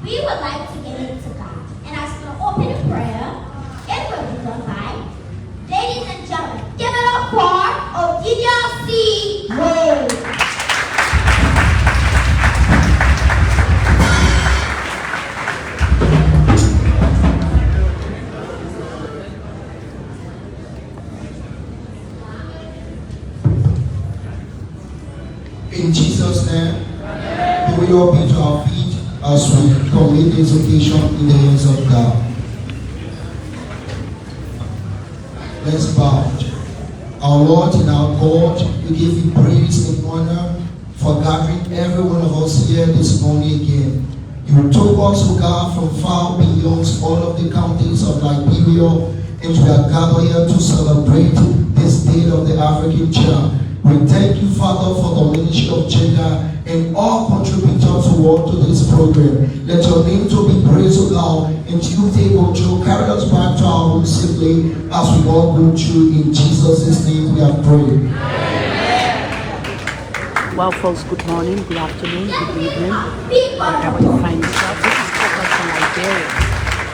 we would like to give it to God. And as for the opening prayer, it will be done by ladies and gentlemen. Give it up for Obedience C. Wade. In Jesus' name, we will all be to our feet as we commit this occasion in the hands of God. Let's bow. Our Lord and our God, we give you praise and honor for gathering every one of us here this morning again. You took us, O God, from far beyond all of the counties of Liberia, and we are gathered here to celebrate this day of the African child. We thank you, Father, for the ministry of gender and all contributors who work to this program. Let your name to be praised, O God, and you take control. Carry us back to our home safely as we all go through. In Jesus' name we have prayed. Well, folks, good morning, good afternoon, good evening, wherever you find yourself. This is Focus from Liberia.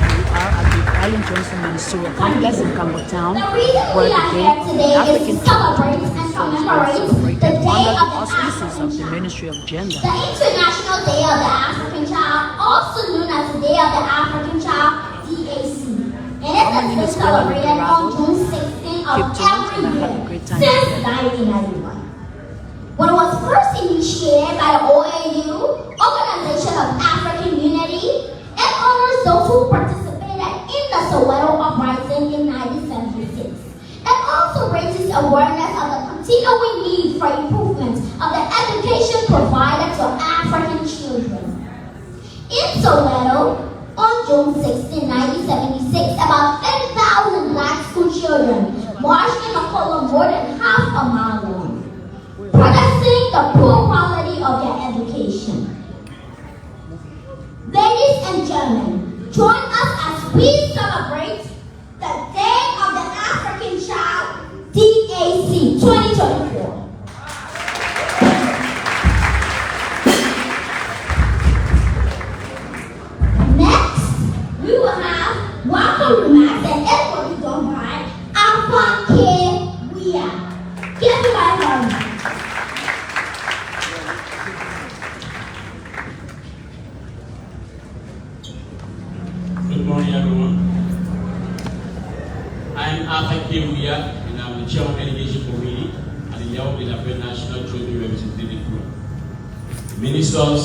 We are at the Ellen Johnson Ministerial Complex in Campbelltown, where the African celebrate and commemorate the Day of the auspices of the Ministry of Gender. The International Day of the African Child, also known as the Day of the African Child, DAC. And it has been celebrated on June 16th of every year since 1991. When it was first initiated by the OAU, Organization of African Unity, it honors those who participated in the Soweto Uprising in 1976. It also raises awareness of the continuing need for improvement of the education provided to African children. In Soweto, on June 16, 1976, about 30,000 black school children marched in a column more than half a mile long, protesting the poor quality of their education. Ladies and gentlemen, join us as we celebrate the Day of the African Child, DAC 2024. Next, we will have welcome remarks and it will be done by Alpha K. Weah. Give me my hand. Good morning, everyone. I'm Arthur K. Weah, and I'm the Chair of Education Committee at the level of the Liberia National Children Representative Group. Ministers,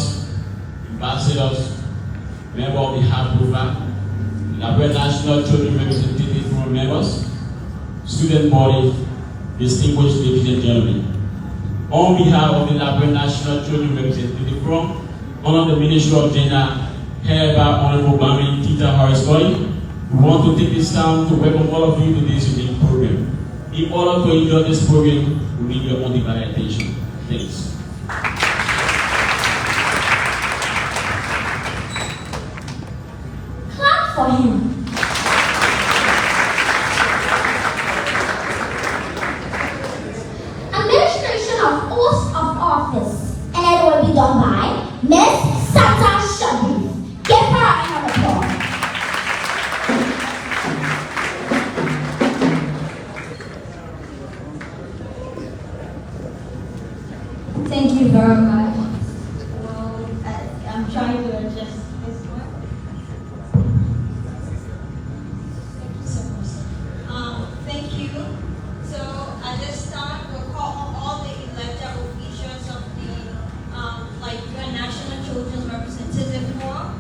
ambassadors, members of the HAP program, Liberia National Children Representative Group members, student body, distinguished ladies and gentlemen. On behalf of the Liberia National Children Representative Group, under the Ministry of Gender, headed by Honorable Bami Tita Harris Boy, we want to take this time to welcome all of you to this unique program. In order to enjoy this program, we need your undivided attention. Thanks. Clap for him. Administration of oath of office, and it will be done by Miss Sata Shabby. Give her a round of applause. Thank you very much. Well, I'm trying to adjust this one. Thank you so much. Thank you. So at this time, we'll call on all the elected officials of the Liberia National Children's Representative Forum.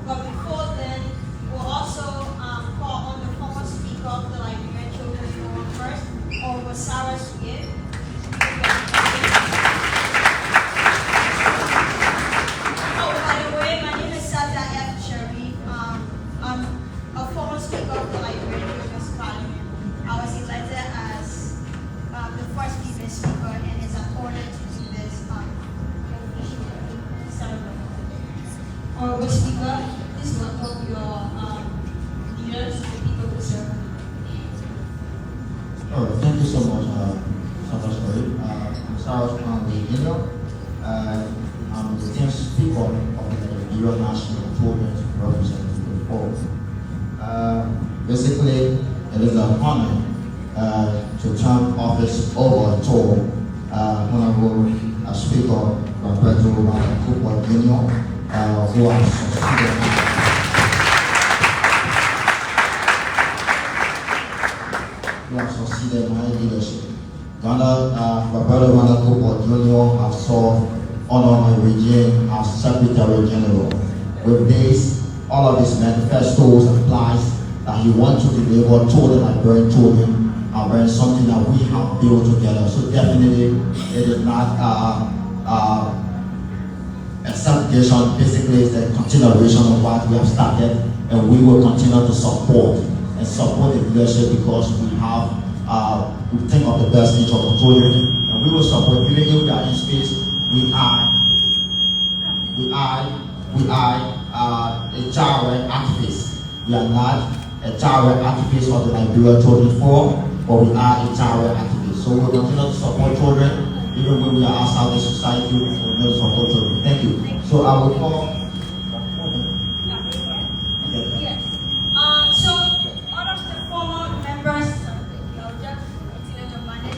But before then, we'll also call on the former speaker of the Liberia Children's Forum first, or Sarah Swift. Honorable Speaker, please welcome your leaders, the people who serve. Thank you so much, I'm Charles Daniel. I'm the 10th Speaker of the Liberia National Children's basically, it is an honor to turn office over to Honorable Speaker Roberto Cooper Jr., who has succeeded my leadership. Roberto Cooper Jr. has served under my regime as Secretary General. With this, all of his manifestos and plans that he wants to deliver to the Liberian children are very something that we have built together. So definitely, it is not a celebration. Basically, it's a continuation of what we have started, and we will continue to support the leadership because we think of the best interest of the children, and we will support. Even if we are in space, we are a child activist. We are not a child activist of the Liberia Children's Forum, but we are a child activist. So we will continue to support children, even when we are outside the society. We will continue to support children. Thank you. So I will call. Yes. So all of the former members,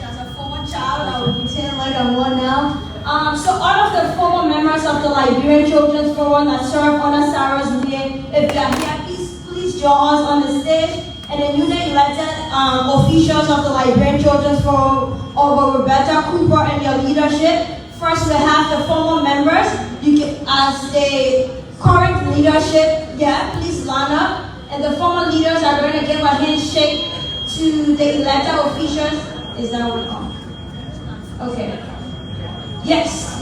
as a former child, I will pretend like I'm one now. So all of the former members of the Liberian Children's Forum that serve under Sarah's wing, if you are here, please join us on the stage. And the newly elected officials of the Liberian Children's Forum, over Roberta Cooper and your leadership. First, we have the former members. You can, as the current leadership, please line up. And the former leaders are going to give a handshake to the elected officials. Is that what on? Okay. Yes.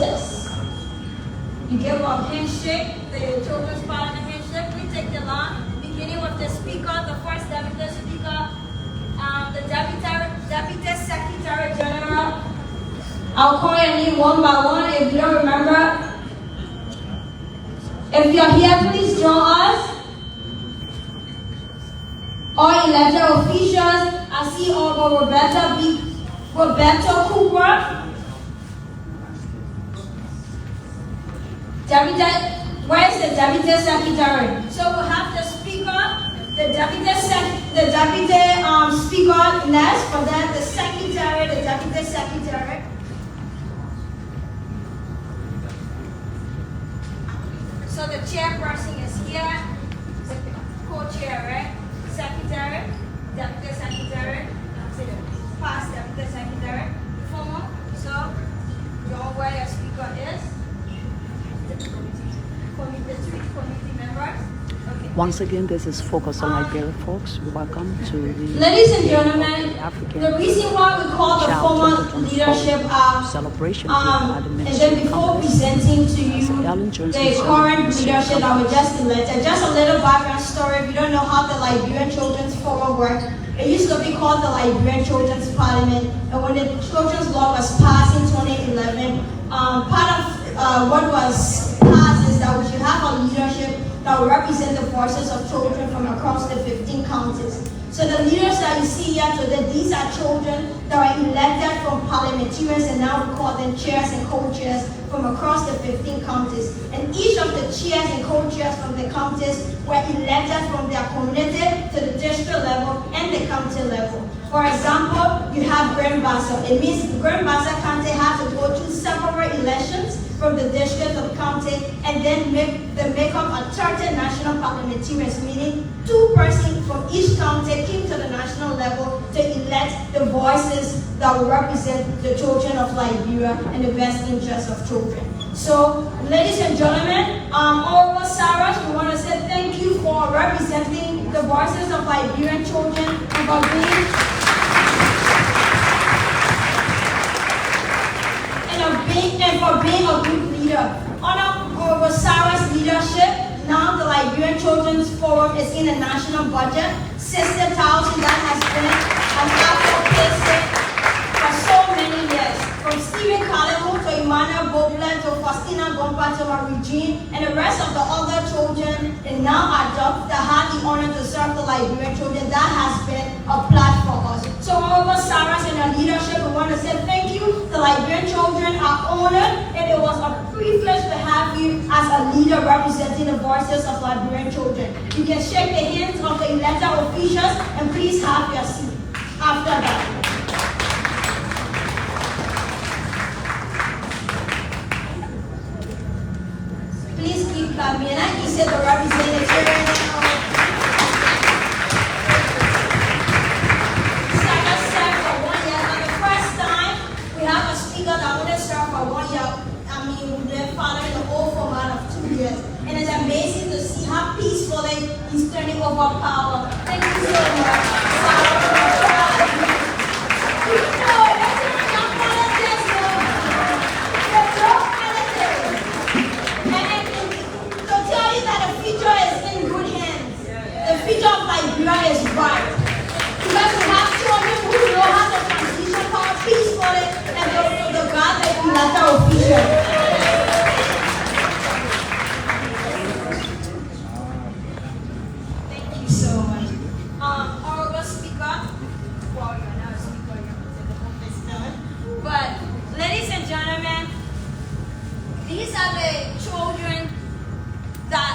You give a handshake, the Children's Parliament handshake. We take the line, beginning with the speaker, the first deputy speaker, the deputy secretary general. I'll call your name one by one if you don't remember. If you're here, please join us. All elected officials, I see all Roberto Cooper. Where is the deputy secretary? So we'll have the speaker, the deputy speaker next, for that the secretary, the deputy secretary. So the chairperson is here, the co-chair, right? Secretary, deputy secretary, past deputy secretary, former. So you know where your speaker is. The three committee members. Okay. Once again, this is Focus on Liberia, folks. Welcome to the ladies and gentlemen, the reason why we call the Child former leadership celebration and then before presenting to you the current leadership that we just elected, just a little background story. If you don't know how the Liberian Children's Forum works, it used to be called the Liberian Children's Parliament, and when the Children's Law was passed in 2011, part of what was passed is that we should have a leadership that will represent the voices of children from across the 15 counties. So the leaders that you see here today, these are children that were elected from parliamentarians, and now we call them chairs and co-chairs from across the 15 counties. And each of the chairs and co-chairs from the counties were elected from their community to the district level and the county level. For example, you have Grand Bassa. It means Grand Bassa County has to go through several elections from the district of county and then make up a 30 national parliamentarians, meaning 2 persons from each county came to the national level to elect the voices that will represent the children of Liberia and the best interests of children. So, ladies and gentlemen, all of Sarahs, we want to say thank you for representing the voices of Liberian children and for being a good leader. Under Sarah's leadership, now the Liberian Children's Forum is in the national budget. 60,000 that has been an appropriation for so many years. From Stephen Collins to Emmanuel Bobler, to Faustina Gompa, to Regine, and the rest of the other children and now adults that had the honor to serve the Liberian children. That has been a platform for us. So over Sarah's and her leadership, we want to say thank you. The Liberian children are honored, and it was a privilege to have you as a leader representing the voices of Liberian children. You can shake the hands of the elected officials and please have your seat after that. Please keep coming. And I said the representative. Sarah served for 1 year. For the first time, we have a speaker that only served for 1 year. I mean, they're following the old format of 2 years. And it's amazing to see how peacefully he's turning over power. Thank you so much. The future of Liberia is bright. Because we have children who know how to transition power peacefully and go to the God that we let our official. Thank you so much. Honorable Speaker, well, you're not a speaker, you're the office done. But, ladies and gentlemen, these are the children that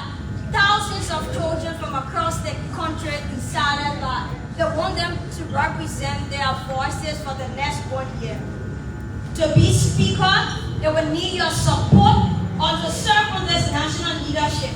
thousands of children from across the country decided that they want them to represent their voices for the next 1 year. To be speaker, they will need your support or to serve on this national leadership.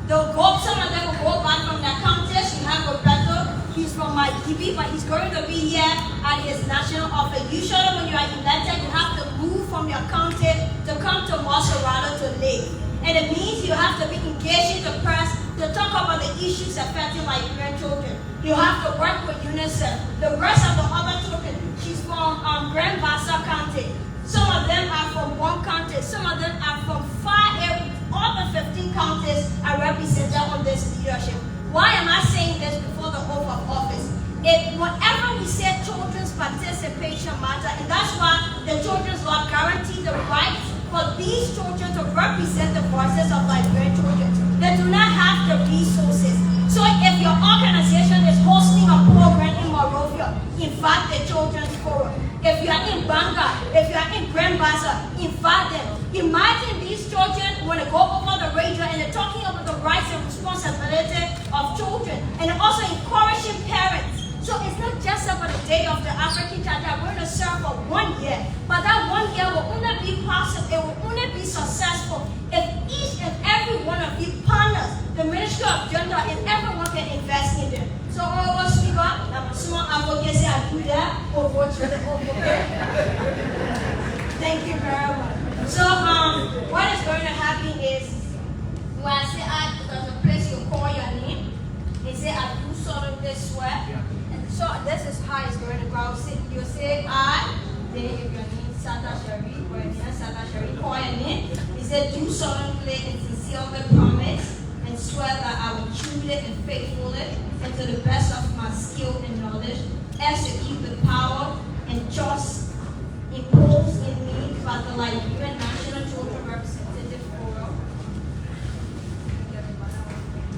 Some of them will go back from their counties. You have Roberto, he's from my TV, but he's going to be here at his national office. Usually when you are elected, you have to move from your county to come to Maserati to live. And it means you have to be engaged in the press to talk about the issues affecting Liberian children. You have to work with UNICEF. The rest of the other children, she's from Grand Bassa County. Some of them are from one county. Some of them are from 5 areas. All the 15 counties are represented on this leadership. Why am I saying this before the oath of office? Whenever we say children's participation matter, and that's why the children's law guarantees the rights for these children to represent the voices of Liberian children. They do not have the resources. So if your organization is hosting a program in Monrovia, invite the children's forum. If you are in Banga, if you are in Grand Bassa, invite them. Imagine these children when they go over the radio and they're talking about the rights and responsibility of children, and also encouraging parents. So it's not just about the day of the African child that we're going to serve for 1 year, but that 1 year will only be possible, it will only be successful if each and every one of you partners, the Ministry of Gender, and everyone can invest in them. So Honorable Speaker, I'm a small advocacy, I do that, or vote for the overhead. Thank you very much. So what is going to happen is, when I say there's a place you call your name, they say I do solemnly swear. So this is how it's going to go. You say I, then if your name is Sata Shari, or your name is Sata Shari, call your name. He said, do solemnly and sincerely promise and swear that I will truly and faithfully and to the best of my skill and knowledge execute the power and trust imposed in me by the Liberian National Children Representative Forum.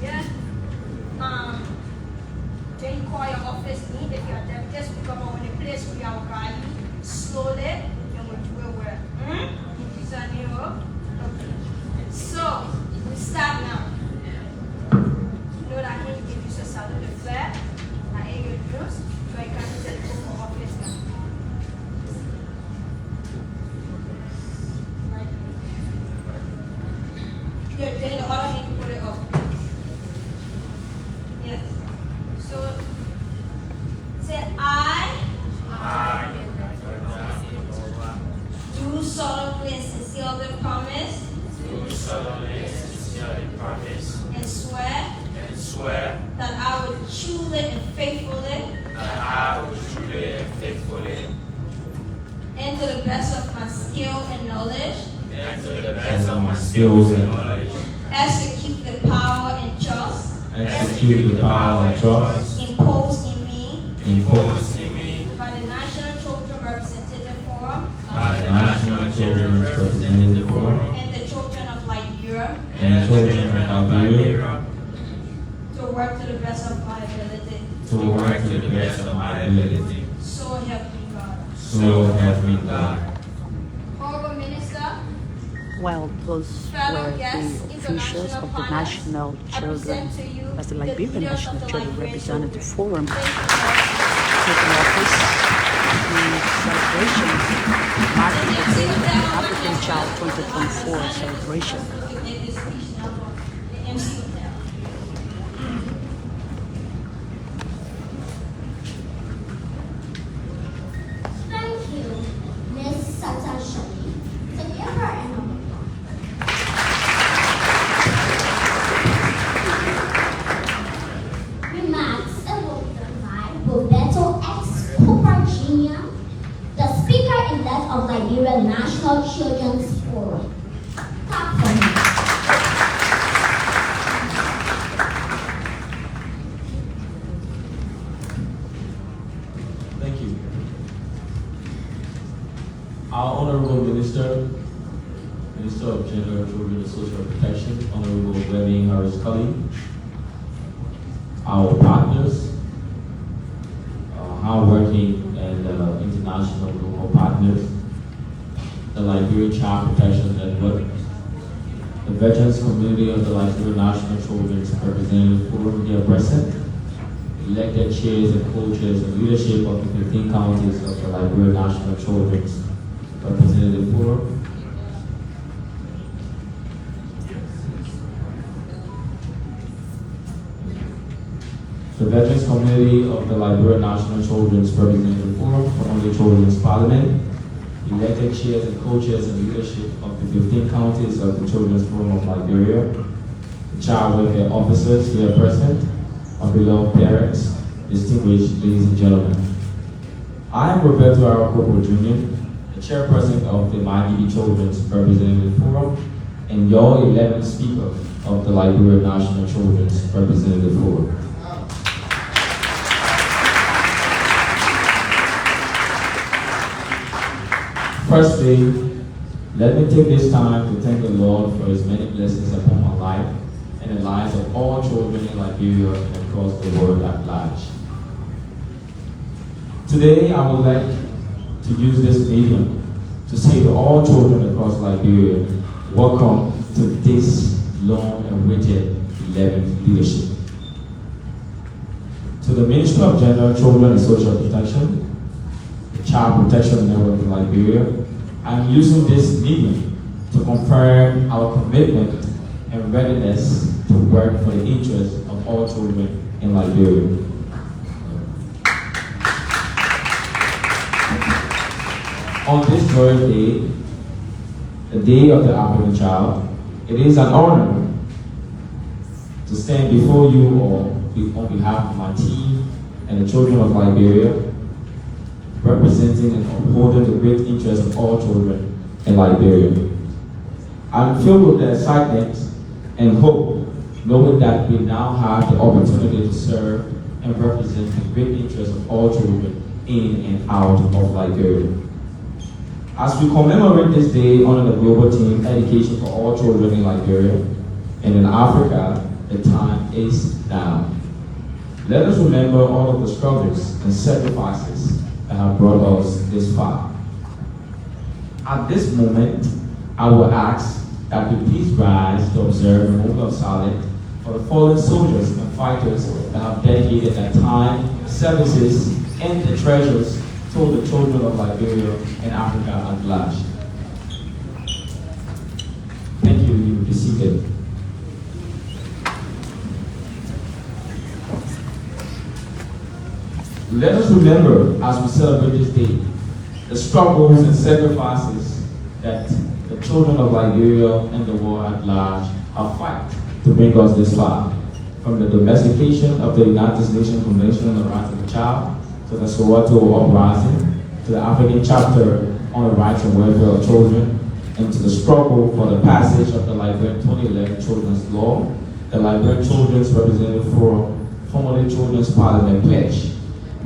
Yeah. Then you call your office in if you're there. Just become on the place where you are guide you slowly and we'll do it well. So we start now. You know that I can give you a salute de flare. I ain't your news. So I can tell you for office now. Good, then the other hand you put it up. Yes. So, say I do solemnly and sincerely promise and swear that I will truly and faithfully and to the best of my skill and knowledge execute the power and trust imposed in me by the National Children Representative Forum and children of Liberia, to work to the best of my ability. to work to the best of my ability. So help me God. So help me God. Honorable Minister, Well, those fellow were guests, the officials international of the partners, National I Children, present to you as the the Liberian leaders National of the Children Liberian Representative Children. Forum Thank you. taking office, the celebration marking the day of the African Child 2024 celebration. Make this speech now for the MC Hotel. Thank you, Ms. Sata Shani. So give her an remarks evoked by Roberto X. Cooper Jr., the Speaker-elect of Liberia National Children's Forum. Clap for him. Thank you. Our Honorable Minister, Minister of Gender, Children and Social Protection, Honorable Webby Harris Cully, our partners, hardworking and international local partners, the Liberian Child Protection Network, the veterans community of the Liberian National Children's Representative Forum here present, elected chairs and co-chairs and leadership of the 15 counties of the Liberian National Children's Representative Forum. The veterans community of the Liberia National Children's Representative Forum, formerly Children's Parliament, elected chairs and co-chairs and leadership of the 15 counties of the Children's Forum of Liberia, the child welfare officers here present, our beloved parents, distinguished ladies and gentlemen. I am Roberto Aracopo Jr., the chairperson of the Miami Children's Representative Forum, and your 11th speaker of the Liberia National Children's Representative Forum. Firstly, let me take this time to thank the Lord for His many blessings upon my life and the lives of all children in Liberia and across the world at large. Today, I would like to use this medium to say to all children across Liberia, welcome to this long-awaited 11th leadership. To the Ministry of Gender, Children and Social Protection, the Child Protection Network in Liberia, I'm using this medium to confirm our commitment and readiness to work for the interests of all children in Liberia. On this joyous day, the Day of the African Child, it is an honor to stand before you all on behalf of my team and the children of Liberia, representing and upholding the great interests of all children in Liberia. I'm filled with the excitement and hope, knowing that we now have the opportunity to serve and represent the great interests of all children in and out of Liberia. As we commemorate this day under the global theme, Education for All Children in Liberia, and in Africa, the time is now. Let us remember all of the struggles and sacrifices that have brought us this far. At this moment, I will ask that we please rise to observe a moment of silence for the fallen soldiers and fighters that have dedicated their time, services, and their treasures to the children of Liberia and Africa at large. Thank you. You may be seated. Let us remember, as we celebrate this day, the struggles and sacrifices that the children of Liberia and the world at large have fought to bring us this far. From the domestication of the United Nations Convention on the Rights of the Child, to the Soweto Uprising, to the African chapter on the rights and welfare of children, and to the struggle for the passage of the Liberian 2011 Children's Law, the Liberian Children's Representative Forum, formerly Children's Parliament pledge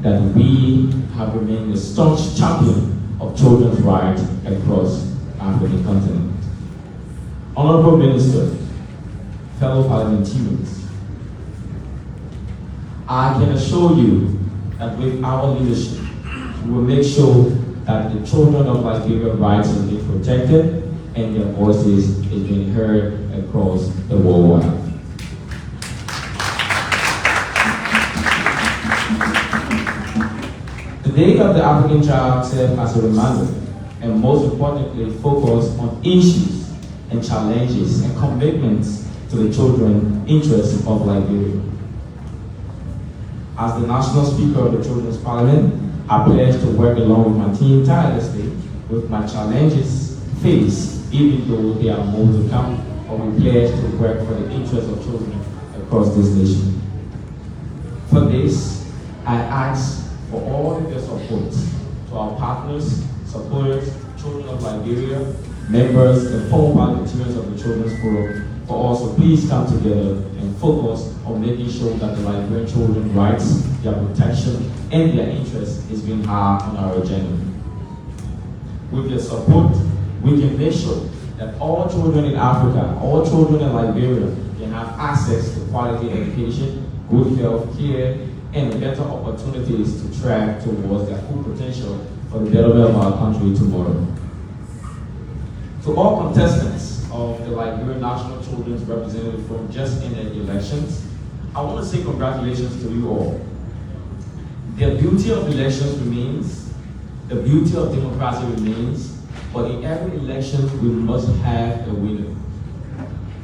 that we have remained a staunch champion of children's rights across the African continent. Honorable Minister, fellow parliamentarians, I can assure you that with our leadership, we will make sure that the children of Liberia's rights are being protected and their voices is being heard across the worldwide. The Day of the African Child serves as a reminder and most importantly focus on issues and challenges and commitments to the children's interests of Liberia. As the National Speaker of the Children's Parliament, I pledge to work along with my team tirelessly with my challenges faced, even though there are more to come, but we pledge to work for the interests of children across this nation. For this, I ask for all of your support to our partners, supporters, children of Liberia, members and former parliamentarians of the Children's Forum, for us to please come together and focus on making sure that the Liberian children's rights, their protection, and their interests is being high on our agenda. With your support, we can make sure that all children in Africa, all children in Liberia can have access to quality education, good health care, and better opportunities to track towards their full potential for the betterment of our country tomorrow. To all contestants of the Liberian National Children's Representative Forum just ended elections, I want to say congratulations to you all. The beauty of elections remains, the beauty of democracy remains, but in every election we must have a winner.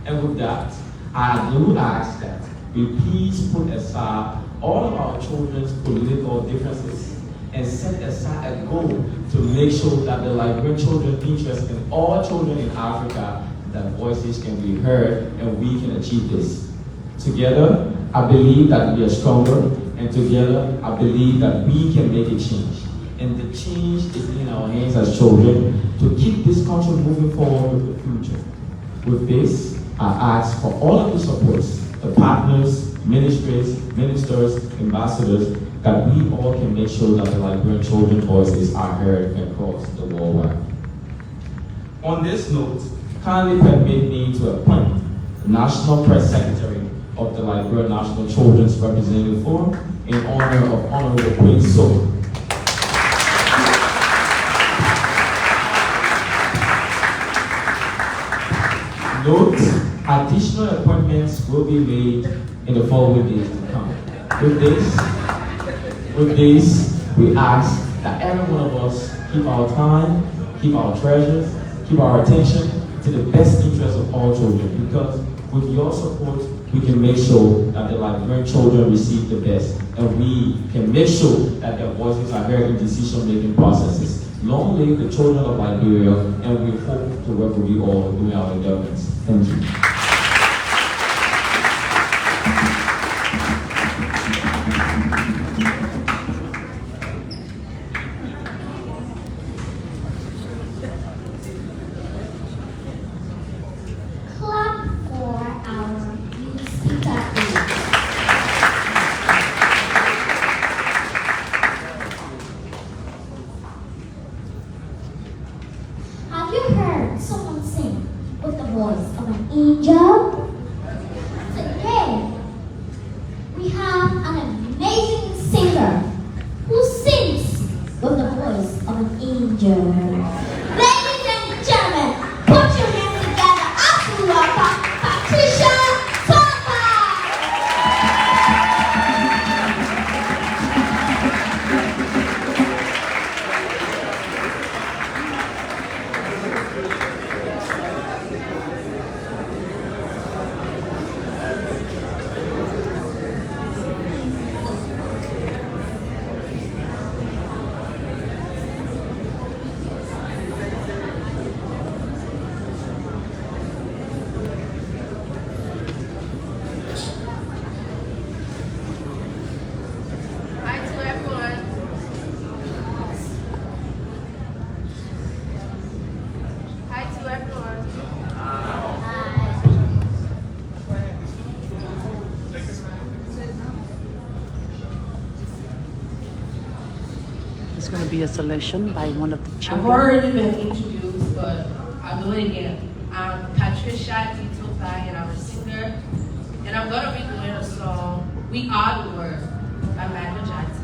And with that, I do ask that we please put aside all of our children's political differences and set aside a goal to make sure that the Liberian children's interest in all children in Africa, that voices can be heard and we can achieve this. Together, I believe that we are stronger, and together, I believe that we can make a change. And the change is in our hands as children to keep this country moving forward with the future. With this, I ask for all of the supports, the partners, ministers, ambassadors, that we all can make sure that the Liberian children's voices are heard across the worldwide. On this note, kindly permit me to appoint the National Press Secretary of the Liberia National Children's Representative Forum in honor of Honorable Queen So. Note, additional appointments will be made in the following days to come. With this, we ask that every one of us keep our time, keep our treasures, keep our attention to the best interest of all children, because with your support, we can make sure that the Liberian children receive the best, and we can make sure that their voices are heard in decision-making processes. Long live the children of Liberia, and we hope to work with you all during our endeavors. Thank you. It's going to be a selection by one of the I've children. already been introduced, but I'll do it again. I'm Patricia Itotai, and I'm a singer And I'm going to be doing a song, We Are the World, by Michael Jackson.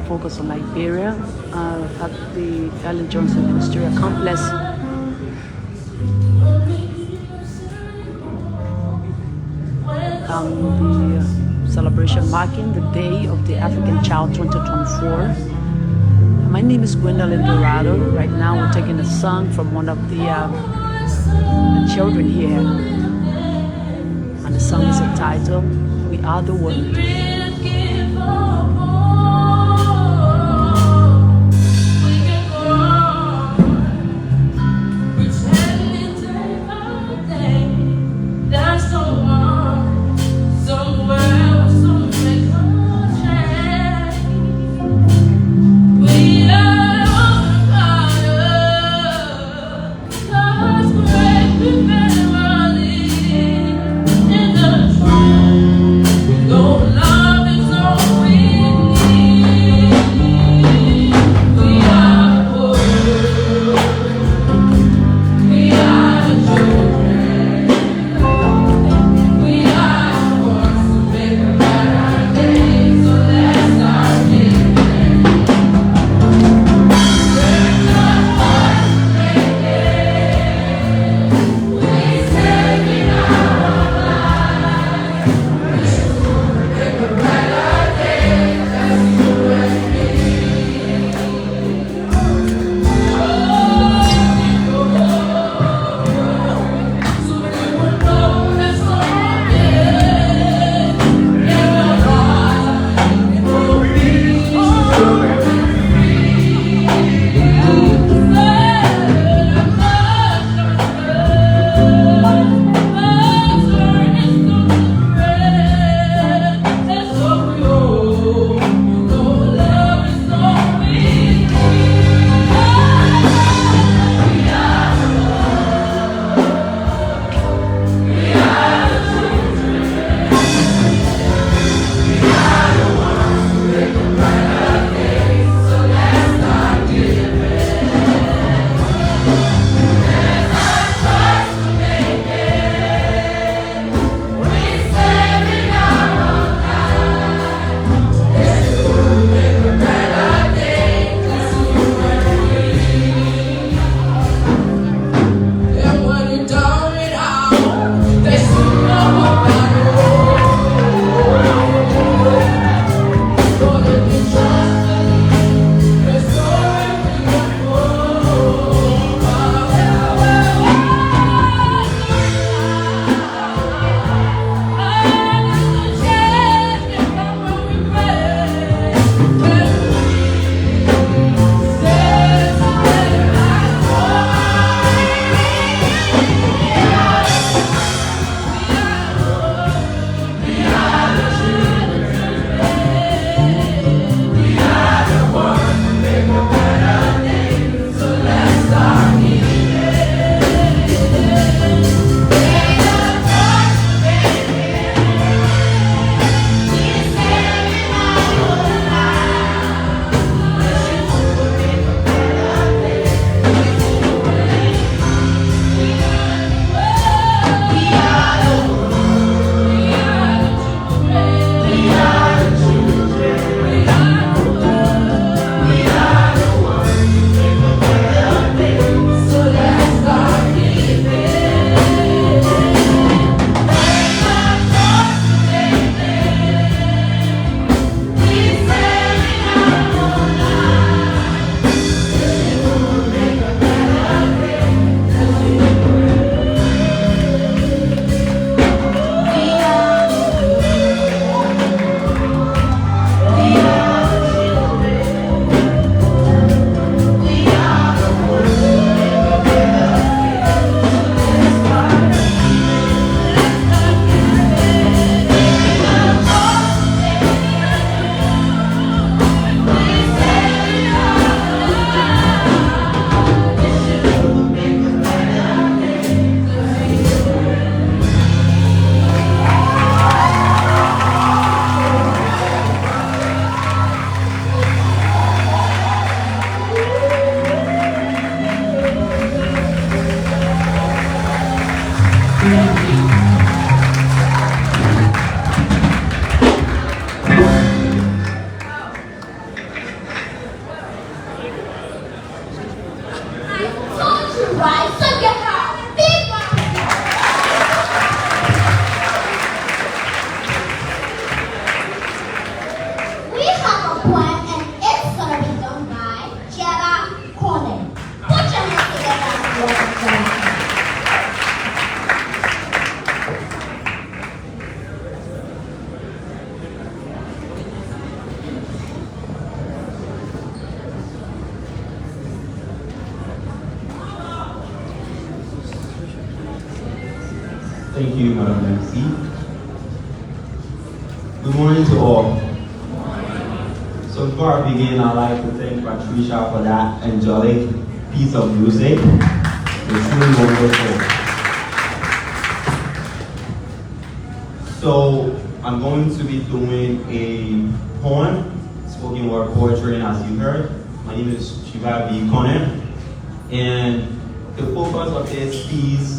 Focus on Liberia at the Ellen Johnson Ministerial Complex. The celebration marking the Day of the African Child 2024. My name is Gwendolyn Dorado. Right now we're taking a song from one of the children here. And the song is entitled, We Are the World. Go Thank you, Madam MC. Good morning to all. So before I begin, I'd like to thank Patricia for that angelic piece of music. It's really wonderful. So I'm going to be doing a poem, spoken word poetry, and as you heard, my name is Shiva B. Conan, and the focus of this piece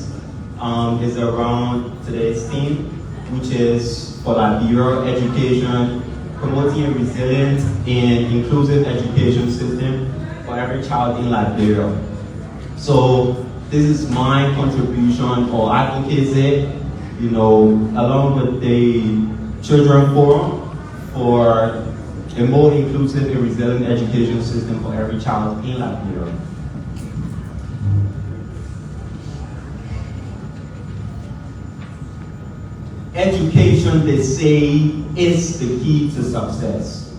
is around today's theme, which is for Liberia education, promoting a resilient and inclusive education system for every child in Liberia. So this is my contribution or advocacy, along with the Children Forum for a more inclusive and resilient education system for every child in Liberia. Education, they say, is the key to success.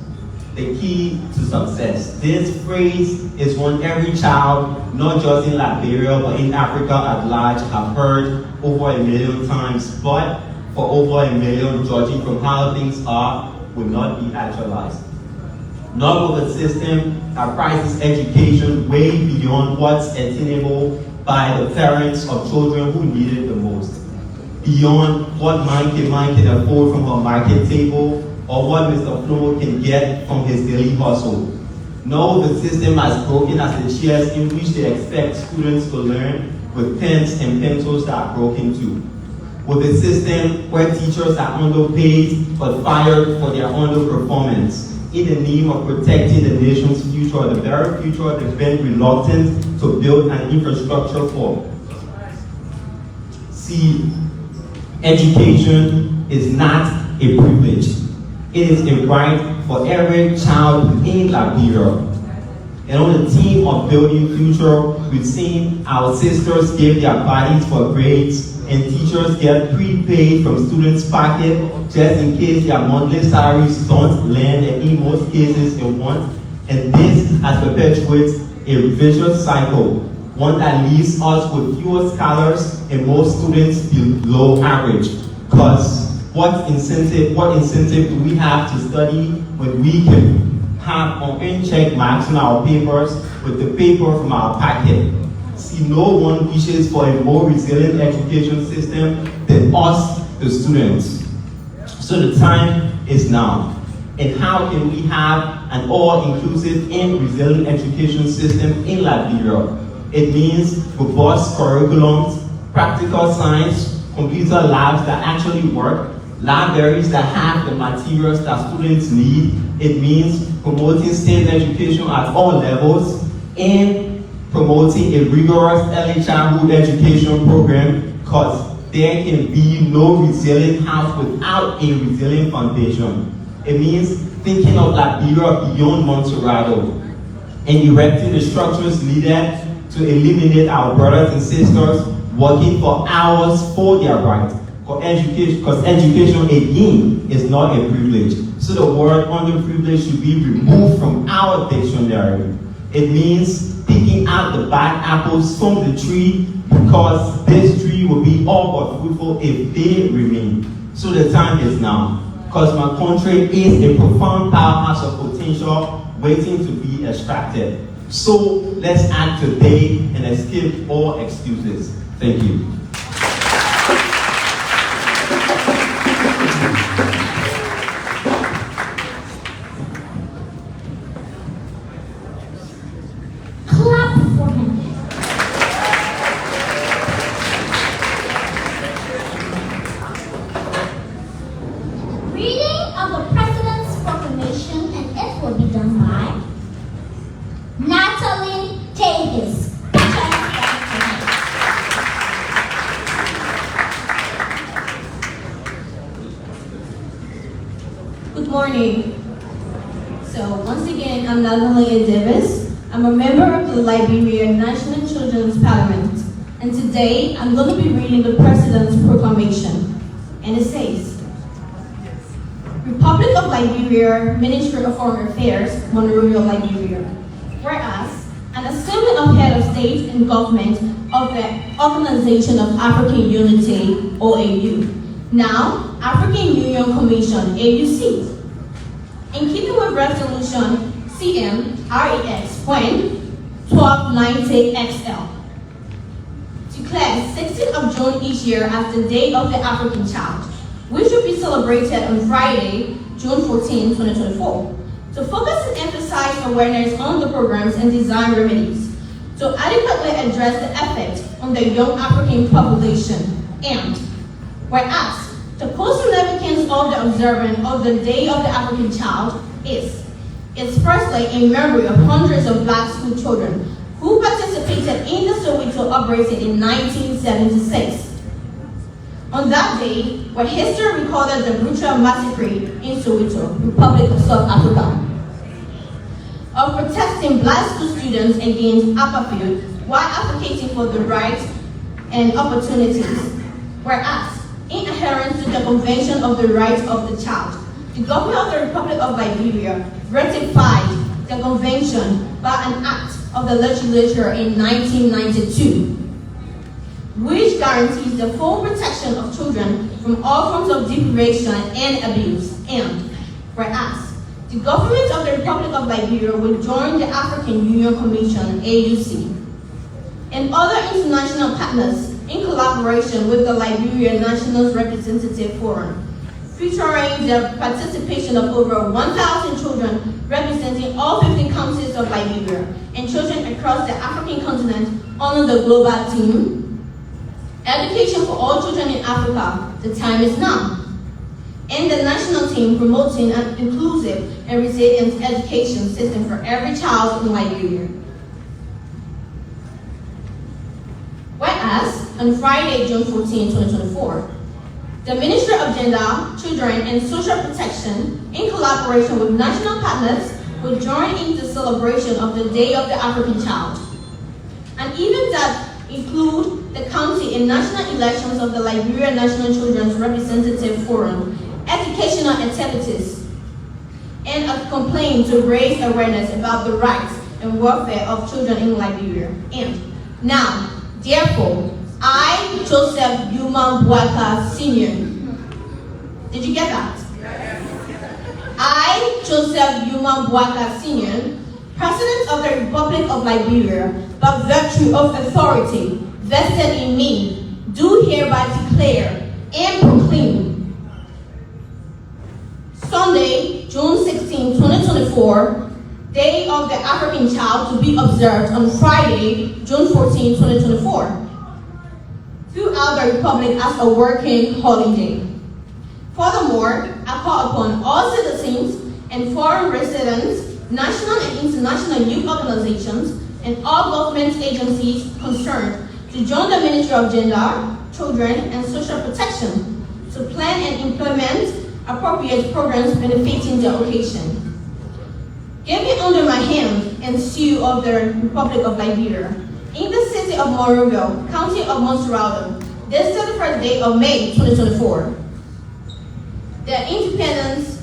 The key to success. This phrase is one every child, not just in Liberia, but in Africa at large, have heard over 1 million times, but for over 1 million, judging from how things are, will not be actualized. Not with a system that prices education way beyond what's attainable by the parents of children who need it the most. Beyond what Mike can afford from her market table or what Mr. Flo can get from his daily hustle. No, the system as broken as the chairs in which they expect students to learn with pens and pencils that are broken too. With a system where teachers are underpaid but fired for their underperformance in the name of protecting the nation's future, the very future they've been reluctant to build an infrastructure for. See, education is not a privilege. It is a right for every child in Liberia. And on the theme of building future, we've seen our sisters give their bodies for grades and teachers get prepaid from students' pocket just in case their monthly salaries don't land, and in most cases they won't. And this has perpetuates a vicious cycle, one that leaves us with fewer scholars and more students below average. Because what incentive do we have to study when we can have unchecked marks on our papers with the paper from our pocket? See, no one wishes for a more resilient education system than us, the students. So the time is now. And how can we have an all-inclusive and resilient education system in Liberia? It means robust curriculums, practical science, computer labs that actually work, libraries that have the materials that students need. It means promoting state education at all levels and promoting a rigorous early childhood education program, because there can be no resilient house without a resilient foundation. It means thinking of Liberia beyond Monterrado and erecting the structures needed to eliminate our brothers and sisters working for hours for their right. Because education, again, is not a privilege. So the word underprivileged should be removed from our dictionary. It means picking out the bad apples from the tree, because this tree will be all but fruitful if they remain. So the time is now. Because my country is a profound powerhouse of potential waiting to be extracted. So let's act today and escape all excuses. Thank you. Clap for him. morning. So once again, I'm Natalia Davis. I'm a member of the Liberia National Children's Parliament. And today, I'm going to be reading the President's Proclamation. And it says, Republic of Liberia, Ministry of Foreign Affairs, Monrovia, Liberia. Whereas, an assembly of heads of state and government of the Organization of African Unity, OAU. Now, African Union Commission, AUC. In keeping with Resolution CM-REX when 1290-XL. Declared 16th of June each year as the Day of the African Child, which will be celebrated on Friday, June 14, 2024. To focus and emphasize awareness on the programs and design remedies, to adequately address the effect on the young African population, and whereas the cause significance of the observance of the Day of the African Child is firstly in memory of hundreds of black school children who participated in the Soweto uprising in 1976. On that day, where history recorded the brutal massacre in Soweto, Republic of South Africa, of protesting black school students against apartheid while advocating for the rights and opportunities. Whereas, in adherence to the Convention of the Rights of the Child, the government of the Republic of Liberia ratified the convention by an act of the legislature in 1992, which guarantees the full protection of children from all forms of deprivation and abuse. And whereas the government of the Republic of Liberia will join the African Union Commission, AUC, and other international partners in collaboration with the Liberia National Representative Forum, featuring the participation of over 1,000 children representing all 50 counties of Liberia and children across the African continent under the global theme, Education for All Children in Africa, the time is now, and the national team promoting an inclusive and resilient education system for every child in Liberia. Whereas, on Friday, June 14, 2024, the Ministry of Gender, Children, and Social Protection, in collaboration with national partners, will join in the celebration of the Day of the African Child. An event that includes the county and national elections of the Liberia National Children's Representative Forum, educational activities, and a campaign to raise awareness about the rights and welfare of children in Liberia. And now, therefore, I, Joseph Yuma Bwaka Sr. Did you get that? I, Joseph Yuma Bwaka Sr., President of the Republic of Liberia, by virtue of authority vested in me, do hereby declare and proclaim Sunday, June 16, 2024, Day of the African Child to be observed on Friday, June 14, 2024, throughout the Republic as a working holiday. Furthermore, I call upon all citizens and foreign residents, national and international youth organizations, and all government agencies concerned to join the Ministry of Gender, Children, and Social Protection to plan and implement appropriate programs benefiting the occasion. Given under my hand and seal of the Republic of Liberia, in the city of Monrovia, county of Ministerial, this is the first day of May 2024. The independence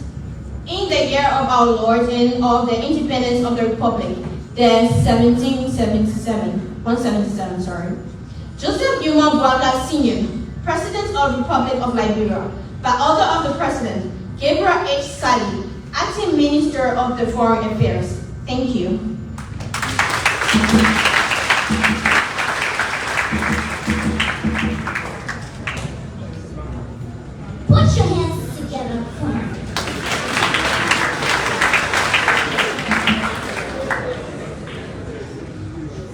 in the year of our Lord and of the independence of the Republic, the 177, sorry. Joseph Yuma Bwaka Sr., President of the Republic of Liberia, by order of the President, Gabriel H. Sally, Acting Minister of the Foreign Affairs. Thank you. Put your hands together. Come on.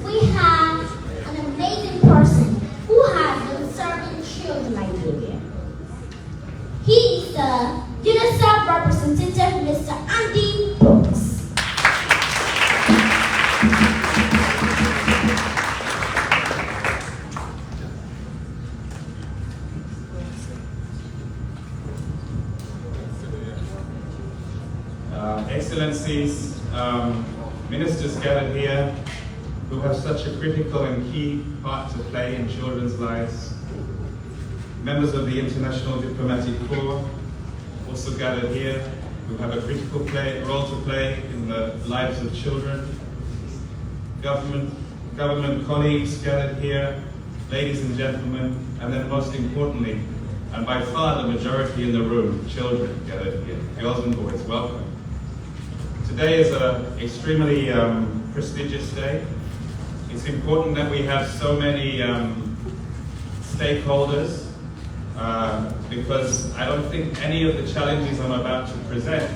We have an amazing person who has been serving children in Liberia. He is the UNICEF representative, Mr. Andy Brooks. Excellencies, ministers gathered here who have such a critical and key part to play in children's lives, members of the International Diplomatic Corps also gathered here who have a critical role to play in the lives of children, government colleagues gathered here, ladies and gentlemen, and then most importantly, and by far the majority in the room, children gathered here, girls and boys, welcome. Today is an extremely prestigious day. It's important that we have so many stakeholders because I don't think any of the challenges I'm about to present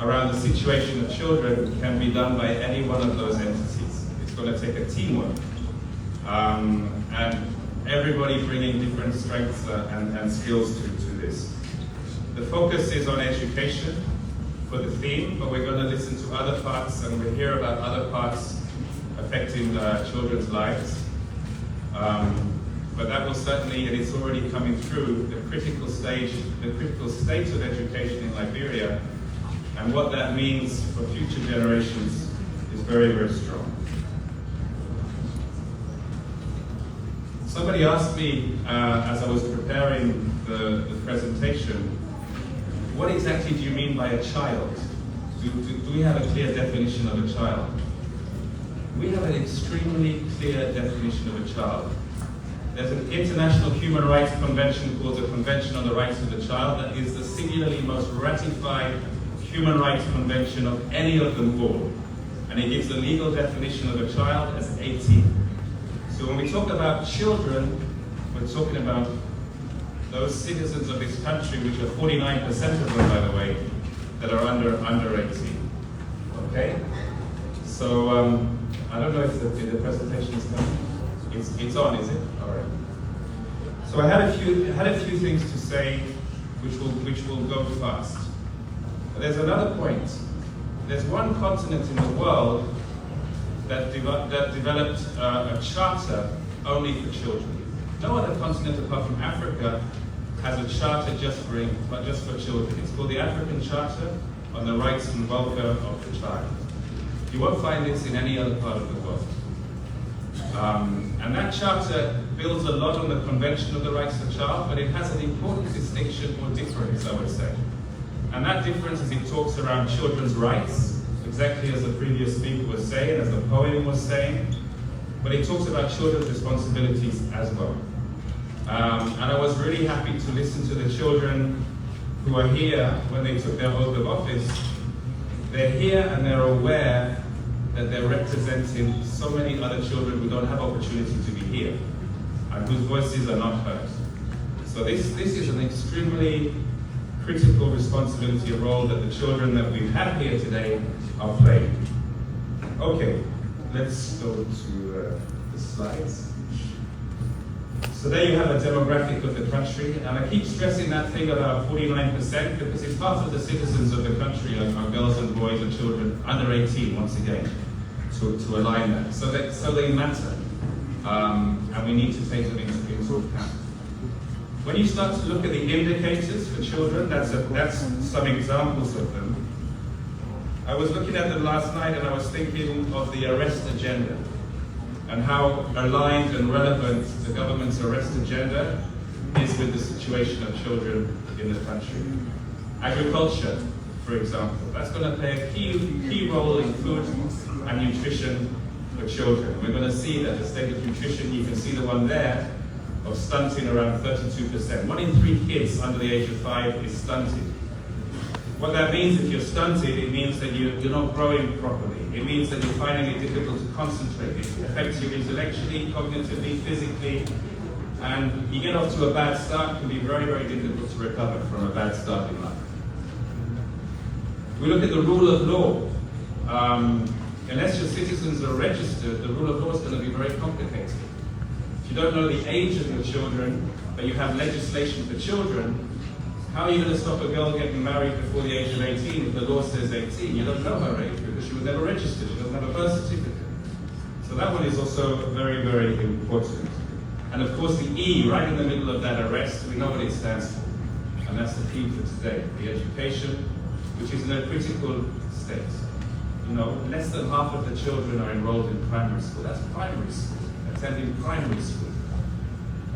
around the situation of children can be done by any one of those entities. It's going to take a teamwork. And everybody bringing different strengths and skills to this. The focus is on education for the theme, but we're going to listen to other parts and we'll hear about other parts affecting children's lives. But that will certainly, and it's already coming through, the critical state of education in Liberia, and what that means for future generations is very, very strong. Somebody asked me as I was preparing the presentation, what exactly do you mean by a child? Do we have a clear definition of a child? We have an extremely clear definition of a child. There's an international human rights convention called the Convention on the Rights of the Child that is the singularly most ratified human rights convention of any of them all. And it gives the legal definition of a child as 18. So when we talk about children, we're talking about those citizens of this country, which are 49% of them, by the way, that are under 18. Okay? So I don't know if the presentation is coming. It's on, is it? All right. So I had a few things to say, which will go fast. But there's another point. There's one continent in the world that developed a charter only for children. No other continent apart from Africa has a charter just for children. It's called the African Charter on the Rights and Welfare of the Child. You won't find this in any other part of the world. And that charter builds a lot on the Convention of the Rights of the Child, but it has an important distinction or difference, I would say. And that difference is it talks around children's rights, exactly as the previous speaker was saying, as the poem was saying, but it talks about children's responsibilities as well. And I was really happy to listen to the children who are here when they took their oath of office. They're here and they're aware that they're representing so many other children who don't have opportunity to be here and whose voices are not heard. So this is an extremely critical responsibility and role that the children that we have here today are playing. Okay, let's go to the slides. So there you have a demographic of the country, and I keep stressing that thing about 49% because it's half of the citizens of the country are girls and boys and children under 18, once again, to align that. So they matter, and we need to take them into account. When you start to look at the indicators for children, that's some examples of them. I was looking at them last night and I was thinking of the arrest agenda and how aligned and relevant the government's arrest agenda is with the situation of children in the country. Agriculture, for example, that's going to play a key role in food and nutrition for children. We're going to see that the state of nutrition, you can see the one there, of stunting around 32%. 1 in 3 kids under the age of 5 is stunted. What that means, if you're stunted, it means that you're not growing properly. It means that you're finding it difficult to concentrate. It affects you intellectually, cognitively, physically, and you get off to a bad start. It can be very, very difficult to recover from a bad start in life. We look at the rule of law. Unless your citizens are registered, the rule of law is going to be very complicated. If you don't know the age of your children, but you have legislation for children, how are you going to stop a girl getting married before the age of 18 if the law says 18? You don't know her age because she was never registered. She doesn't have a birth certificate. So that one is also very, very important. And of course the E, right in the middle of that arrest, we know what it stands for. And that's the theme for today. The education, which is in a critical state. You know, less than half of the children are enrolled in primary school. That's primary school, attending primary school.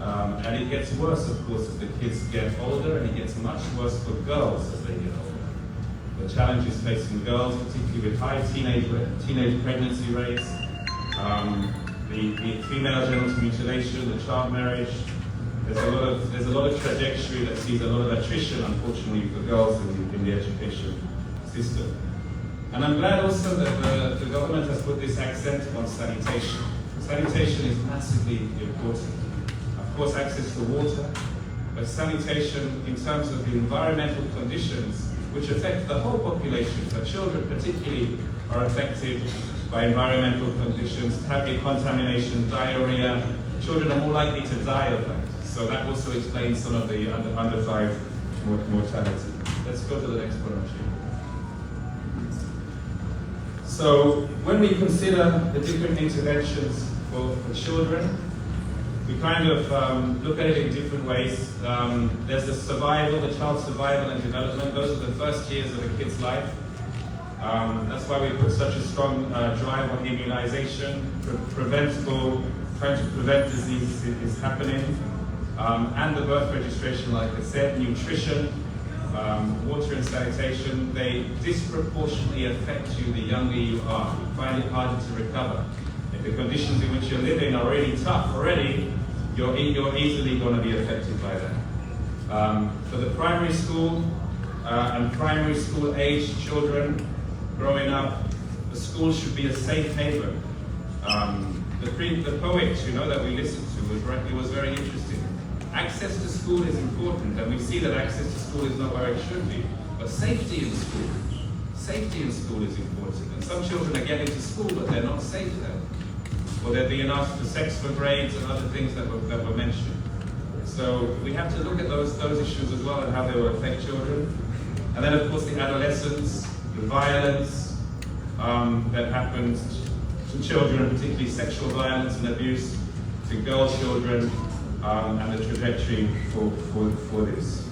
And it gets worse, of course, as the kids get older, and it gets much worse for girls as they get older. The challenges facing girls, particularly with high teenage pregnancy rates, the female genital mutilation, the child marriage. There's a lot of trajectory that sees a lot of attrition, unfortunately, for girls in the education system. And I'm glad also that the government has put this accent on sanitation. Sanitation is massively important. Of course, access to water, but sanitation in terms of the environmental conditions which affect the whole population. So children particularly are affected by environmental conditions, having contamination, diarrhea. Children are more likely to die of that. So that also explains some of the under 5 mortality. Let's go to the next one, actually. So when we consider the different interventions for children, we kind of look at it in different ways. There's the survival, the child survival and development. Those are the first years of a kid's life. That's why we put such a strong drive on immunization, preventable, trying to prevent disease is happening. And the birth registration, like I said, nutrition, water and sanitation, they disproportionately affect you the younger you are. You find it harder to recover. If the conditions in which you're living are already tough already, you're easily going to be affected by that. For the primary school and primary school age children growing up, the school should be a safe haven. The poet, you know, that we listened to was very interesting. Access to school is important, and we see that access to school is not where it should be. But safety in school is important. And some children are getting to school, but they're not safe there. Or they're being asked for sex for grades and other things that were mentioned. So we have to look at those issues as well and how they will affect children. And then of course the adolescents, the violence that happens to children, particularly sexual violence and abuse to girl children, and the trajectory for this.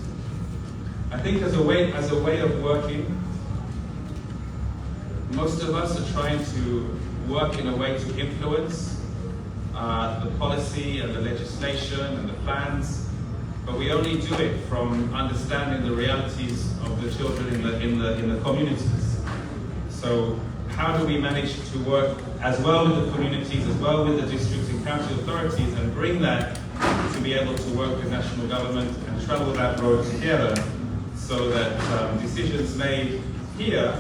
I think as a way of working, most of us are trying to work in a way to influence the policy and the legislation and the plans, but we only do it from understanding the realities of the children in the communities. So how do we manage to work as well with the communities, as well with the districts and county authorities, and bring that to be able to work with national government and travel that road together, so that decisions made here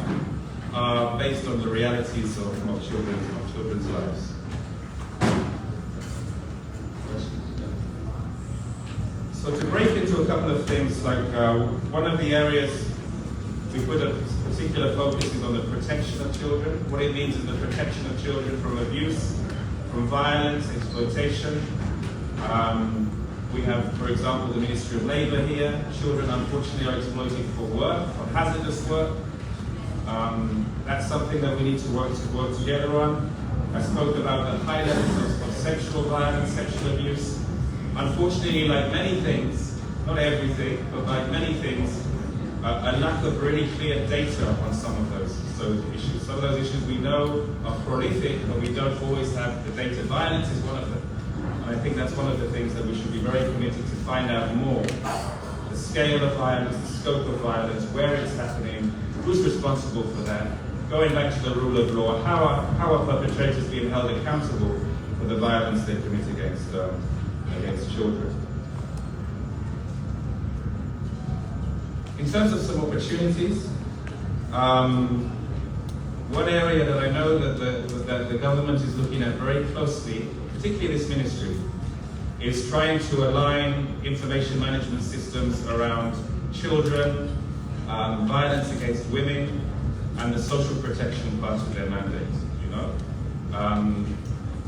are based on the realities of children's lives. So to break into a couple of things, like one of the areas we put a particular focus is on the protection of children. What it means is the protection of children from abuse, from violence, exploitation. We have, for example, the Ministry of Labor here. Children, unfortunately, are exploited for work, for hazardous work. That's something that we need to work together on. I spoke about the high levels of sexual violence, sexual abuse. Unfortunately, like many things, not everything, but like many things, a lack of really clear data on some of those issues. Some of those issues we know are prolific, but we don't always have the data. Violence is one of them. And I think that's one of the things that we should be very committed to find out more. The scale of violence, the scope of violence, where it's happening, who's responsible for that. Going back to the rule of law, how are perpetrators being held accountable for the violence they commit against children? In terms of some opportunities, one area that I know that the government is looking at very closely, particularly this ministry, is trying to align information management systems around children, violence against women, and the social protection part of their mandate, you know?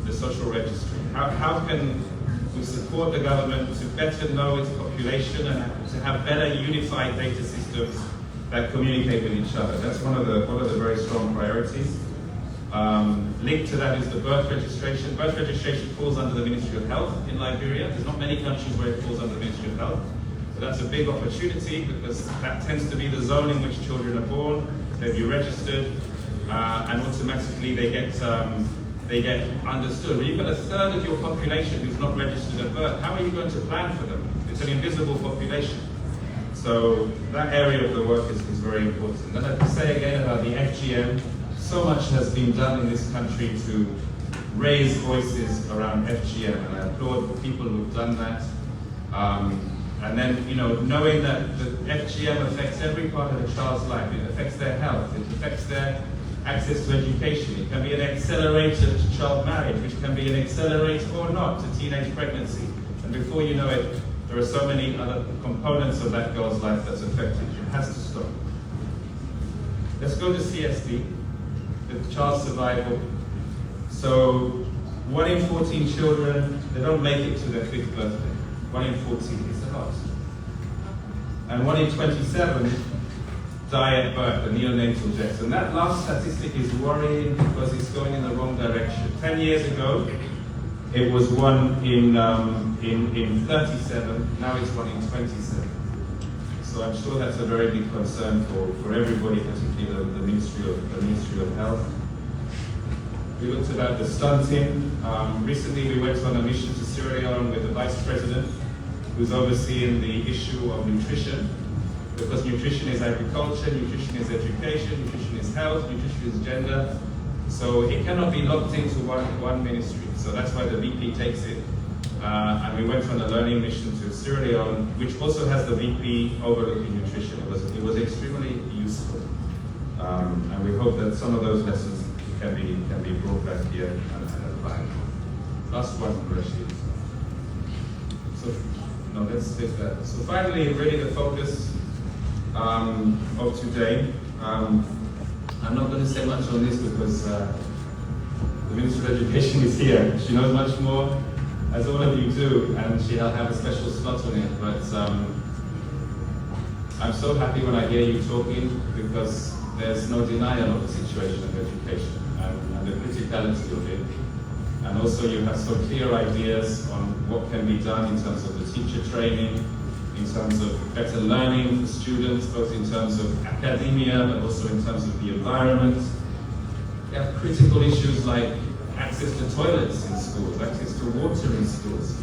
The social registry. How can we support the government to better know its population and to have better unified data systems that communicate with each other? That's one of the very strong priorities. Linked to that is the birth registration. Birth registration falls under the Ministry of Health in Liberia. There's not many countries where it falls under the Ministry of Health. But that's a big opportunity because that tends to be the zone in which children are born. They'll be registered, and automatically they get understood. But you've got a third of your population who's not registered at birth. How are you going to plan for them? It's an invisible population. So that area of the work is very important. And I'd say again about the FGM, so much has been done in this country to raise voices around FGM, and I applaud the people who've done that. And then, knowing that the FGM affects every part of a child's life, it affects their health, it affects their access to education. It can be an accelerator to child marriage, which can be an accelerator or not to teenage pregnancy. And before you know it, there are so many other components of that girl's life that's affected. It has to stop. Let's go to CSD, the child survival. So 1 in 14 children, they don't make it to their 5th birthday. 1 in 14 is a lot. And 1 in 27 die at birth, the neonatal deaths. And that last statistic is worrying because it's going in the wrong direction. 10 years ago, it was 1 in 37, now it's 1 in 27. So I'm sure that's a very big concern for everybody, particularly the Ministry of Health. We looked about the stunting. Recently we went on a mission to Sierra Leone with the Vice President, who's overseeing the issue of nutrition, because nutrition is agriculture, nutrition is education, nutrition is health, nutrition is gender. So it cannot be locked into one ministry. So that's why the VP takes it. And we went on a learning mission to Sierra Leone, which also has the VP overlooking nutrition. It was extremely useful. And we hope that some of those lessons can be brought back here and applied. Last one, Rashid. So, no, let's take that. So finally, really the focus of today. I'm not going to say much on this because the Minister of Education is here. She knows much more, as all of you do, and she'll have a special slot on it. But I'm so happy when I hear you talking, because there's no denial of the situation of education and the criticality of it. And also you have some clear ideas on what can be done in terms of the teacher training, in terms of better learning for students, both in terms of academia, but also in terms of the environment. We have critical issues like access to toilets in schools, access to water in schools.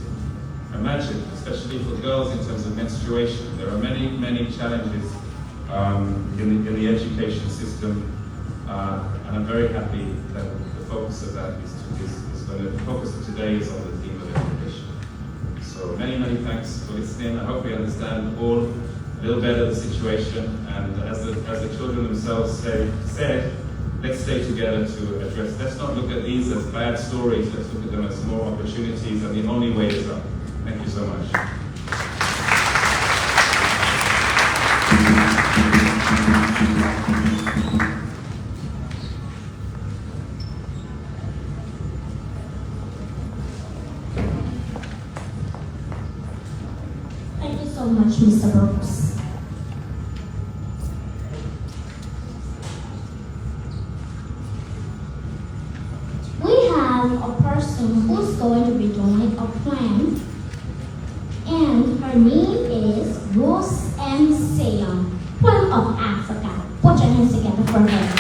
Imagine, especially for girls in terms of menstruation, there are many, many challenges in the education system, and I'm very happy that the focus of that the focus of today is on the theme of education. So many, many thanks for listening. I hope we understand all a little better the situation, and as the children themselves said, let's stay together to address. Let's not look at these as bad stories, let's look at them as more opportunities, and the only way is up. Thank you so much. Thank you so much, Mr. Brooks. We have a person who's going to be doing a plan, and her name is Rose M. Sayam, Queen of Africa. Put your hands together for her.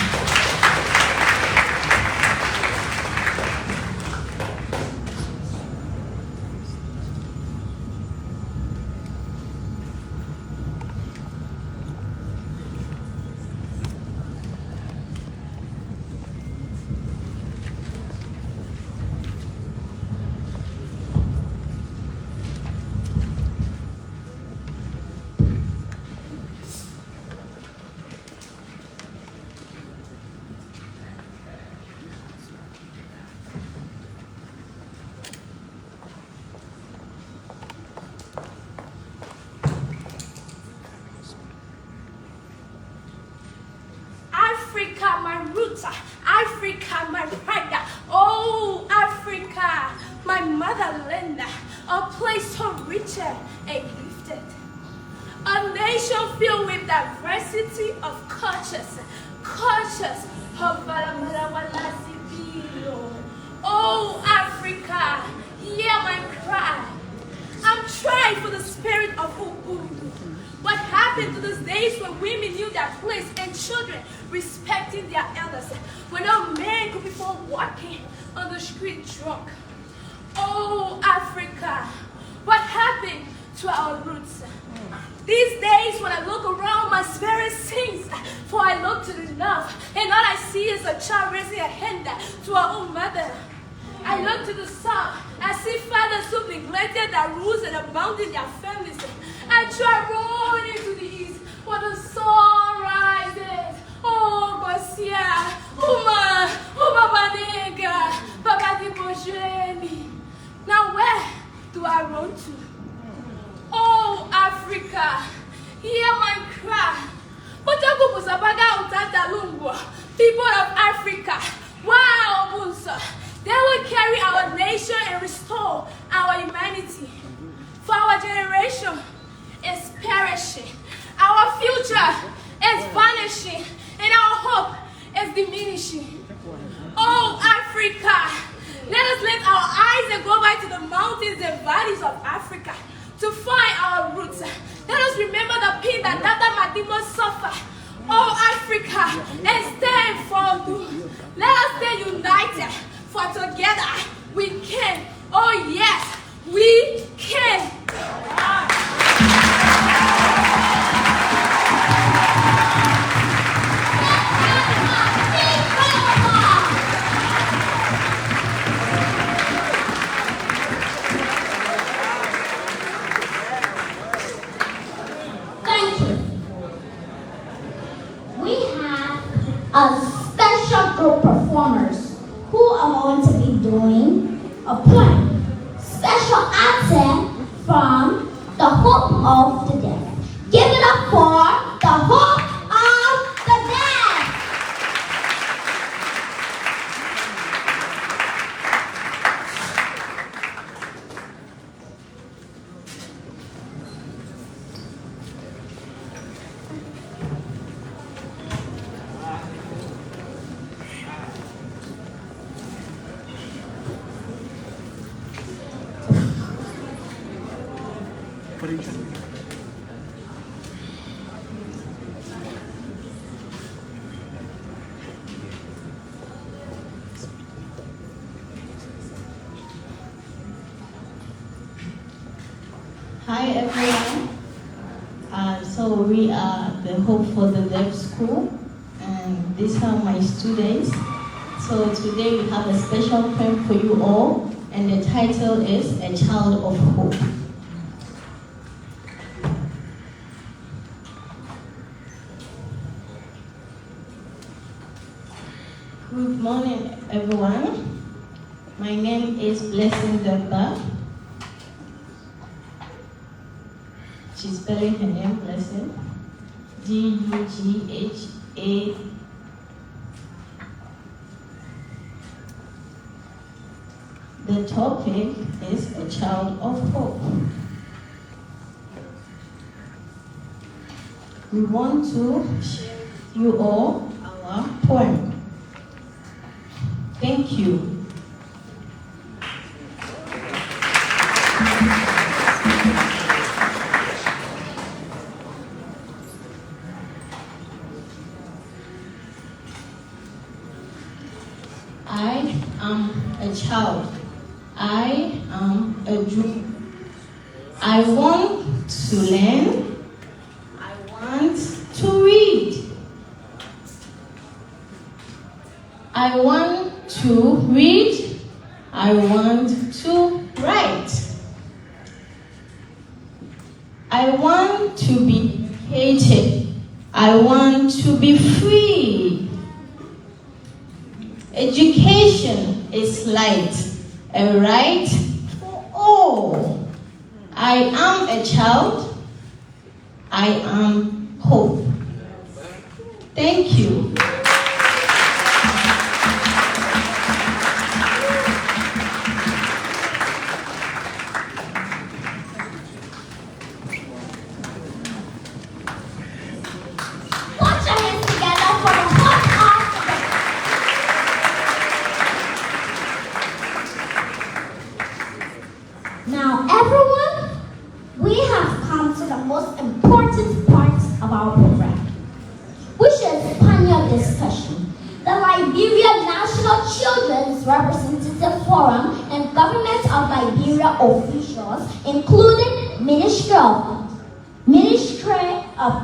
Africa, my roots, Africa, my pride. Oh, Africa, my motherland, a place so rich and gifted. A nation filled with diversity of cultures. Oh, Africa, hear my cry. I'm trying for the spirit of Ubuntu. happened to those days when women knew their place and children respecting their elders? When no man could be found walking on the street drunk? Oh, Africa, what happened to our roots? These days when I look around, my spirit sings, for I look to the north, and all I see is a child raising a hand to her own mother. I look to the south, I see fathers who neglected their roots and abandoned their families. I try rolling to the east, where the sun rises. Oh, Gosia, Uma, Babanega, Babadi Bosheni. Now where do I run to? Oh, Africa, hear my cry. People of Africa, wow, Bunsa, they will carry our nation and restore our humanity. For our generation is perishing, our future is vanishing, and our hope is diminishing. Oh, Africa, let us lift our eyes and go back to the mountains and valleys of Africa to find our roots. Let us remember the pain that Dada Madimo suffered. Oh, Africa, and stand for you. Let us stay united, for together we can. Oh, yes, we can. A special group performers who are going to be doing a play. Special accent from the Hope of the Dead. Give it up for the Hope of the Dead. Hi everyone. So we are the Hope for the Deaf School, and these are my students. So today we have a special poem for you all, and the title is A Child of Hope. Good morning everyone. My name is Blessing Demba. She's spelling her name, Blessing. D-U-G-H-A. The topic is A Child of Hope. We want to share with you all our poem. Thank you. I am a child. I am a dream. I want to learn. I want to read. I want to read. I want to write. I want to be educated. I want to be free. Education is light, a right for all. I am a child. I am hope. Thank you. Now, everyone, we have come to the most important part our program, which is panel discussion. The Liberia National Children's Representative Forum and government of Liberia officials, including Ministry of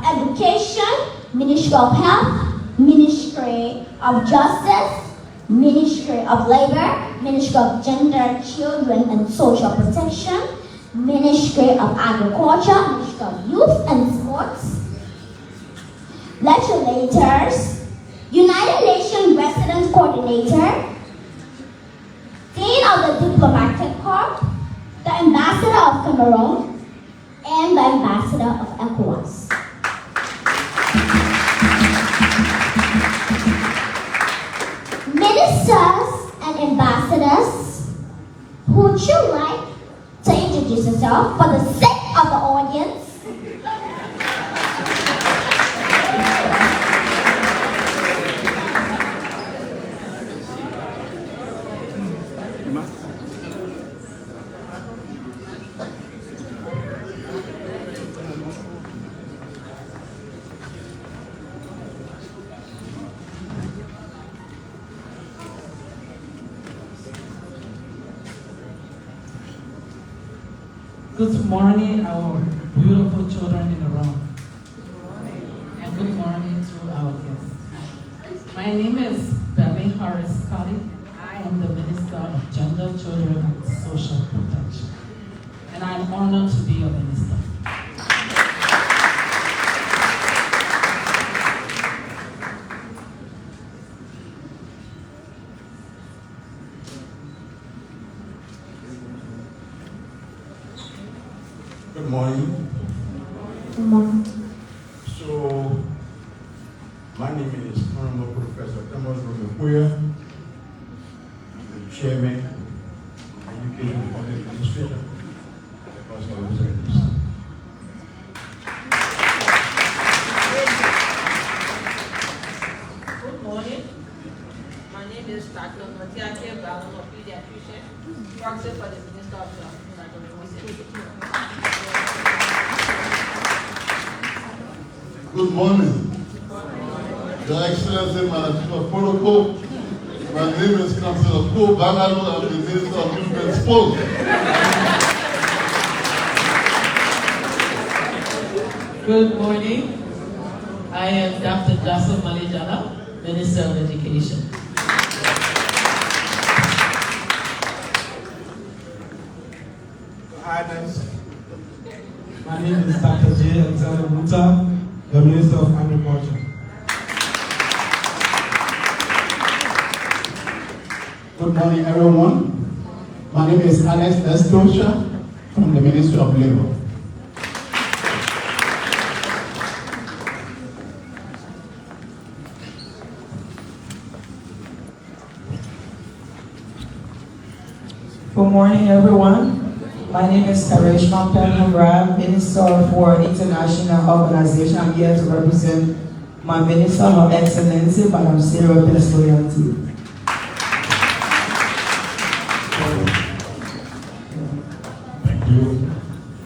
Education, Ministry of Health, Ministry of Justice, Ministry of Labor, Ministry of Gender, Children and Social Protection, Ministry of Agriculture, Ministry of Youth and Sports, legislators, United Nations Resident Coordinator, Dean of the Diplomatic Corps, the Ambassador of Cameroon, and the Ambassador of ECOWAS. Ministers and ambassadors, would you like to introduce yourself for the sake of the audience? Good morning, our beautiful children in the room. And good morning to our guests. My name is Beverly Harris Scotty. I am the Minister of Gender, Children, and Social Protection. And I'm honored to be your minister. Good morning. Good morning. So, my name is Honorable Professor Thomas Romequia. I'm the Chairman of the Education and Public Administration at the Council of Representatives. Good morning. My name is Dr. Notiake Balon, a pediatrician, proxy for the Minister of Health. Good morning. Your Excellency, Manager of Protocol. My name is Councillor Ko Bangalo. I'm the Minister of Youth and Sport. Good morning. I am Dr. Joseph Malijana, Minister of Education. My name is Dr. J. Alexander Muta, the Minister of Agriculture. Good morning, everyone. My name is Alex Estosha from the Ministry of Labor. Good morning, everyone. My name is Karishma Penhamra, Minister for International Organization. I'm here to represent my Minister, Her Excellency, Madam Sarah Penistorianti. Thank you,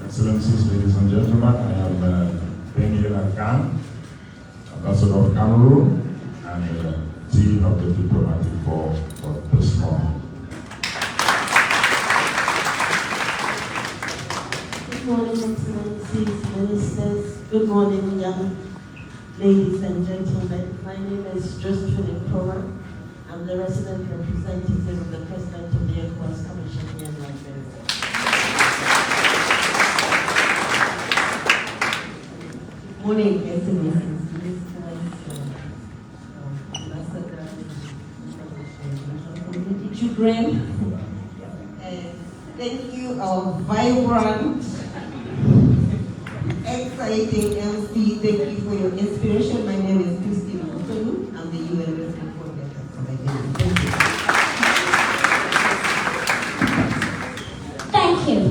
Excellencies, ladies and gentlemen. I am Benjamin Khan, Ambassador of Cameroon, and Dean of the Diplomatic Corps for this morning. Good morning, Excellencies, Ministers. Good morning, young ladies and gentlemen. My name is Josephine Nkora. I'm the resident representative of the President of the ECOWAS Commission here in Liberia. Good morning, Excellencies, Ministers, Ambassadors, children. Thank you, our vibrant, exciting MC. Thank you for your inspiration. My name is Christine Mutonu. I'm the UN Resident Coordinator for Liberia. Thank you.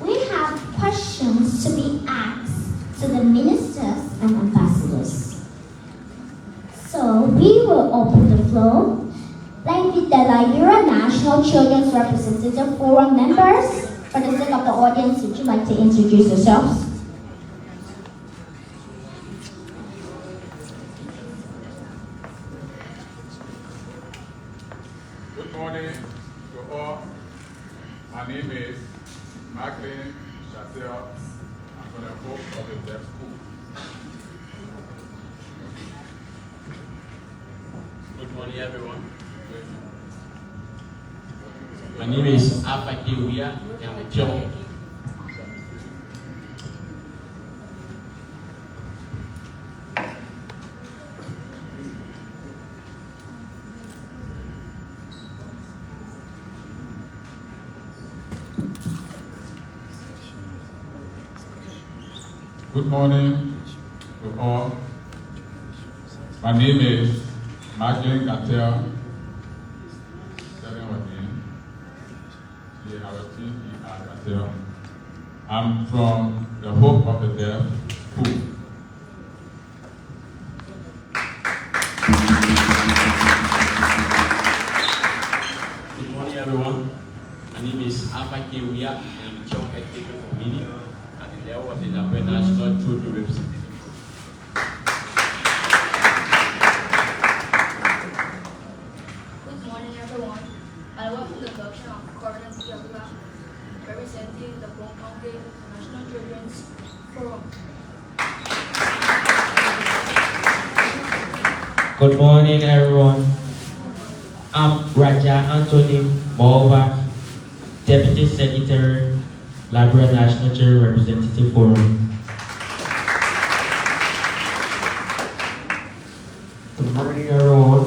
We have questions to be asked to the ministers and ambassadors. So we will open the floor. Thank you, the Liberia National Children's Representative Forum members For the sake of the audience, would you like to introduce yourselves? Good morning to all. My name is Macklin Chatel. I'm from the Hope of the Deaf School. Good morning, everyone. My name is Alpha Kiwia, and I'm a chairman. Good morning to all. My name is Macklin Chatel. I'm from the Hope of the Deaf School. Good morning, everyone. My name is Alpha Kiwia, and I'm a chairman education committee at the level of the Liberia National Children Representative. Good morning, everyone. I welcome the adoption of Cordon Diabla, representing the Bon County National Children's Forum. Good morning, everyone. I'm Raja Anthony Mova, Deputy Secretary, Liberia National Children Representative Forum. Good morning, everyone.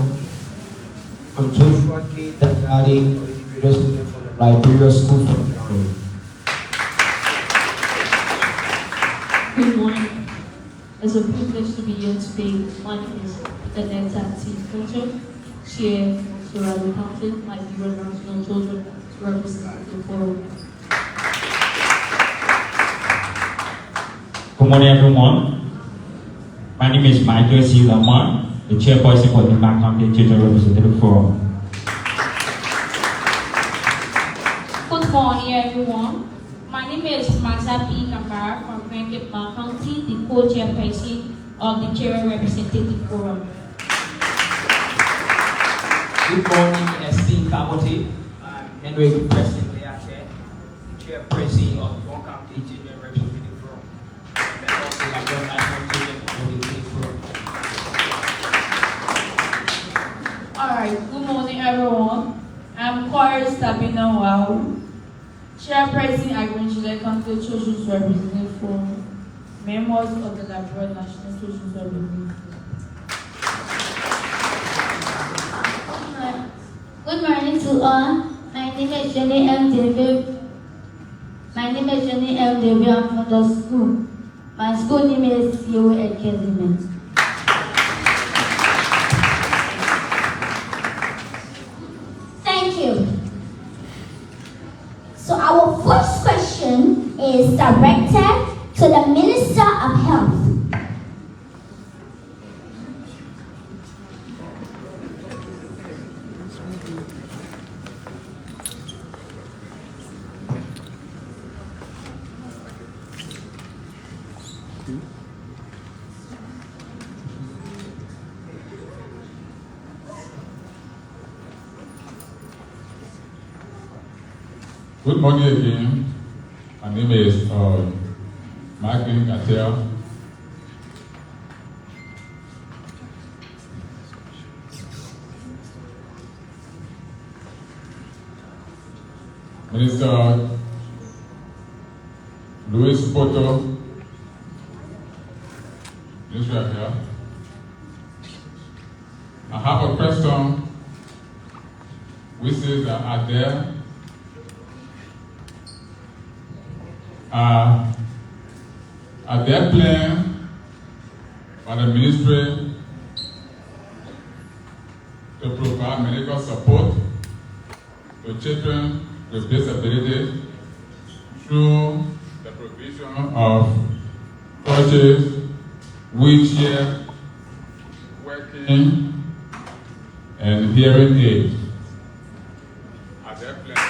I'm Joshua K. Dagadi, individual student from the Liberia School for Government. Good morning. It's a privilege to be here today. My name is Danetta T. Fulcher, Chair for Surrounding Council, Liberia National Children Representative Forum. Good morning, everyone. My name is Michael C. Lamar, the chairperson for the Bon County Children Representative Forum. Good morning, everyone. My name is Maxa P. Kamara from Grand Bon County, the co-chairperson of the Children Representative Forum. Good morning, esteemed faculty. I'm Henry President Leache, chairperson of the Bon County Children Representative Forum. Alright, good morning, everyone. I'm Corey Sabina Wow, chairperson at Greenville County Children's Representative Forum, members of the Liberia National Children's Representative. Good morning to all. My name is Jenny M. David. I'm from the school. My school name is CEO Academy. Thank you. So our first question is directed to the Minister of Health. Good morning again. My name is Macklin Chatel. Minister Louis Poto, Minister of Health. I have a question which says that are there plans by the ministry to provide medical support to children with disabilities through the provision of crutches, wheelchair, walking, and hearing aids? Are there plans?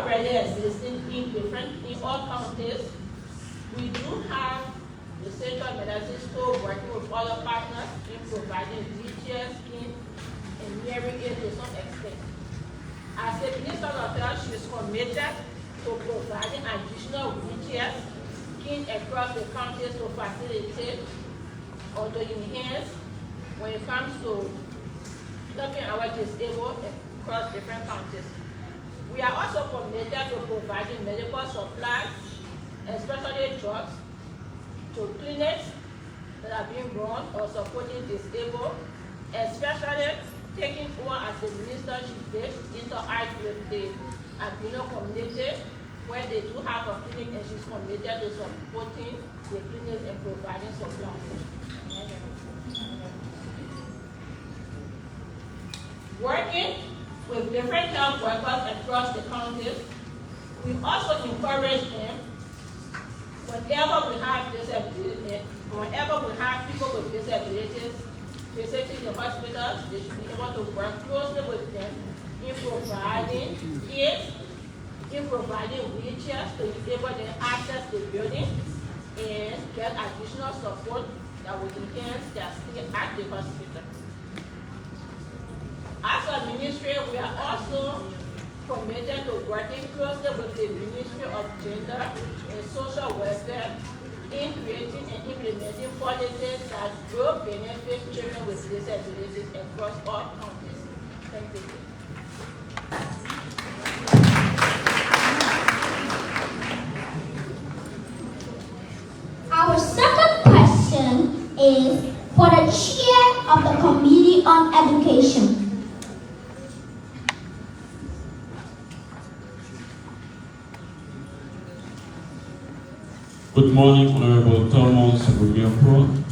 already existing in all counties. We do have the Central Medicine Store working with other partners in providing detailed skin and hearing aid to some extent. As the Minister of Health, she is committed to providing additional wheelchairs skin across the counties to facilitate or to enhance when it comes to helping our disabled across different counties. We are also committed to providing medical supplies, especially drugs, to clinics that are being run or supporting disabled, especially taking over as the minister she did, interact with the Albino community, where they do have a clinic and she's committed to supporting the clinics and providing supplies. Working with different health workers across the counties, we also encourage them whenever we have disabilities, whenever we have people with disabilities visiting the hospitals, they should be able to work closely with them in providing aids, in providing wheelchairs to enable them access the building and get additional support that will enhance their stay at the hospital. As a ministry, we are also committed to working closely with the Ministry of Gender and Social Welfare in creating and implementing policies that will benefit children with disabilities across all counties. Thank you. Our second question is for the chair of the Committee on Education. Good morning, Honorable Thomas Rubiopro.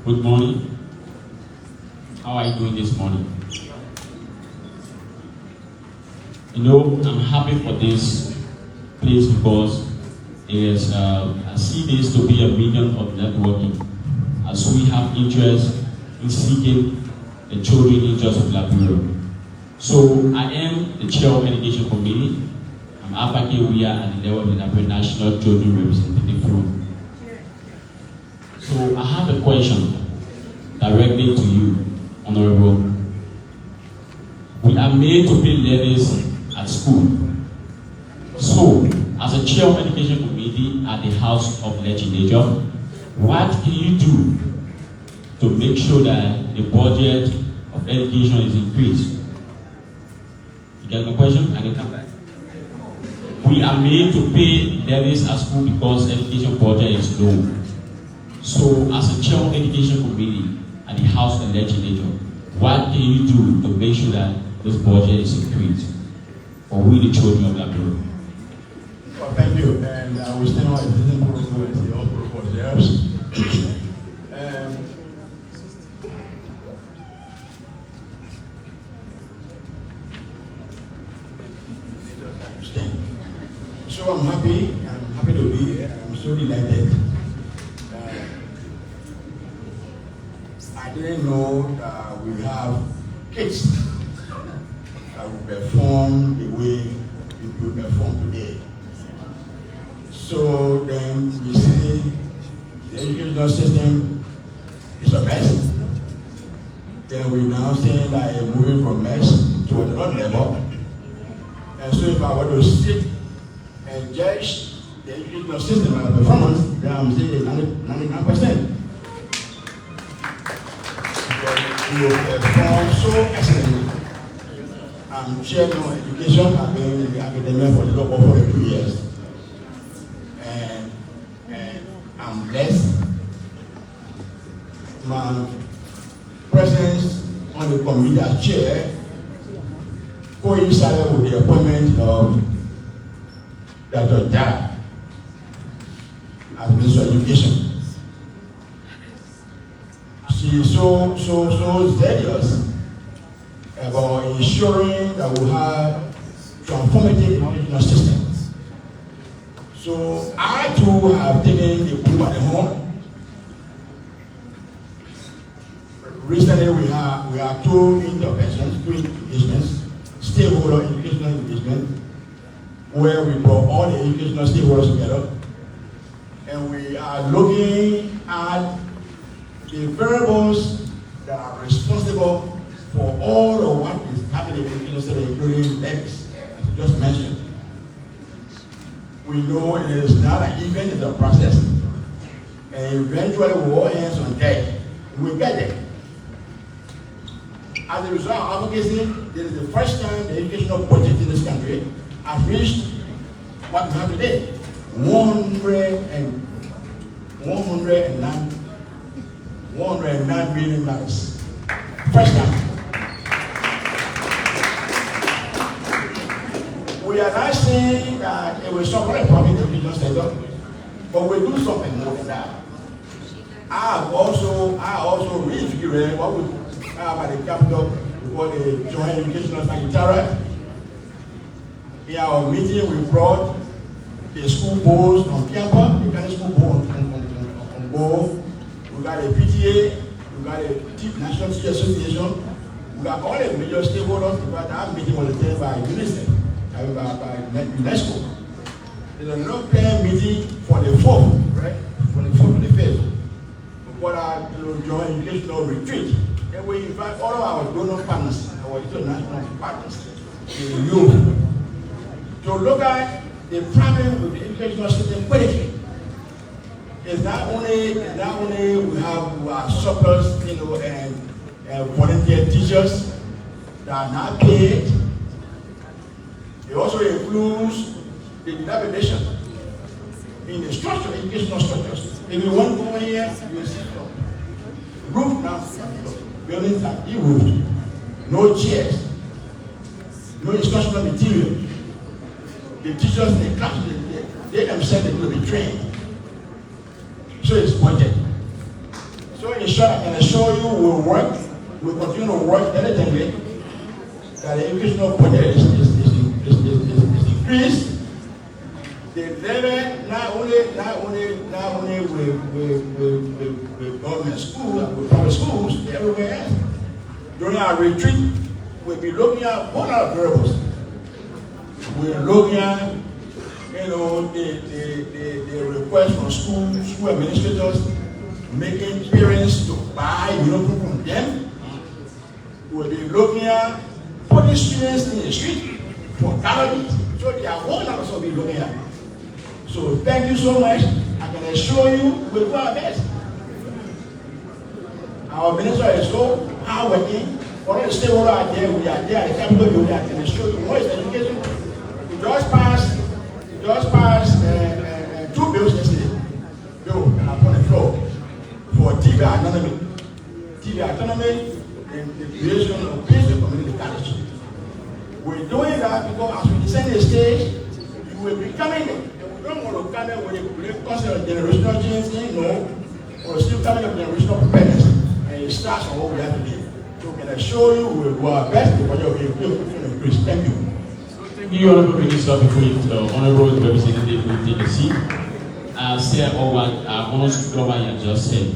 Good morning. How are you doing this morning? You know, I'm happy for this place because I see this to be a medium of networking, as we have interest in seeking the children interests of Liberia. So I am the chair of Education Committee. I'm advocate we are at the level of the Liberia National Children Representative Forum. So I have a question directly to you, Honorable. We are made to pay levies at school. So, as a chair of Education Committee at the House of Legislature, what can you do to make sure that the budget of education is increased? You get my question? I can come back. We are made to pay levies at school because education budget is low. So, as a chair of Education Committee at the House of Legislature, what can you do to make sure that this budget is increased for we the children of Liberia? Well, thank you, and I will stand on existing protocol and the old protocol theirs. So I'm happy to be here. I'm so delighted. I didn't know that we have kids that will perform the way we perform today. So then we see the educational system is a mess. Then we now see like moving from mess to another level. And so if I were to sit and judge the educational system and performance, then I'm saying 99%. You perform so excellently. I'm chairman of education. I've been in the academia for the local for 2 years. And I'm blessed. My presence on the committee as chair coincided with the appointment of Dr. Dad as Minister of Education. She is so zealous about ensuring that we have transform conformity in our educational system. So I too have taken the bull by the horn. Recently we have two interventions, two engagements, stakeholder educational engagement, where we brought all the educational stakeholders together, and we are looking at the variables that are responsible for all of what is happening in the educational sector, including levies, as you just mentioned. We know it is not an event, it's a process, and eventually we're all hands on deck. We'll get there. As a result of advocacy, this is the first time the educational budget in this country has reached what we have today, 109 billion dollars. First time. We are not saying that it will solve the problem in the educational sector, but we do something more than that. I also reiterated what we at the capital before the Joint Educational Secretariat. In our meeting, we brought the school boards on campus, the county school board on board. We got a PTA, we got a National Teacher Association, we got all the major stakeholders. In fact, our meeting was attended by UNICEF, by UNESCO. There's a long-term meeting for the 4th, right? From the 4th to the 5th. We got our joint educational retreat. And we invite all of our donor partners, our international partners, in Europe, to look at the problem with the educational system politically. It's not only we have surplus, and volunteer teachers that are not paid. It also includes the dilapidation in the structure, educational structures. If you want to go here, you will see roof now. Buildings are de-roofed, no chairs, no instructional material. The teachers in the class, they themselves will be trained. So it's budget. So in short, I can assure you we'll continue to work diligently, that the educational budget is increased. The level not only with government schools, with private schools, everywhere else. During our retreat, we'll be looking at one of the variables. We're looking at the request from school administrators, making parents to buy uniform from them. We'll be looking at putting students in the street for calories. So they are one also be looking at. So thank you so much. I can assure you we'll do our best. Our minister is so hardworking. All the stakeholders are there. We are there at the capital building. I can assure you what is education. We just passed 2 bills yesterday. Bill upon the floor for TV autonomy. TV autonomy and the creation of basic community college. We're doing that because as we descend the stage, you will be coming in. We don't want to come in with a concept of generational change, no. We're still coming up with generational preparedness. And it starts on what we have to do. So we can assure you we will do our best to increase. Thank you. Thank you, Honorable Minister. Before the Honorable Representative will take a seat, say all what Honorable Global just said.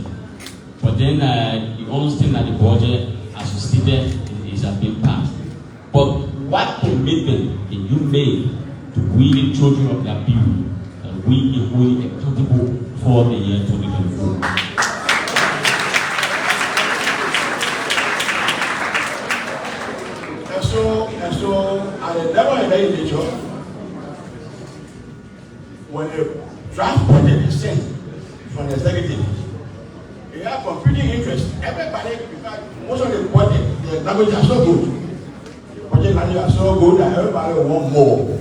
But then the only thing that the budget, as you stated, is being passed. But what commitment can you make to we the children of that people that we are fully accountable for the year 2024? And so at the level of legislature, when the draft budget is sent from the executive, they have competing interests. Everybody, in fact, most of the budget, the language are so good. The budget language are so good that everybody want more.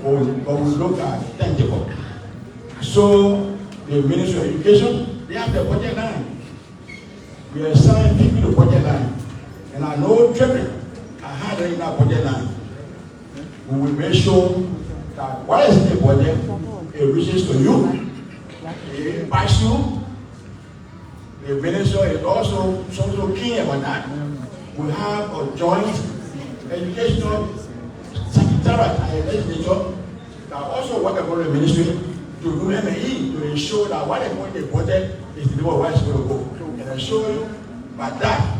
But we look at tangible. So the Ministry of Education, they have the budget line. We are assigning people the budget line. And I know tripping. I had it in that budget line. We will make sure that what is in the budget, it reaches to you, it impacts you. The minister is also keen about that. We have a joint educational secretariat and legislature that also work about the ministry to do M&E to ensure that what they budget is the way it's going to go. And I show you by that,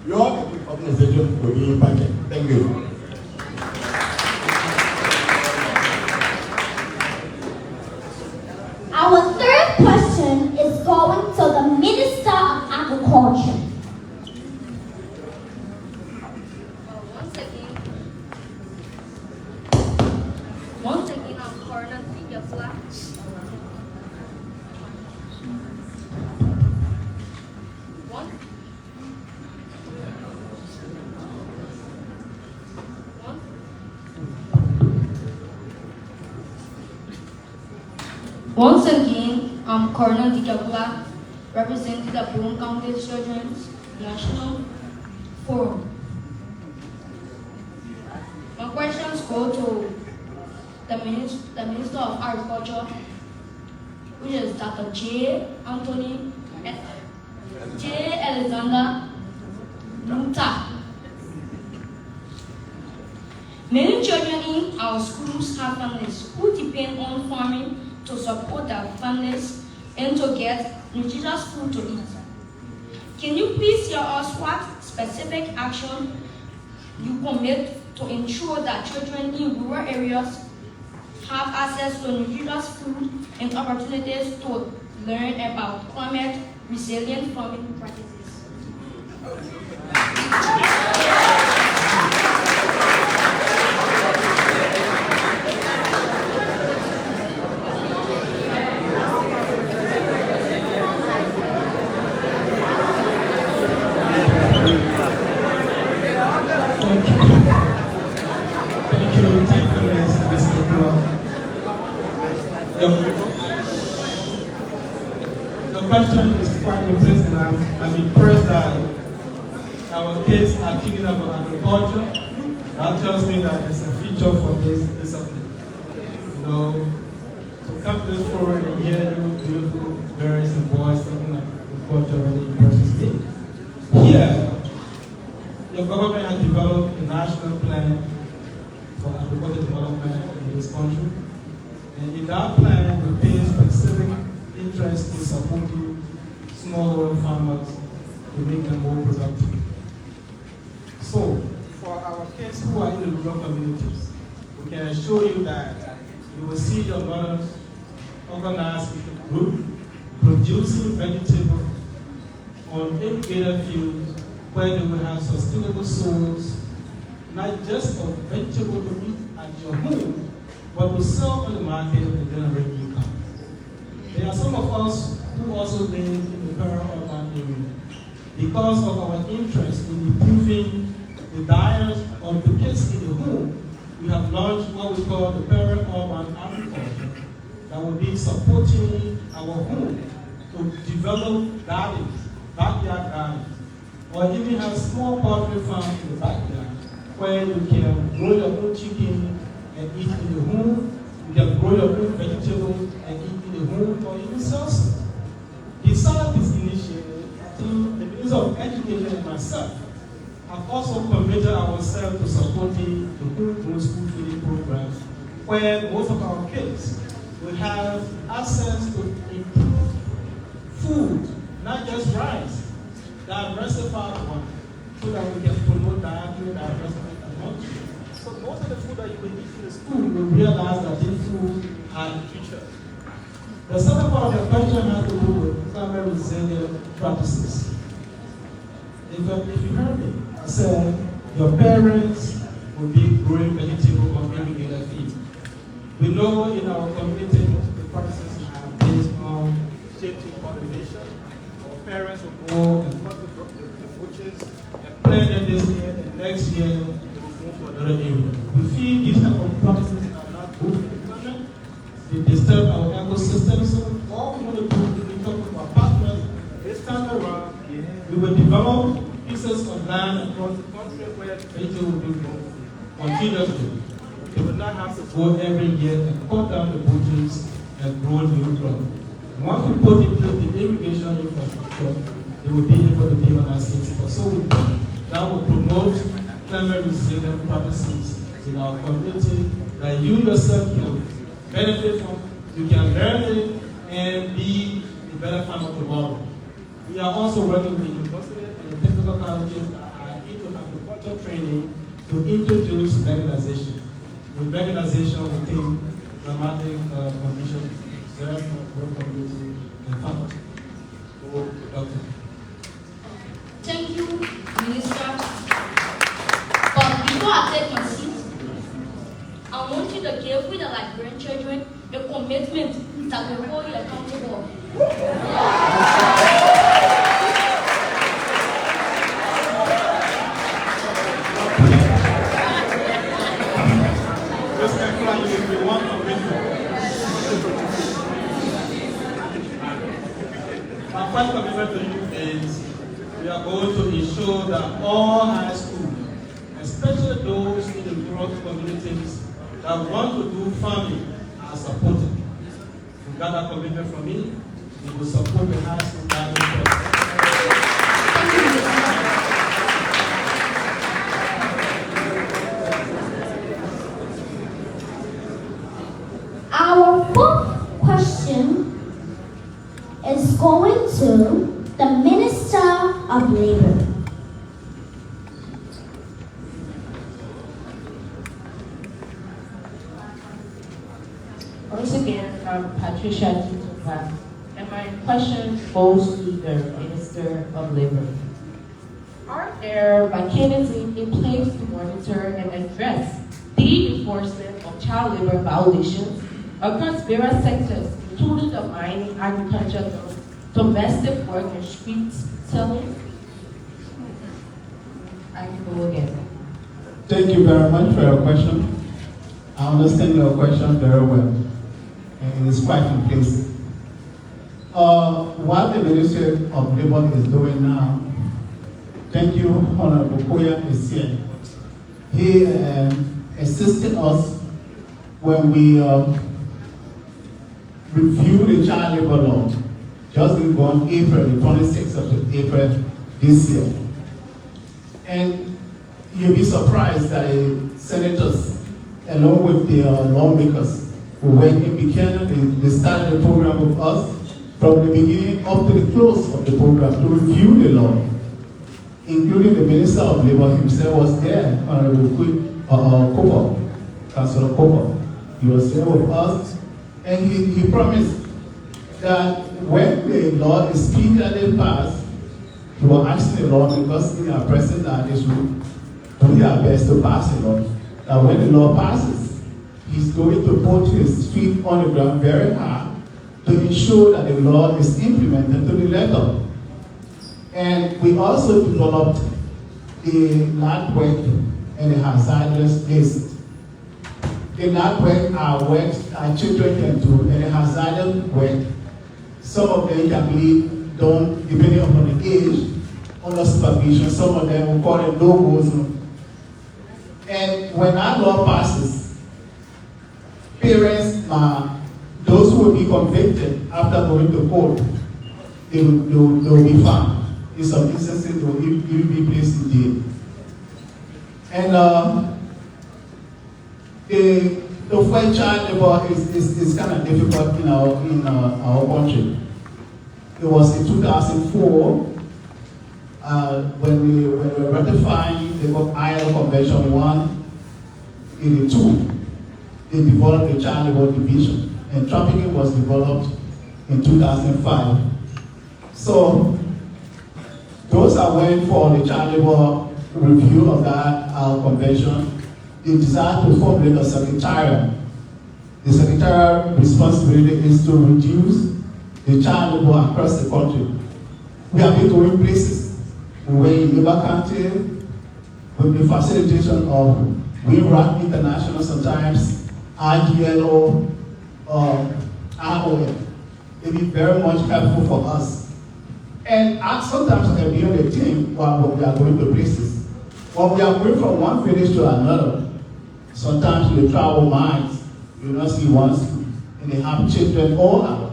your organization will be impacted. Thank you. Our third question is going to the Minister of Agriculture. Once again, I'm Coroner Peter Flack. Once again, I'm Coroner Peter representing the Broome County Children's National Forum. My questions go to the Minister of Agriculture, which is Dr. J. Alexander Nuta. Many children in our schools have families who depend on farming to support their families and to get nutritious food to eat. Can you please tell us what specific action you commit to ensure that children in rural areas have access to nutritious food and opportunities to learn about climate resilient farming practices? The question is quite interesting. I'm impressed that our kids are thinking about agriculture. That tells me that it's a feature for this discipline. You know, to come to this forum and hear you beautiful girls and boys talking about agriculture really impresses me. Here, your government has developed a national plan for agricultural development in this country. And in that plan, we pay specific interest in supporting smallholder farmers to make them more productive. So, for our kids who are in the rural communities, we can assure you that you will see your mothers organized with a group producing vegetables on irrigated fields where they will have sustainable soils, not just of vegetable to eat at your home, but to sell on the market and generate income. There are some of us who also live in the peri-urban area. Because of our interest in improving the diet of the kids in the home, we have launched what we call the peri-urban agriculture that will be supporting our home to develop gardens, backyard gardens, or even have small poultry farms in the backyard where you can grow your own chicken and eat in the home. You can grow your own vegetables and eat in the home, or even sell some. Besides this initiative, the Minister of Education and myself have also committed ourselves to supporting the homegrown school feeding programs, where most of our kids will have access to improved food, not just rice, diversified one, so that we can promote dietary diversity among children. So most of the food that you will eat in the school, you will realize that this food are nutritious. The second part of the question has to do with climate resilient practices. If you heard me, I said your parents will be growing vegetables on irrigated field. We know in our community most of the practices are based on safety cultivation. Our parents will go and cut the bushes and plant them this year, and next year they will move to another area. We feel these type of practices are not good for the environment. They disturb our ecosystem. So all we want to do is we talk with our partners. This time around, we will develop pieces of land across the country where nature will be grown continuously. They will not have to go every year and cut down the bushes and grow new crops. Once we put in place the irrigation infrastructure, they will be able to be on our system. So that will promote climate resilient practices in our community that you yourself can benefit from, you can learn it, and be a better farmer tomorrow. We are also working with university and technical colleges that are into agriculture training to introduce mechanization. With mechanization, we think dramatic conditions serve both community and farmers. So, Doctor. Thank you, Minister. But before I take my seat, I want you to give with the Liberian children a commitment that will hold you accountable. My first commitment to you is we are going to ensure that all high schools, especially those in the rural communities that want to do farming, are supported. You got that commitment from me. We will support the high school farming process. Our fourth question is going to the Minister of Labor. Once again, I'm Patricia Tutupa, and my question goes to the Minister of Labor. Are there mechanisms in place to monitor and address the enforcement of child labor violations across various sectors, including the mining, agriculture, domestic work, and street selling? I can go again. Thank you very much for your question. I understand your question very well, and it is quite in place. What the Ministry of Labor is doing now, thank you, Honorable Koya is here. He assisted us when we reviewed the child labor law, just on April, the 26th of April this year. And you'll be surprised that the senators, along with the lawmakers who went in Buchanan, they started the program with us from the beginning up to the close of the program to review the law, including the Minister of Labor himself was there, Honorable Cooper, Councillor Cooper. He was there with us, and he promised that when the law is speedily passed, he will ask the lawmakers in our present that they should do their best to pass the law. That when the law passes, he's going to put his feet on the ground very hard to ensure that the law is implemented to the letter. And we also developed the land work and the hazardous list. The land work are work our children can do, and the hazardous work, some of them can be done depending on the age, under supervision. Some of them will call them no-go zone. And when that law passes, parents, those who will be convicted after going to court, they will be found. In some instances, they will even be placed in jail. And the fight child labor is kind of difficult in our country. It was in 2004 when we were ratifying the ILO Convention 182. They developed the child labor division, and trafficking was developed in 2005. So those are waiting for the child labor review of that convention. They desire to formulate a secretariat. The secretariat responsibility is to reduce the child labor across the country. We have been going places. We were in Liberia County with the facilitation of WinRAC International, sometimes RGLO, ROM. They be very much helpful for us. And sometimes I can be on the team while we are going to places. When we are going from one village to another, sometimes we travel miles. You not see once, and they have children all out.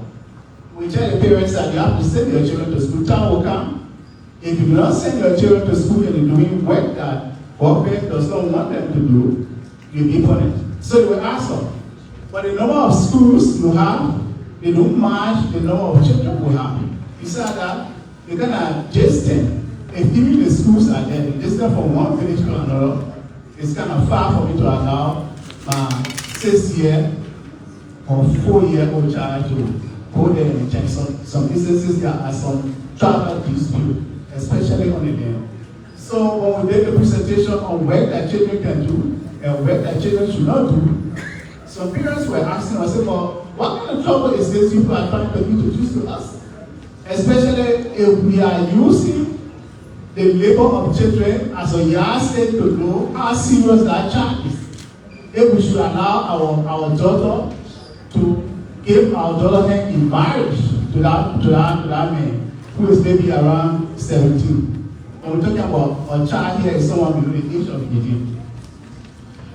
We tell the parents that you have to send your children to school. Time will come. If you do not send your children to school and you're doing work that government does not want them to do, you'll be punished. So they will ask them. But the number of schools you have, they don't match the number of children we have. Besides that, you can just if even the schools are there, the distance from one village to another, it's kind of far for me to allow my 6-year or 4-year-old child to go there and check. Some instances there are some travel dispute, especially on the day. So when we did the presentation on work that children can do and work that children should not do, some parents were asking us, well, what kind of trouble is this people are trying to introduce to us? Especially if we are using the labor of children as a yardstick to know how serious that child is. If we should allow our daughter to give our daughter in marriage to that man who is maybe around 17. And we're talking about a child here is someone below the age of 18.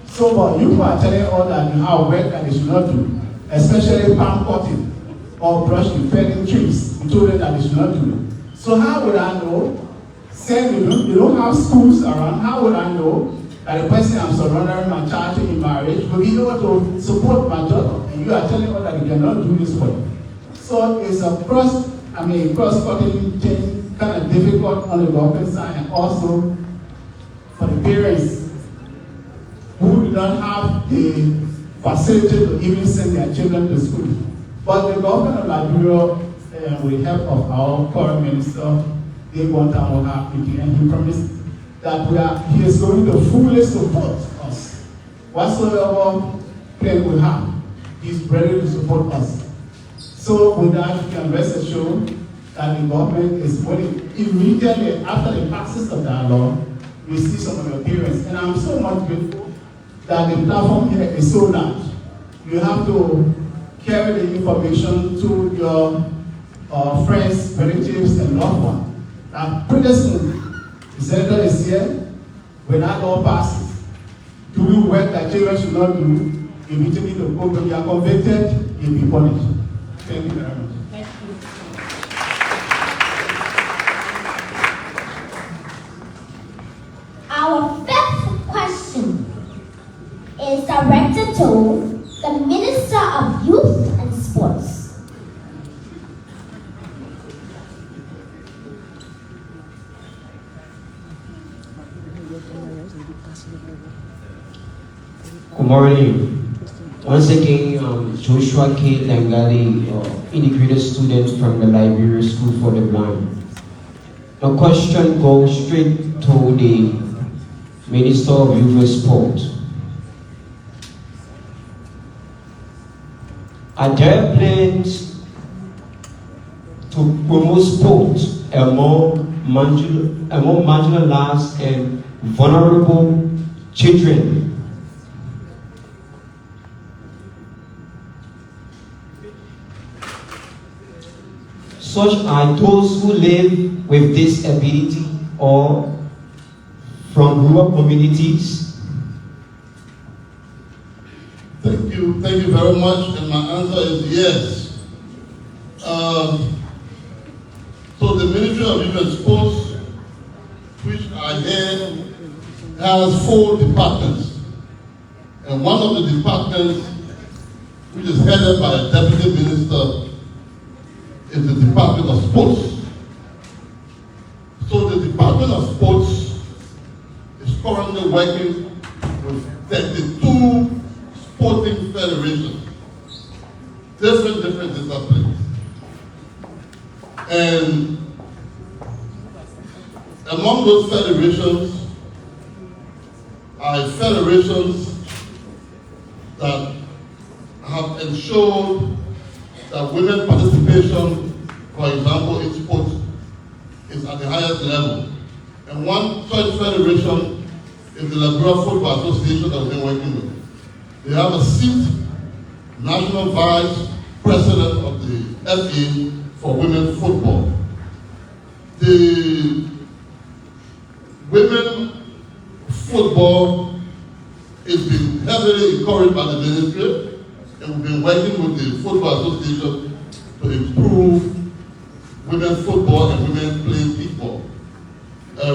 So, but you are telling all that you have work that they should not do, especially palm cutting or brushing, felling trees. We told them that they should not do it. So how would I know? Saying they don't have schools around, how would I know that the person I'm surrendering my child to in marriage will be able to support my daughter? And you are telling her that you cannot do this for you. So it's a cross-cutting thing, kind of difficult on the government side, and also for the parents who do not have the facility to even send their children to school. But the government of Liberia, with the help of our current minister, they want our happy, and he promised that he is going to fully support us. Whatsoever plan we have, he's ready to support us. So with that, you can rest assured that the government is willing. Immediately after the passage of that law, we see some of your parents, and I'm so much grateful that the platform here is so large. You have to carry the information to your friends, relatives, and loved ones. Pretty soon, the senator is here. When that law passes, doing work that children should not do, immediately the court, when you are convicted, you'll be punished. Thank you very much. Thank you. Our fifth question is directed to the Minister of Youth and Sports. Good morning. Once again, Joshua K. Langali, integrated student from the Liberia School for the Blind. The question goes straight to the Minister of Youth and Sport. Are there plans to promote sport among marginalized and vulnerable children? Such are those who live with disability or from rural communities. Thank you very much, and my answer is yes. So the Ministry of Youth and Sports, which I head, has 4 departments. And one of the departments, which is headed by a deputy minister, is the Department of Sports. So the Department of Sports is currently working with 32 sporting federations, different disciplines. And among those federations are federations that have ensured that women participation, for example, in sports, is at the highest level. And one such federation is the Liberia Football Association that we've been working with. They have a seat, national vice president of the FA for women football. The women football is being heavily encouraged by the ministry, and we've been working with the Football Association to improve women's football and women playing football.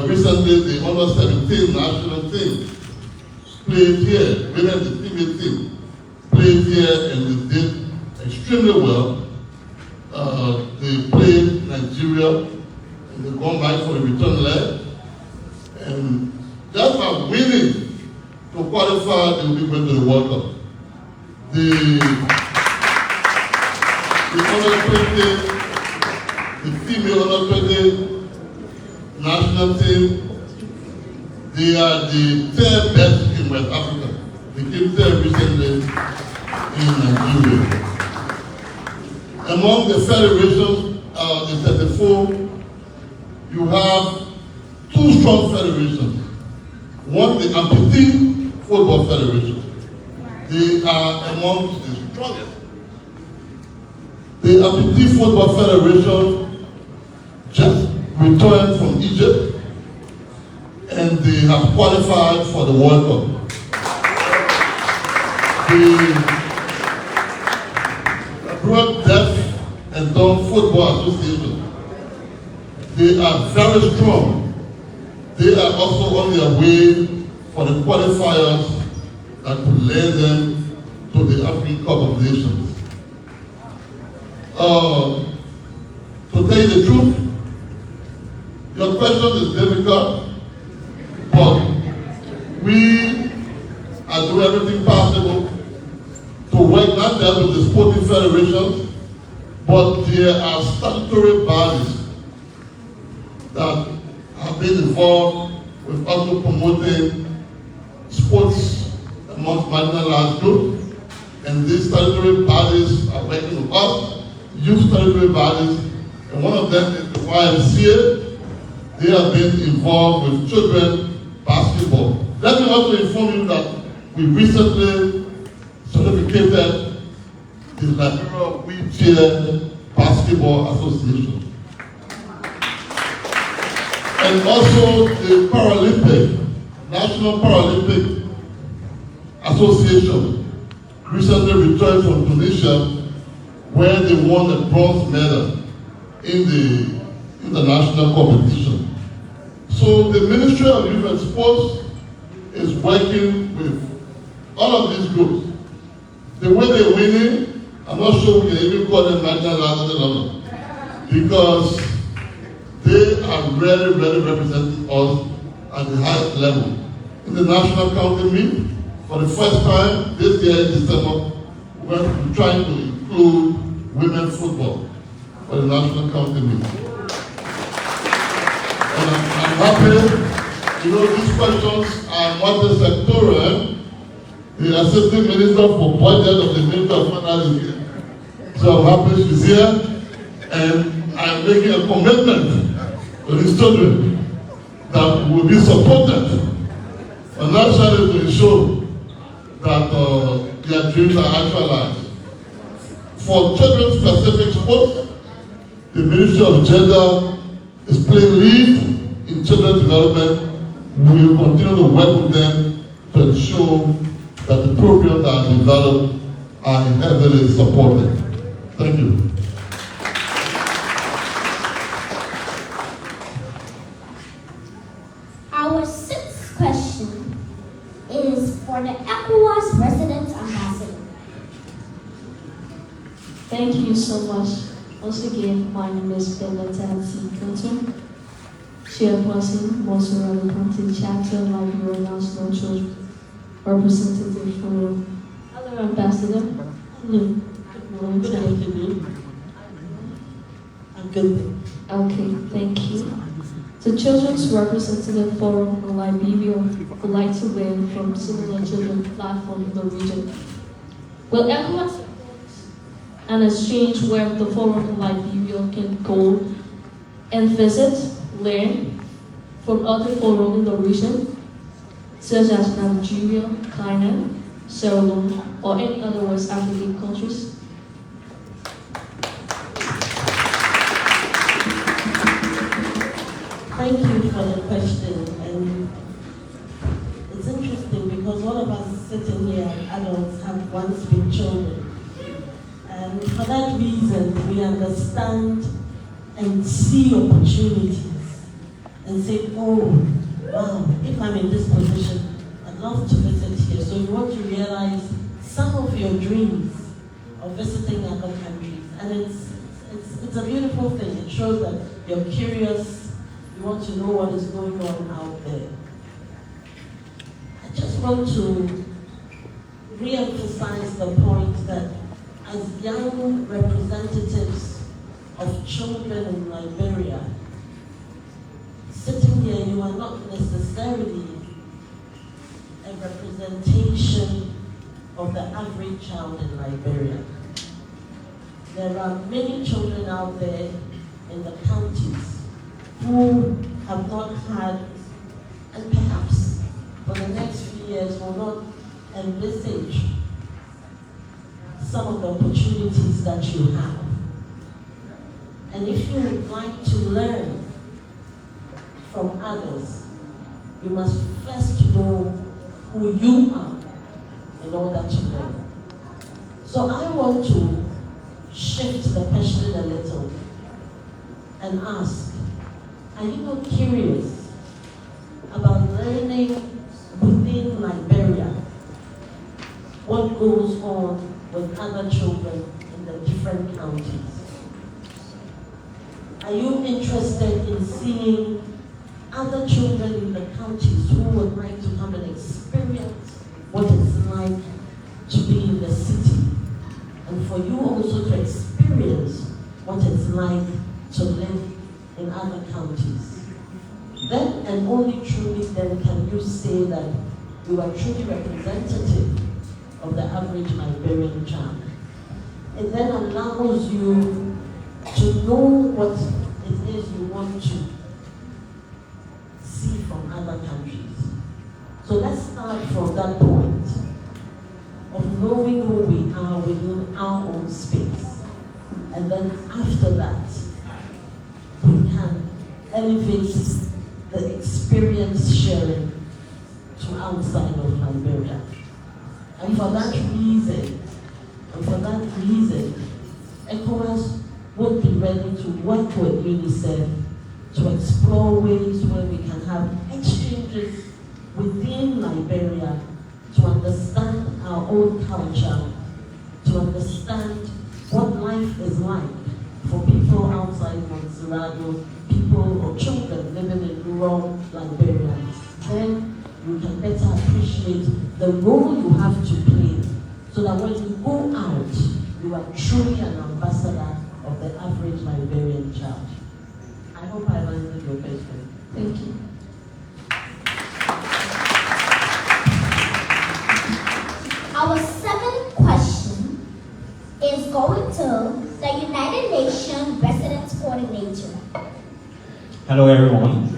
Recently, the under-17 national team played here. Women, the female team, played here and they did extremely well. They played Nigeria and they've gone back for the return leg. And just by winning to qualify, they will be going to the World Cup. The female under 20 national team, they are the third best in West Africa. They came third recently in Nigeria. Among the federations, the 34, you have two strong federations. One, the Amputee Football Federation. They are among the strongest. The Amputee Football Federation just returned from Egypt and they have qualified for the World Cup. The Broad Deaf and Dumb Football Association, they are very strong. They are also on their way for the qualifiers that will lead them to the African Cup of Nations. To tell you the truth, your question is difficult, but we are doing everything possible to work not just with the sporting federations, but there are statutory bodies that have been involved with also promoting sports amongst marginalized groups, and these statutory bodies are working with us, youth statutory bodies, and one of them is the YMCA. They have been involved with children basketball. Let me also inform you that we recently certificated the Liberia Wheelchair Basketball Association. And also the National Paralympic Association recently returned from Tunisia where they won the bronze medal in the international competition. So the Ministry of Youth and Sports is working with all of these groups. The way they're winning, I'm not sure we can even call them marginalized any longer, because they are really representing us at the highest level. In the national county meet, for the first time this year in December, we're trying to include women's football for the national county meet. And I'm happy, these questions are multi-sectoral. The Assistant Minister for Budget of the Ministry of Finance is here. So I'm happy she's here, and I'm making a commitment to these children that will be supported financially to ensure that their dreams are actualized. For children-specific sports, the Ministry of Gender is playing lead in children's development. We will continue to work with them to ensure that the programs that are developed are heavily supported. Thank you. Our sixth question is for the ECOWAS Resident Ambassador. Thank you so much. Once again, my name is Benetta T. Chairperson, Ministerial County Chapter, Liberia National Church Representative for Hello, Ambassador. Hello. Good afternoon. I'm good. Okay, thank you. The Children's Representative Forum in Liberia would like to learn from similar children platform in the region. Will ECOWAS support an exchange where the forum in Liberia can go and visit, learn from other forums in the region, such as Nigeria, Ghana, Sierra Leone, or any other West African countries? Thank you for the question. And it's interesting because all of us sitting here, adults, have once been children. And for that reason, we understand and see opportunities and say, oh, wow, if I'm in this position, I love to visit here. So you want to realize some of your dreams of visiting other countries. And it's a beautiful thing. It shows that you're curious, you want to know what is going on out there. I just want to re-emphasize the point that as young representatives of children in Liberia, sitting here, you are not necessarily a representation of the average child in Liberia. There are many children out there in the counties who have not had, and perhaps for the next few years will not envisage some of the opportunities that you have. And if you would like to learn from others, you must first know who you are in order to learn. So I want to shift the question a little and ask, are you not curious about learning within Liberia what goes on with other children in the different counties? Are you interested in seeing other children in the counties who would like to come and experience what it's like to be in the city? And for you also to experience what it's like to live in other counties. Then and only truly then can you say that you are truly representative of the average Liberian child. It then allows you to know what it is you want to see from other countries. So let's start from that point of knowing who we are within our own space. And then after that, we can elevate the experience sharing to outside of Liberia. And for that reason, ECOWAS would be ready to work with UNICEF to explore ways where we can have exchanges within Liberia to understand our own culture, to understand what life is like for people outside Montserrat, people or children living in rural Liberia. Then you can better appreciate the role you have to play so that when you go out, you are truly an ambassador of the average Liberian child. I hope I answered your question. Thank you. Our seventh question is going to the United Nations Residence Coordinator. Hello everyone.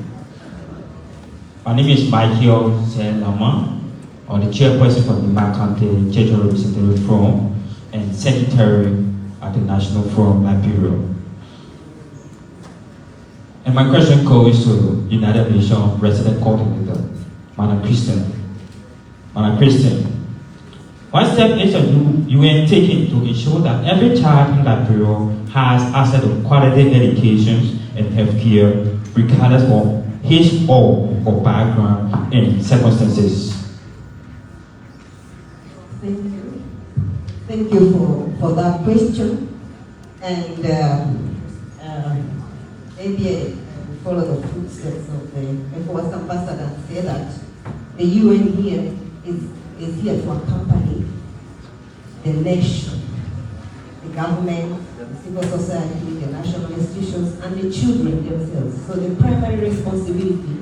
My name is Michael Lama, or the chairperson for the County Territorial Representative Forum and secretary at the National Forum Liberia. And my question goes to United Nations Resident Coordinator, Madam Christian. Madam Christian, what step is the UN taking to ensure that every child in Liberia has access to quality education and healthcare, regardless of his or her background and circumstances? Thank you. Thank you for that question. And maybe I follow the footsteps of the ECOWAS ambassador and say that the UN here is here to accompany the nation, the government, the civil society, the national institutions, and the children themselves. So the primary responsibility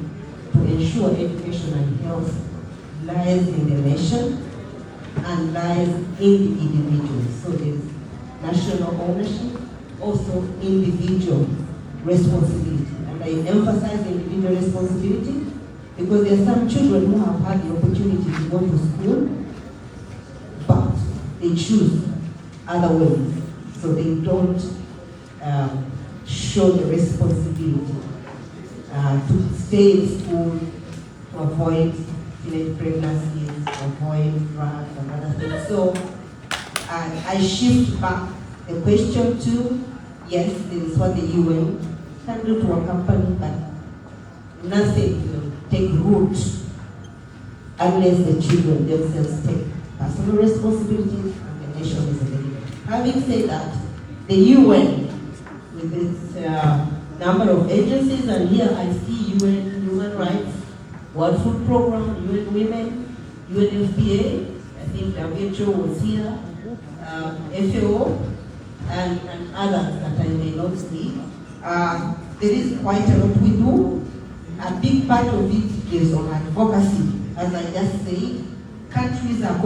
to ensure education and health lies in the nation and lies in the individuals. So there's national ownership, also individual responsibility. And I emphasize individual responsibility because there are some children who have had the opportunity to go to school, but they choose other ways. So they don't show the responsibility to stay in school, to avoid teenage pregnancies, to avoid drugs and other things. So I shift back the question to, yes, this is what the UN can do to accompany, but nothing will take root unless the children themselves take personal responsibility and the nation is available. Having said that, the UN, with its number of agencies, and here I see UN Human Rights, World Food Program, UN Women, UNFPA, I think WHO was here, FAO, and others that I may not see. There is quite a lot we do. A big part of it is on advocacy. As I just said, countries are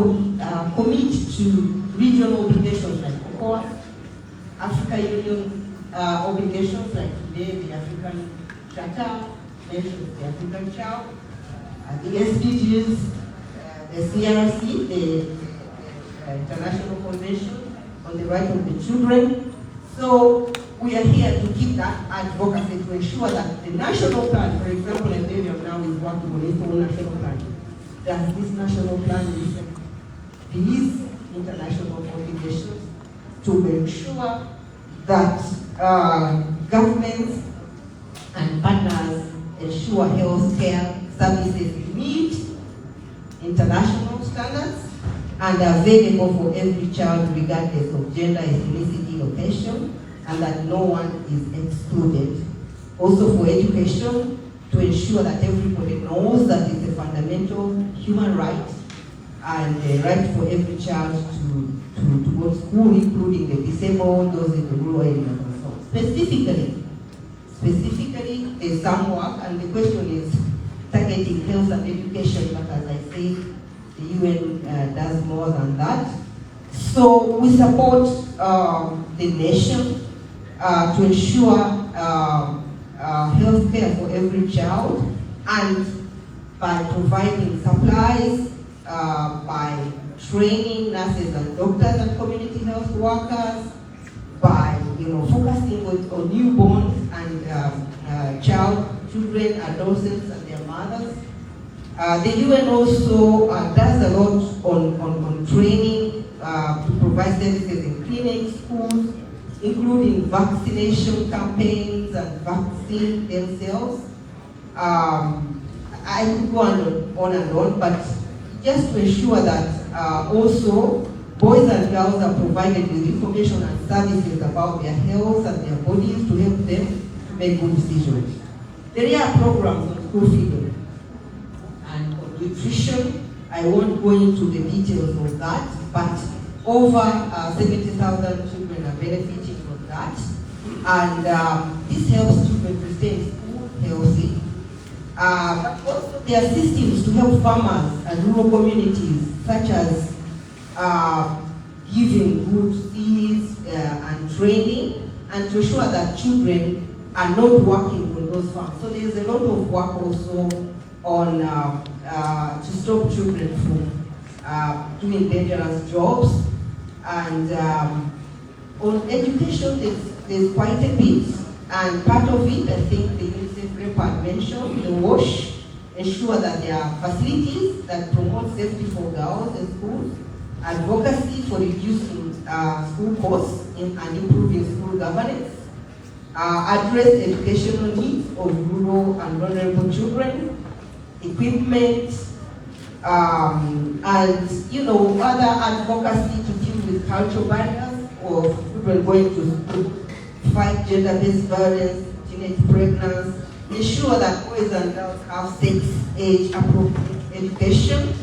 committed to regional obligations like ECOWAS, Africa Union obligations like today the African Charter mentions the African Child, the SDGs, the CRC, the International Convention on the Right of the Children. So we are here to keep that advocacy to ensure that the national plan, for example, Liberia now is working on its own national plan. Does this national plan listen to these international obligations to make sure that governments and partners ensure health care services meet international standards and are available for every child regardless of gender, ethnicity, location, and that no one is excluded. Also for education, to ensure that everybody knows that it's a fundamental human right and a right for every child to go to school, including the disabled, those in the rural areas and so on. Specifically, there's some work, and the question is targeting health and education, but as I say, the UN does more than that. So we support the nation to ensure health care for every child, and by providing supplies, by training nurses and doctors and community health workers, by focusing on newborns and children, adolescents and their mothers. The UN also does a lot on training to provide services in clinics, schools, including vaccination campaigns and vaccine themselves. I could go on and on, but just to ensure that also boys and girls are provided with information and services about their health and their bodies to help them to make good decisions. There are programs on school feeding and on nutrition. I won't go into the details of that, but over 70,000 children are benefiting from that. And this helps children to stay in school healthy. But also there are systems to help farmers and rural communities, such as giving good seeds and training, and to ensure that children are not working on those farms. So there's a lot of work also on to stop children from doing dangerous jobs. And on education, there's quite a bit. And part of it, I think the UNICEF part mentioned, the WASH, ensure that there are facilities that promote safety for girls in schools, advocacy for reducing school costs and improving school governance, address educational needs of rural and vulnerable children, equipment, and other advocacy to deal with cultural barriers of children going to school, fight gender-based violence, teenage pregnancy, ensure that boys and girls have sex-age appropriate education,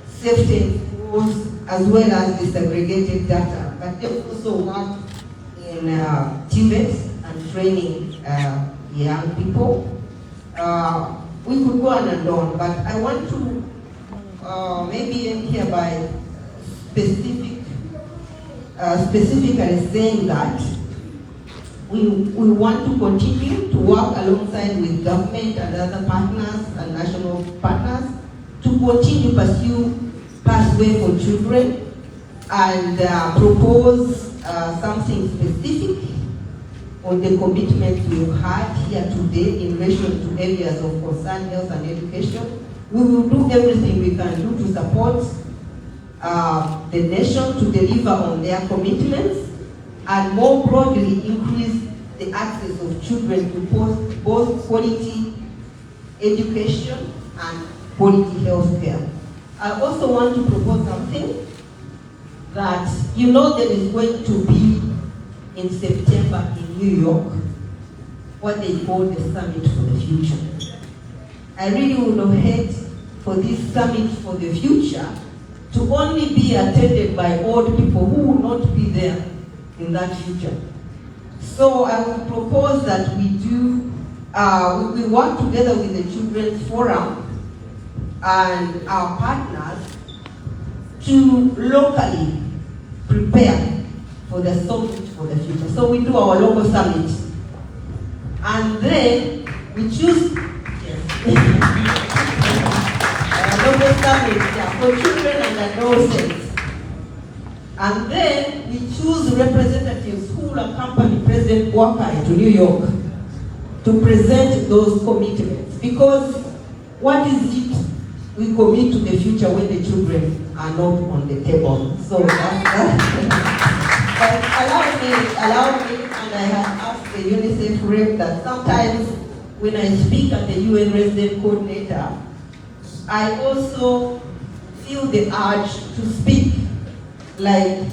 safety in schools, as well as disaggregated data. But they also work in Tibet and training young people. We could go on and on, but I want to maybe end here by specifically saying that we want to continue to work alongside with government and other partners and national partners to continue to pursue pathway for children and propose something specific on the commitments we've had here today in relation to areas of concern, health and education. We will do everything we can do to support the nation to deliver on their commitments and more broadly increase the access of children to both quality education and quality health care. I also want to propose something that you know there is going to be in September in New York what they call the Summit for the Future. I really would have hate for this Summit for the Future to only be attended by old people who will not be there in that future. So I would propose that we do, we work together with the Children's Forum and our partners to locally prepare for the Summit for the Future. So we do our local summit. And then we choose local summit for children and adolescents. And then we choose representatives who will accompany President Walker to New York to present those commitments. Because what is it we commit to the future when the children are not on the table? So that's but allow me, and I have asked the UNICEF rep that sometimes when I speak at the UN resident coordinator, I also feel the urge to speak like,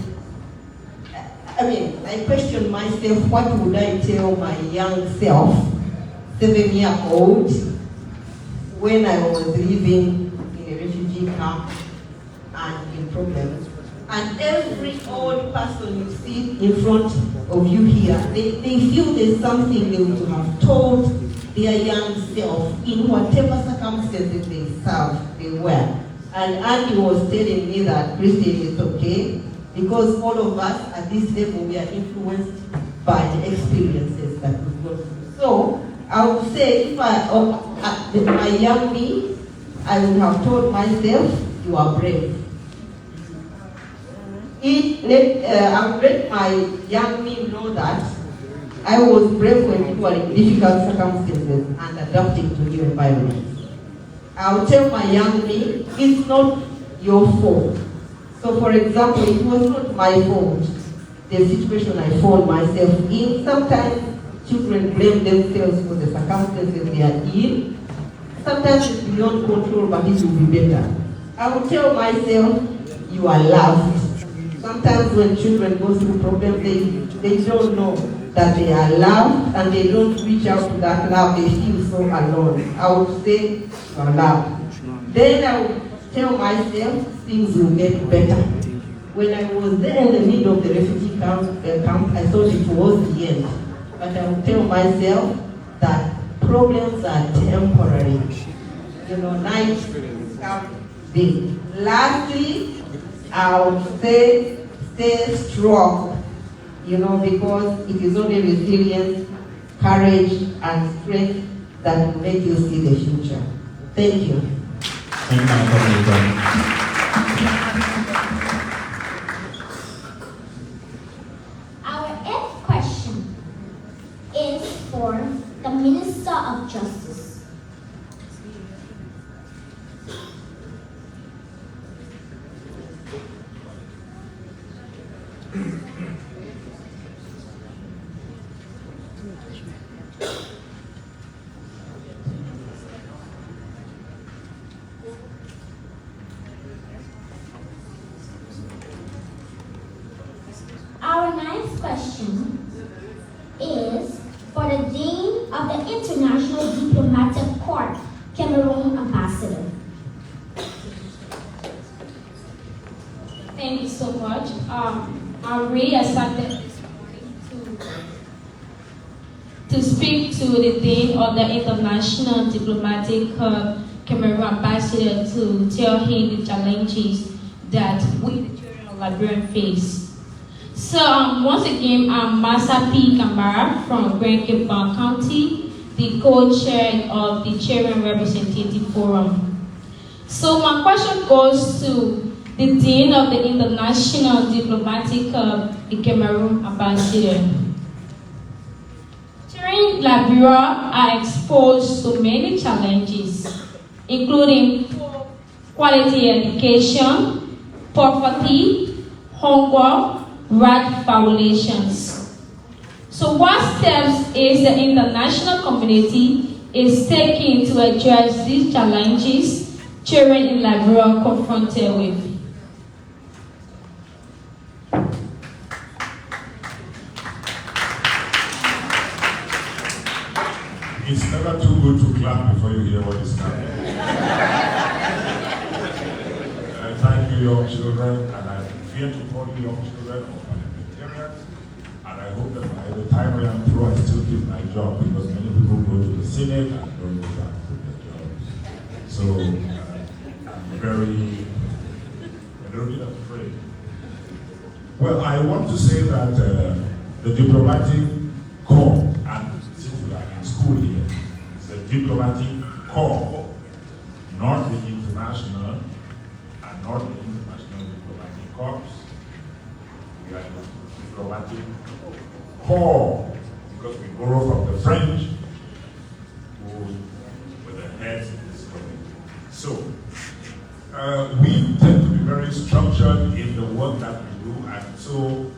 I question myself, what would I tell my young self, 7-year-old, when I was living in a refugee camp and in problems? And every old person you see in front of you here, they feel there's something they would have told their young self in whatever circumstances they were. And Andy was telling me that Christian is okay because all of us at this level we are influenced by the experiences that we've gone through. So I would say if my young me, I would have told myself, you are brave. I would let my young me know that I was brave when you were in difficult circumstances and adapting to new environments. I will tell my young me, it's not your fault. So for example, it was not my fault, the situation I found myself in. Sometimes children blame themselves for the circumstances they are in. Sometimes it's beyond control, but it will be better. I will tell myself, you are loved. Sometimes when children go through problems, they don't know that they are loved and they don't reach out to that love, they feel so alone. I would say, you are loved. Then I would tell myself, things will get better. When I was there in the middle of the refugee camp, I thought it was the end. But I would tell myself that problems are temporary. Night come day. Lastly, I would say, stay strong, because it is only resilience, courage, and strength that will make you see the future. Thank you. Thank you, Madam. Our eighth question is for the Minister of Justice. Our ninth question is for the Dean of the International Diplomatic Corps, Cameroon Ambassador. Thank you so much. I'm really excited this morning to speak to the Dean of the International Diplomatic Corps, Cameroon Ambassador, to tell him the challenges that we, the children of Liberia, face. So once again, I'm Masa P. Kamara from Grand Cape County, the co-chair of the Children Representative Forum. So my question goes to the Dean of the International Diplomatic Corps, the Cameroon Ambassador. Children in Liberia are exposed to many challenges, including poor quality education, poverty, hunger, right violations. So what steps is the international community is taking to address these challenges children in Liberia confronted with. It's never too good to clap before you hear what is coming. Thank you, young children, and I fear to call you young children or parliamentarians, and I hope that by the time I am through, I still keep my job, because many people go to the Senate and don't go back to their jobs. So I'm a little bit afraid. Well, I want to say that the diplomatic corps, and since we are in school here, it's the diplomatic corps, not the international, and not the international diplomatic corps. We are the diplomatic corps, because we borrow from the French, who were the heads of this community. So, we tend to be very structured in the work that we do, and so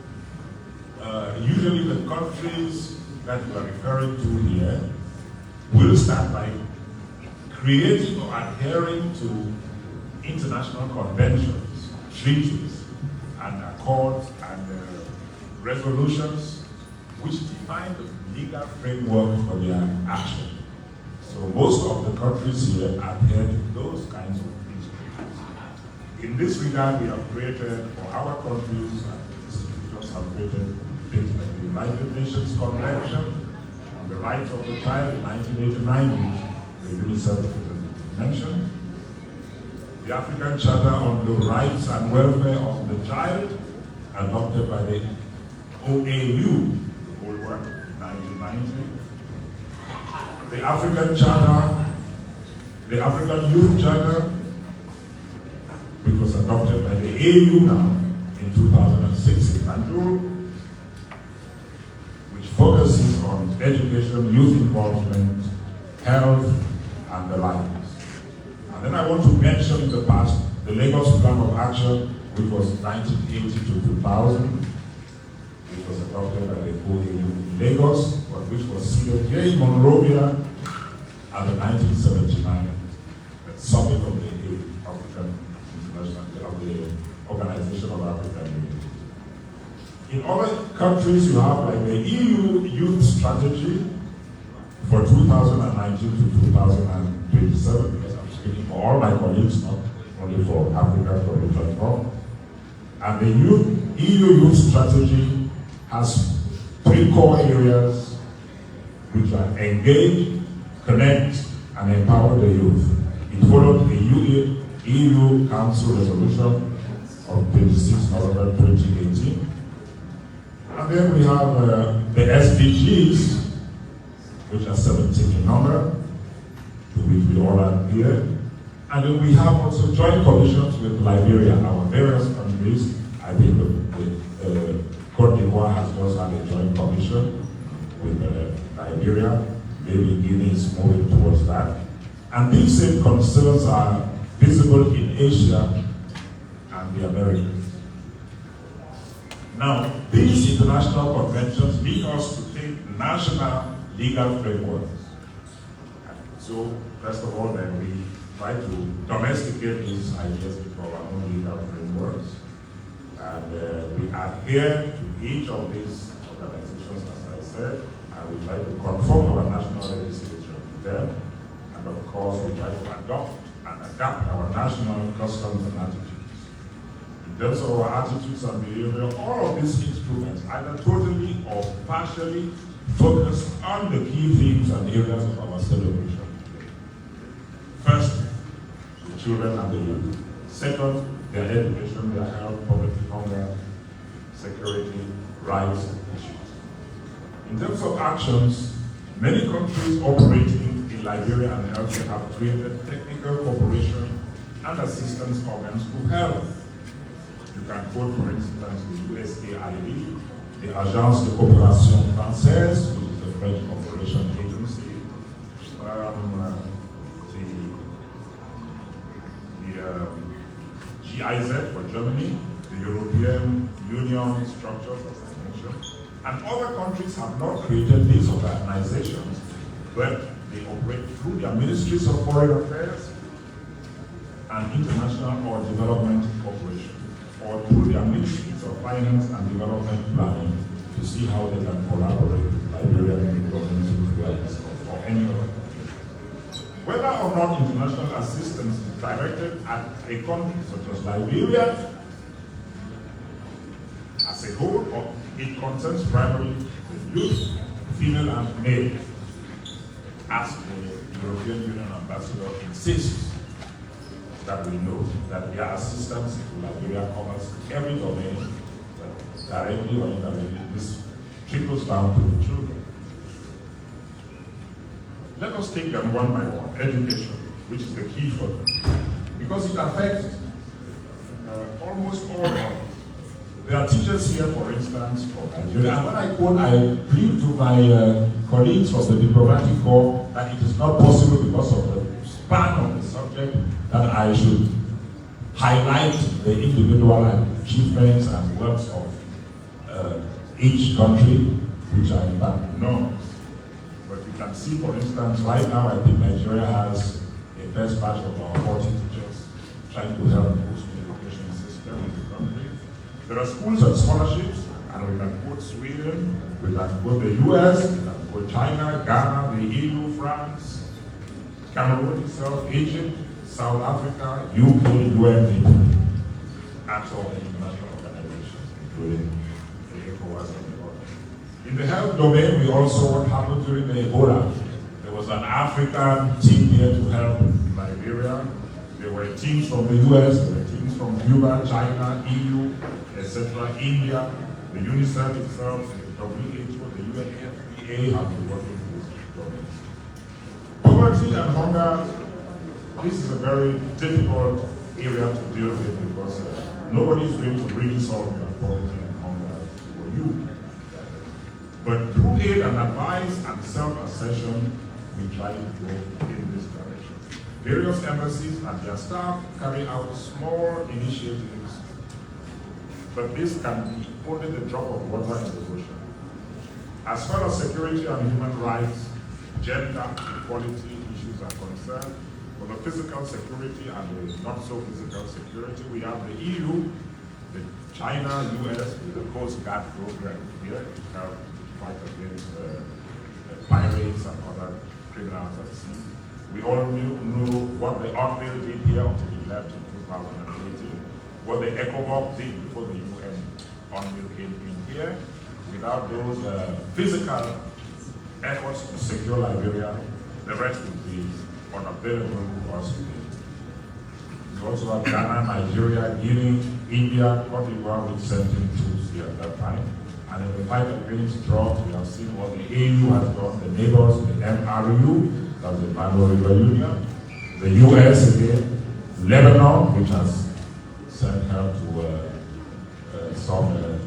usually the countries that you are referring to here will start by creating or adhering to international conventions, treaties, and accords and resolutions which define the legal framework for their action. So most of the countries here adhere to those kinds of principles. In this regard, we have created, for our countries, and institutions have created things like the United Nations Convention on the Rights of the Child in 1989, which the UNICEF mentioned, the African Charter on the Rights and Welfare of the Child, adopted by the OAU, the old one, 1990, the African Charter, the African Youth Charter, which was adopted by the AU now in 2006 in Banjul, which focuses on education, youth involvement, health, and the like. And then I want to mention in the past the Lagos Plan of Action, which was 1980 to 2000, which was adopted by the OAU in Lagos, but which was sealed here in Monrovia at the 1979 summit of the African International, of the Organization of African Unity. In other countries, you have like the EU Youth Strategy for 2019 to 2027, because I'm speaking for all my colleagues, not only for Africa, for the platform. And the EU Youth Strategy has 3 core areas which are engage, connect, and empower the youth. It followed the EU Council resolution of 26 November 2018. And then we have the SDGs, which are 17 in number, to which we all adhere. And then we have also joint commissions with Liberia, our various countries. I think the Côte d'Ivoire has just had a joint commission with Liberia. Maybe Guinea is moving towards that. And these same concerns are visible in Asia and the Americas. Now, these international conventions need us to take national legal frameworks. So, first of all, then we try to domesticate these ideas into our own legal frameworks. And we adhere to each of these organizations, as I said, and we try to conform our national legislation to them. And of course, we try to adopt and adapt our national customs and attitudes. In terms of our attitudes and behavior, all of these instruments, either totally or partially, focus on the key themes and areas of our celebration. First, the children and the youth. Second, their education, their health, poverty, hunger, security, rights, issues. In terms of actions, many countries operating in Liberia and elsewhere have created technical cooperation and assistance organs to help. You can quote, for instance, the USAID, the Agence de Coopération Française, which is the French Cooperation Agency, GIZ for Germany, the European Union structures, as I mentioned, and other countries have not created these organizations, but they operate through their ministries of foreign affairs, an international or development cooperation, or through their ministries of finance and development planning to see how they can collaborate with Liberian governments or any other country. Whether or not international assistance is directed at a country such as Liberia as a whole, or it concerns primarily the youth, female and male, as the European Union ambassador insists that we know that their assistance to Liberia covers every domain, that directly or indirectly this trickles down to the children. Let us take them one by one. Education, which is the key for them, because it affects almost all of them. There are teachers here, for instance, from Nigeria, and when I quote, I plead to my colleagues from the diplomatic corps that it is not possible because of the span of the subject that I should highlight the individual achievements and works of each country, which are in fact enormous. But you can see, for instance, right now I think Nigeria has a first batch of our 40 teachers trying to help boost the education system in the country. There are schools and scholarships, and we can quote Sweden, we can quote the US, we can quote China, Ghana, the EU, France, Cameroon itself, Egypt, South Africa, UK, UNDP, and so on international organizations, including the ECOWAS and the others. In the health domain, we also, what happened during the Ebola, there was an African team here to help Liberia. There were teams from the US, there were teams from Cuba, China, EU, etc., India, the UNICEF itself, the WHO, the UNFPA have been working with these governments. Poverty and hunger, this is a very difficult area to deal with because nobody is going to really solve your poverty and hunger for you. But through aid and advice and self-assertion, we try to go in this direction. Various embassies and their staff carry out small initiatives, but this can be only the drop of water in the ocean. As far as security and human rights, gender equality issues are concerned, for the physical security and the not so physical security, we have the EU, the China, US, with the Coast Guard program here to help fight against pirates and other criminals at sea. We all knew what the UNMIL did here until it left in 2018, what the ECOWAS did before the UN UNMIL came in here. Without those physical efforts to secure Liberia, the rest would be unavailable to us today. We also have Ghana, Nigeria, Guinea, India, Cote d'Ivoire, which sent in troops here at that time. And in the fight against drugs, we have seen what the AU has done, the neighbors, the MRU, that's the Mano River Union, the US again, Lebanon, which has sent help to some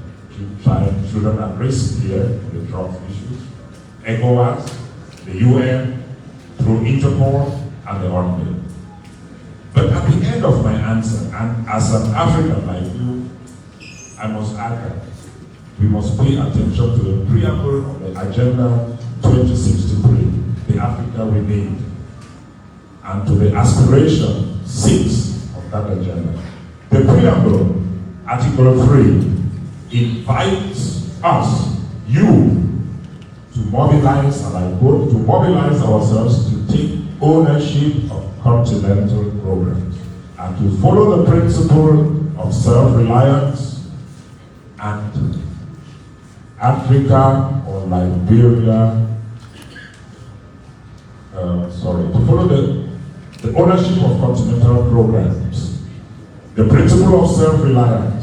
children at risk here, the drug issues, ECOWAS, the UN, through Interpol, and the UNMIL. But at the end of my answer, and as an African like you, I must add that we must pay attention to the preamble of the Agenda 2063, the Africa we need, and to the aspiration 6 of that agenda. The preamble, Article 3, invites us, you, to mobilize, and I quote, to mobilize ourselves to take ownership of continental programs and to follow the principle of self-reliance and Africa or Liberia, to follow the ownership of continental programs, the principle of self-reliance,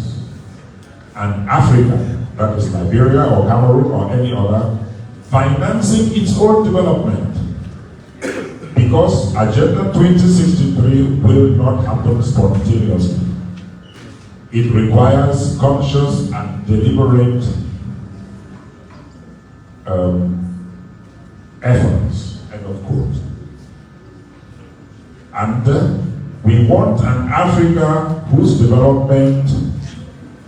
and Africa, that is Liberia or Cameroon or any other, financing its own development. Because Agenda 2063 will not happen spontaneously. It requires conscious and deliberate efforts, end of quote. And we want an Africa whose development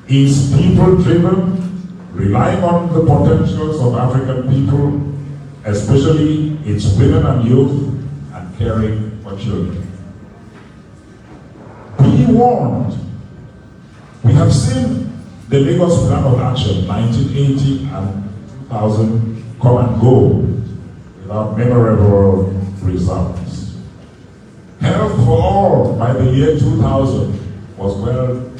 is people-driven, relying on the potentials of African people, especially its women and youth, and caring for children. warned. We have seen the Lagos Plan of Action 1980 and 2000 come and go without memorable results. Health for all by the year 2000 was well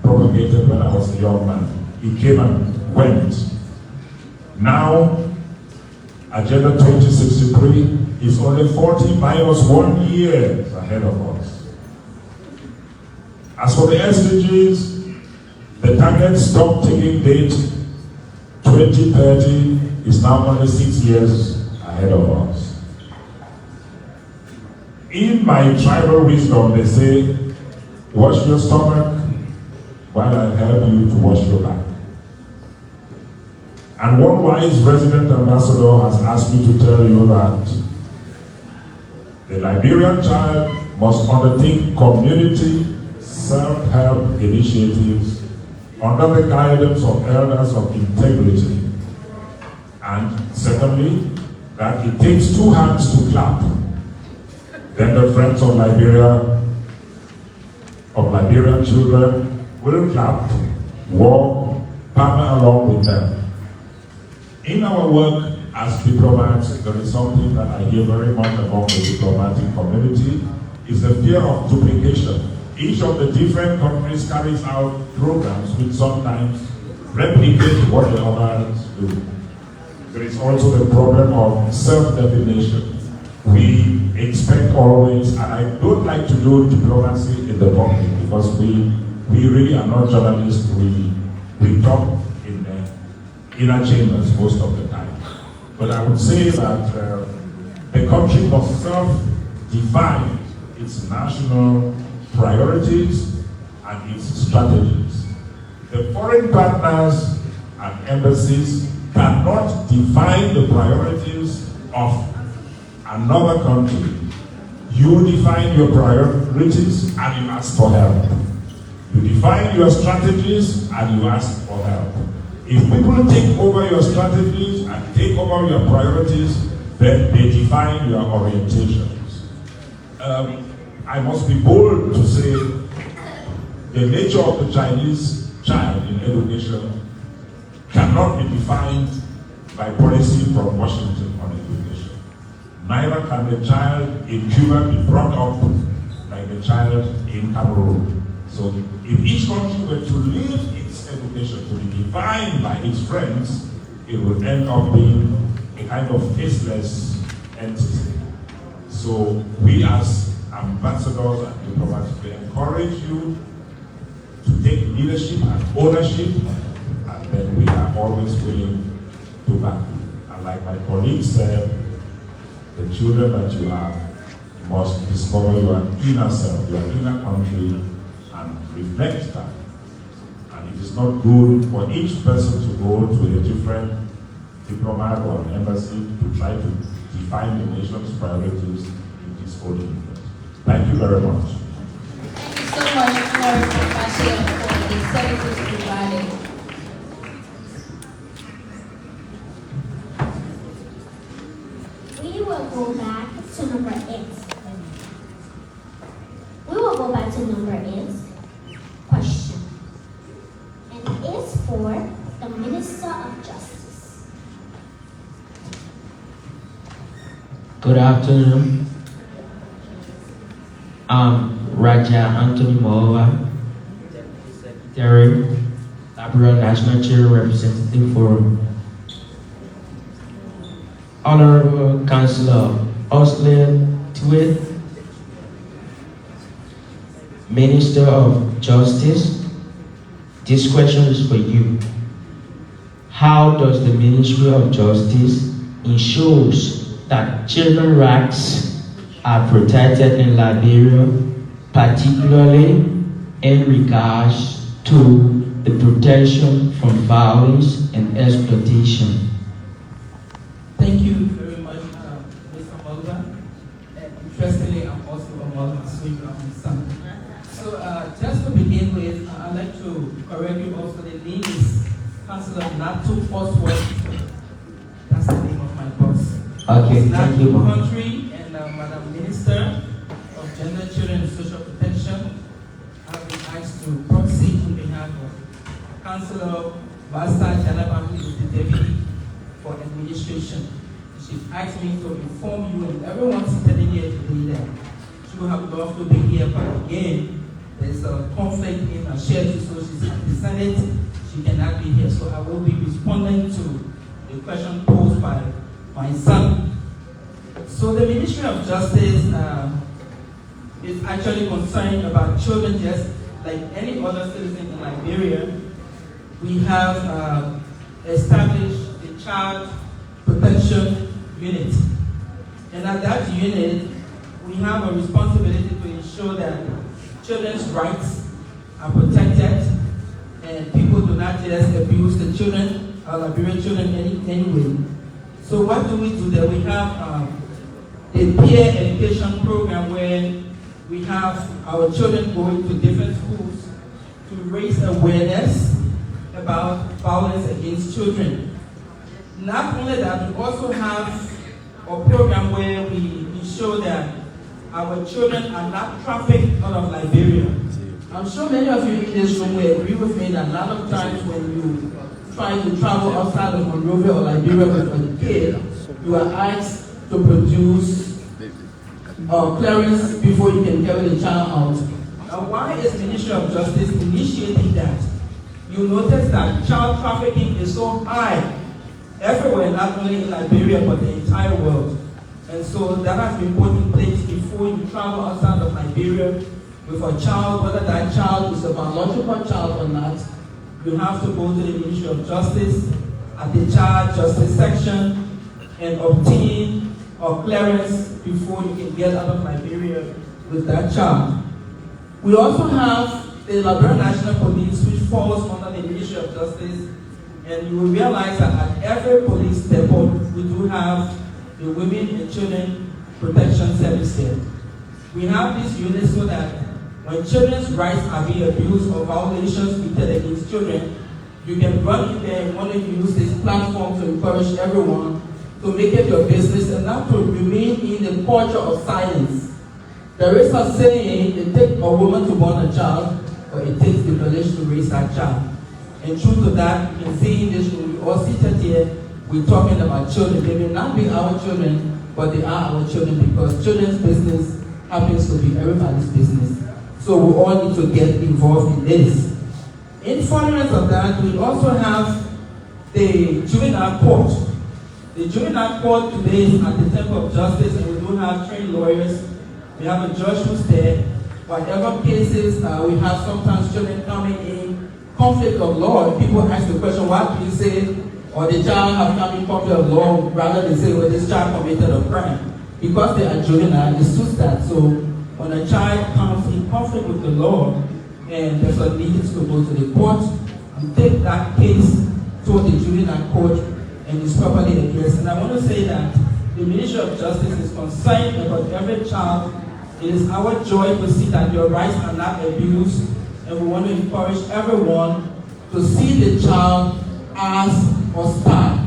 propagated when I was a young man. It came and went. Now, Agenda 2063 is only 40 minus 1 year ahead of us. As for the SDGs, the target stock taking date 2030 is now only 6 years ahead of us. In my tribal wisdom, they say, wash your stomach while I help you to wash your back. And one wise resident ambassador has asked me to tell you that the Liberian child must undertake community self-help initiatives under the guidance of elders of integrity. And secondly, that it takes 2 hands to clap. Then the friends of Liberia, of Liberian children, will clap, walk, partner along with them. In our work as diplomats, there is something that I hear very much among the diplomatic community, is the fear of duplication. Each of the different countries carries out programs which sometimes replicate what the others do. There is also the problem of self-definition. We expect always, and I don't like to do diplomacy in the public because we really are not journalists. We talk in the inner chambers most of the time. But I would say that the country must self-define its national priorities and its strategies. The foreign partners and embassies cannot define the priorities of another country. You define your priorities and you ask for help. You define your strategies and you ask for help. If people take over your strategies and take over your priorities, then they define your orientations. I must be bold to say the nature of the Chinese child in education cannot be defined by policy from Washington on education. Neither can the child in Cuba be brought up like the child in Cameroon. So if each country were to leave its education to be defined by its friends, it would end up being a kind of faceless entity. So we as ambassadors and diplomats, we encourage you to take leadership and ownership, and then we are always willing to back you. And like my colleague said, the children that you have must discover your inner self, your inner country, and reflect that. And it is not good for each person to go to a different diplomat or an embassy to try to define the nation's priorities in his own interest. Thank you very much. Thank you so much for the services provided. We will go back to number 8. We will go back to number 8 question. And it is for the Minister of Justice. Good afternoon. I'm Raja Anthony Moa, Secretary, Liberia National Chair Representative for Honorable Councillor Oslin Tweed, Minister of Justice. This question is for you. How does the Ministry of Justice ensures that children's rights are protected in Liberia, particularly in regards to the protection from violence and exploitation? Thank you very much, Mr. Mulva. Interestingly, I'm also a Mulva, so I'm son. So just to begin with, I'd like to correct you also. The name is Councillor Nato Oswald. That's the name of my boss. Okay, it's thank you, Mom. Country and Madam Minister of Gender, Children and Social Protection Councillor Basta Jalapa, who is the Deputy for Administration. She asked me to inform you and everyone sitting here today that she would have loved to be here, but again, there's a conflict in her schedule, so she's at the Senate. She cannot be here, so I will be responding to the question posed by my son. So the Ministry of Justice is actually concerned about children just like any other citizen in Liberia. We have established the Child Protection Unit. And at that unit, we have a responsibility to ensure that children's rights are protected and people do not just abuse the children, or Liberian children anyway. So what do we do there? We have a peer education program where we have our children going to different schools to raise awareness about violence against children. Not only that, we also have a program where we ensure that our children are not trafficked out of Liberia. I'm sure many of you in this room will agree with me that a lot of times when you try to travel outside of Monrovia or Liberia with a kid, you are asked to produce clearance before you can carry the child out. Now, why is the Ministry of Justice initiating that? You notice that child trafficking is so high everywhere, not only in Liberia, but the entire world. And so that has been put in place before you travel outside of Liberia with a child, whether that child is a biological child or not. You have to go to the Ministry of Justice at the Child Justice section and obtain a clearance before you can get out of Liberia with that child. We also have the Liberia National Police, which falls under the Ministry of Justice, and you will realize that at every police depot, we do have the Women and Children Protection Service there. We have these units so that when children's rights are being abused or violations committed against children, you can run in there and want to use this platform to encourage everyone to make it your business and not to remain in the culture of silence. There is a saying, it takes a woman to born a child, or it takes the village to raise that child. And true to that, you can see in this room, we all seated here, we're talking about children. They may not be our children, but they are our children because children's business happens to be everybody's business. So we all need to get involved in this. In furtherance of that, we also have the juvenile court. The juvenile court today is at the Temple of Justice, and we do have trained lawyers. We have a judge who's there. Whatever cases we have, sometimes children coming in conflict of law. People ask the question, what do you say? Or the child have come in conflict of law rather than say, well, this child committed a crime. Because they are juvenile, it suits that. So when a child comes in conflict with the law and there's a need to go to the court, you take that case to the juvenile court and it's properly addressed. And I want to say that the Ministry of Justice is concerned about every child. It is our joy to see that your rights are not abused, and we want to encourage everyone to see the child as a star.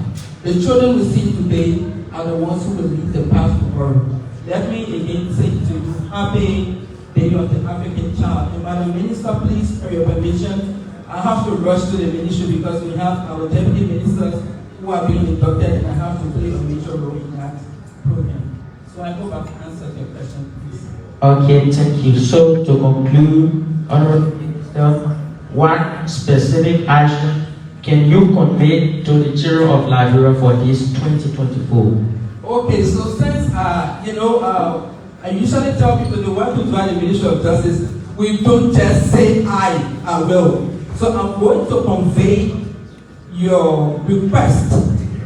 The children we see today are the ones who will lead the path forward. Let me again say to you, happy Day of the African Child. And Madam Minister, please, for your permission, I have to rush to the ministry because we have our deputy ministers who are being inducted, and I have to play a major role in that program. So I hope I've answered your question, please. Okay, thank you. So to conclude, Honorable Minister, what specific action can you convey to the children of Liberia for this 2024? Okay, so since, I usually tell people the work to do at the Ministry of Justice, we don't just say I will. So I'm going to convey your request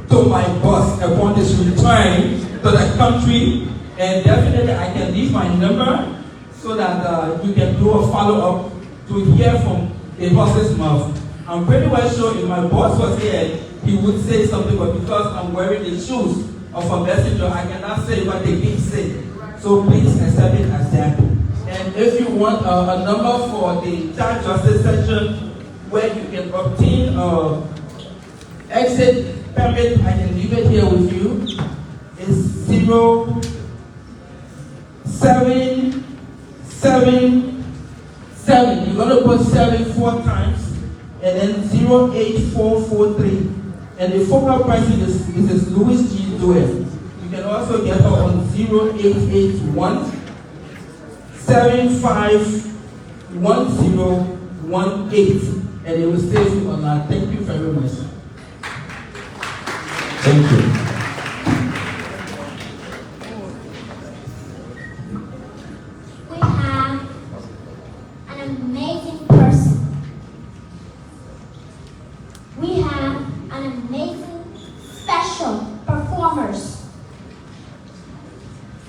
to my boss upon this return to the country, and definitely I can leave my number so that you can do a follow-up to hear from the boss's mouth. I'm pretty well sure if my boss was here, he would say something, but because I'm wearing the shoes of a messenger, I cannot say what they keep saying. So please accept it as that. And if you want a number for the Child Justice section where you can obtain exit permit, I can leave it here with you. It's 0777. You're going to put 7 4 times, and then 08443. And the focal person is Mrs. Louis G. Doyle. You can also get her on 0881 751018, and it will save you on that. Thank you very much. Thank you. We have an amazing person. We have an amazing special performers.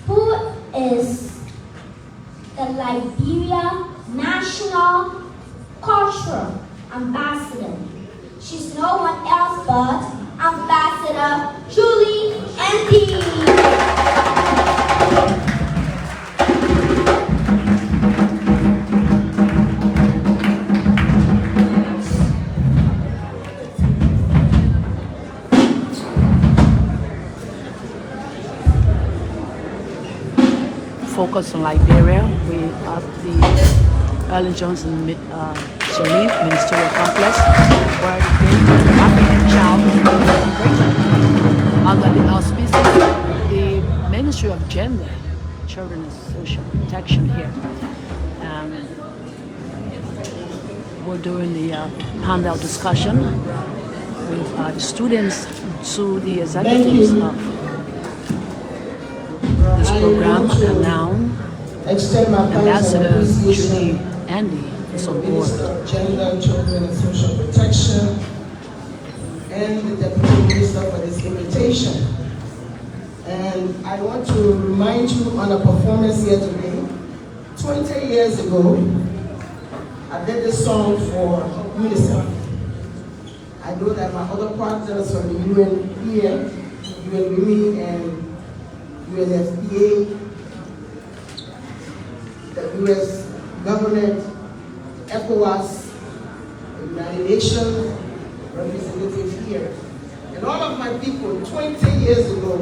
Who is the Liberia National Cultural Ambassador? She's no one else but Ambassador Julie Andy. Focus on Liberia. We are the Ellen Johnson Shamim Ministerial Complex, where the African child is celebrated under the auspices of the Ministry of Gender, Children and Social Protection here. We're doing the panel discussion with the students to the executives of this program, and now Ambassador Julie Andy is on board. Minister of Gender, Children and Social Protection, and the Deputy Minister for this invitation. And I want to remind you on a performance here today. 20 years ago, I did this song for UNICEF. I know that my other partners from the UN here, UNWOMEN and UNFPA, the US government, ECOWAS, the United Nations representatives here. And all of my people 20 years ago,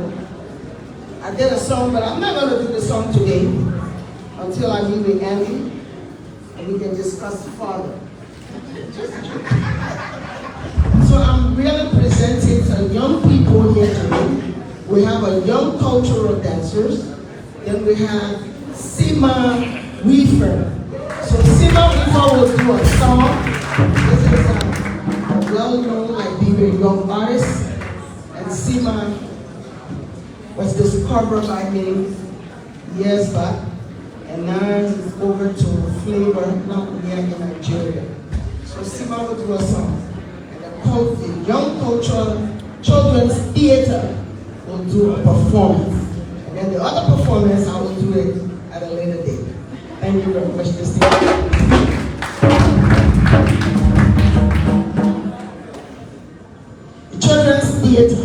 I did a song, but I'm not going to do the song today until I meet with Andy and we can discuss further. So I'm really presenting some young people here today. We have a young cultural dancers. Then we have Sima Weaver. So Sima Weaver will do a song. This is a well-known Liberian young artist. And Sima was discovered by me years back. And now he's over to Flavor, not here in Nigeria. So Sima will do a song. And the young cultural children's theater will do a performance. And then the other performance, I will do it at a later date. Thank you very much, Mr. The children's theater.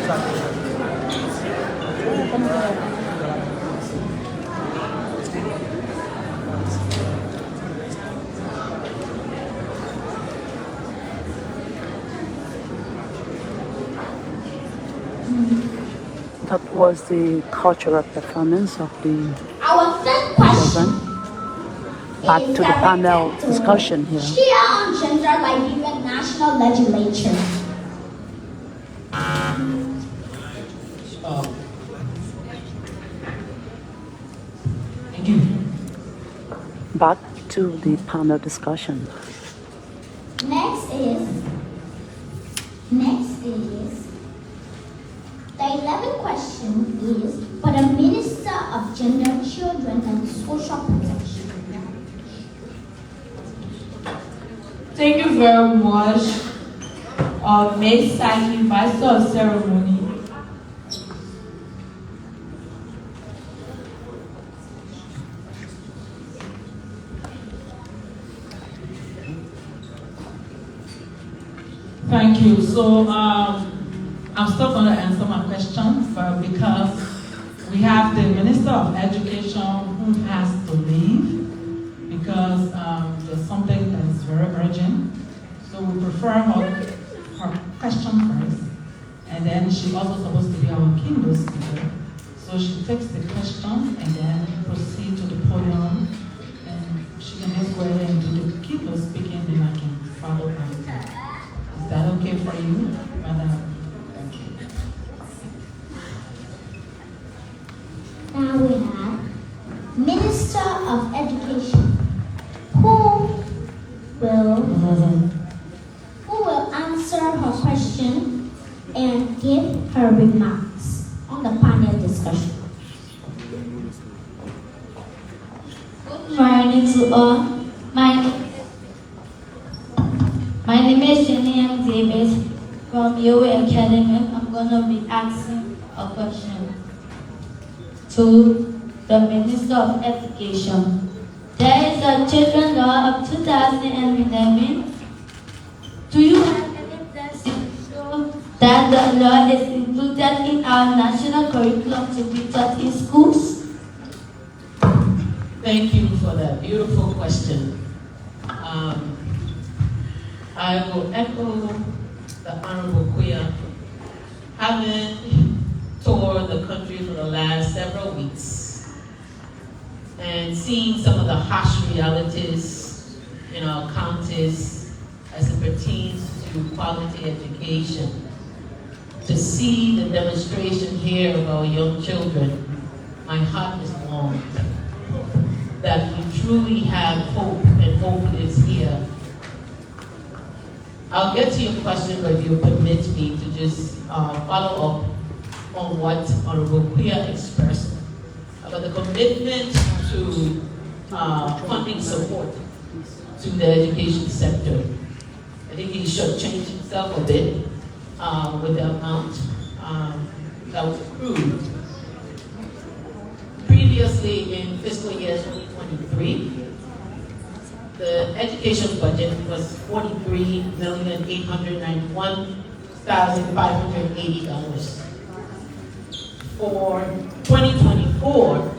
That was the cultural performance of the Our third question children. Back is to the panel directed to discussion here. Chair on Gender Liberian National Legislature. Thank you. Back to the panel discussion. Next is the 11th question is for the Minister of Gender, Children and Social Protection. Thank you very much, Ms. Saki, Master of Ceremony. Thank you. So I'm still going to answer my question because we have the Minister of Education who has to leave because there's something that is very urgent. So we prefer her question first, and then she's also supposed to be our keynote speaker. So she takes the question and then proceed to the podium, and she can just go ahead and do the keynote speaking, and I can follow after. Is that okay for you, Madam? Thank you. Now we have Minister of Education, who will answer her question and give her remarks on the panel discussion. Good morning to all. My name is Jenny M. Davis from UA Academy. I'm going to be asking a question to the Minister of Education. There is a Children's Law of 2011. Do you have evidence to show that the law is included in our national curriculum to be taught in schools? Thank you for that beautiful question. I will echo the Honorable Quia. Having toured the country for the last several weeks and seeing some of the harsh realities in our counties as it pertains to quality education, to see the demonstration here of our young children, my heart is warmed that we truly have hope, and hope is here. I'll get to your question, but if you permit me to just follow up on what Honorable Quia expressed about the commitment to funding support to the education sector. I think he should change himself a bit with the amount that was approved. Previously, in fiscal year 2023, the education budget was $43,891,580. For 2024,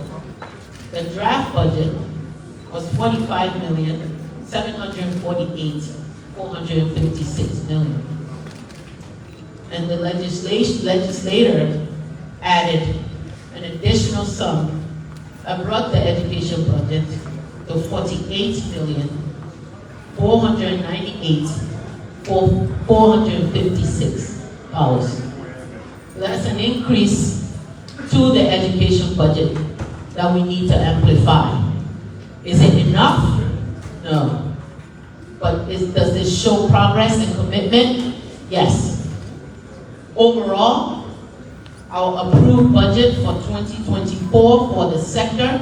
the draft budget was $45,748,456 million. And the legislator added an additional sum that brought the education budget to $48,498,456. That's an increase to the education budget that we need to amplify. Is it enough? No. But does this show progress and commitment? Yes. Overall, our approved budget for 2024 for the sector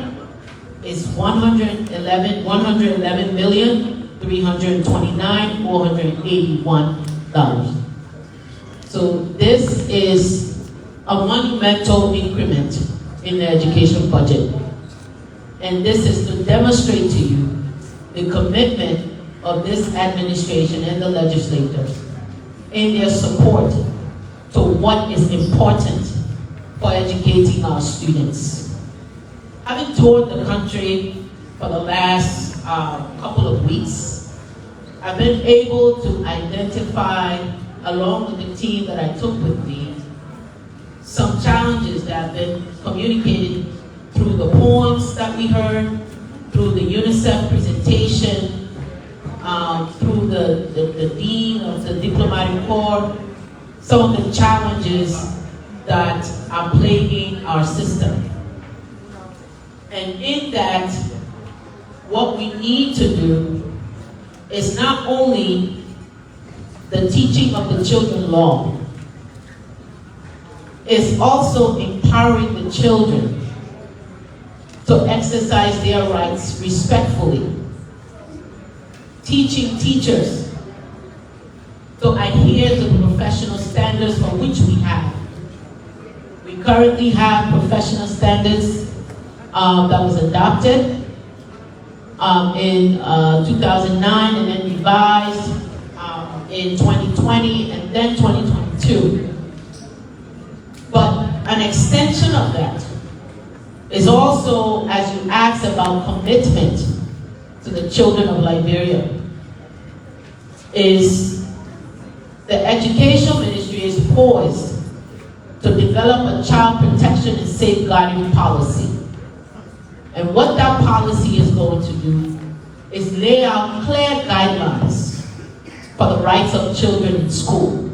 is $111,329,481. So this is a monumental increment in the education budget. And this is to demonstrate to you the commitment of this administration and the legislators in their support to what is important for educating our students. Having toured the country for the last couple of weeks, I've been able to identify, along with the team that I took with me, some challenges that have been communicated through the poems that we heard, through the UNICEF presentation, through the Dean of the Diplomatic Corps, some of the challenges that are plaguing our system. And in that, what we need to do is not only the teaching of the children law, it's also empowering the children to exercise their rights respectfully. Teaching teachers to adhere to the professional standards for which we have. We currently have professional standards that was adopted in 2009 and then revised in 2020 and then 2022. But an extension of that is also, as you asked about commitment to the children of Liberia, is the Education Ministry is poised to develop a child protection and safeguarding policy. And what that policy is going to do is lay out clear guidelines for the rights of children in school.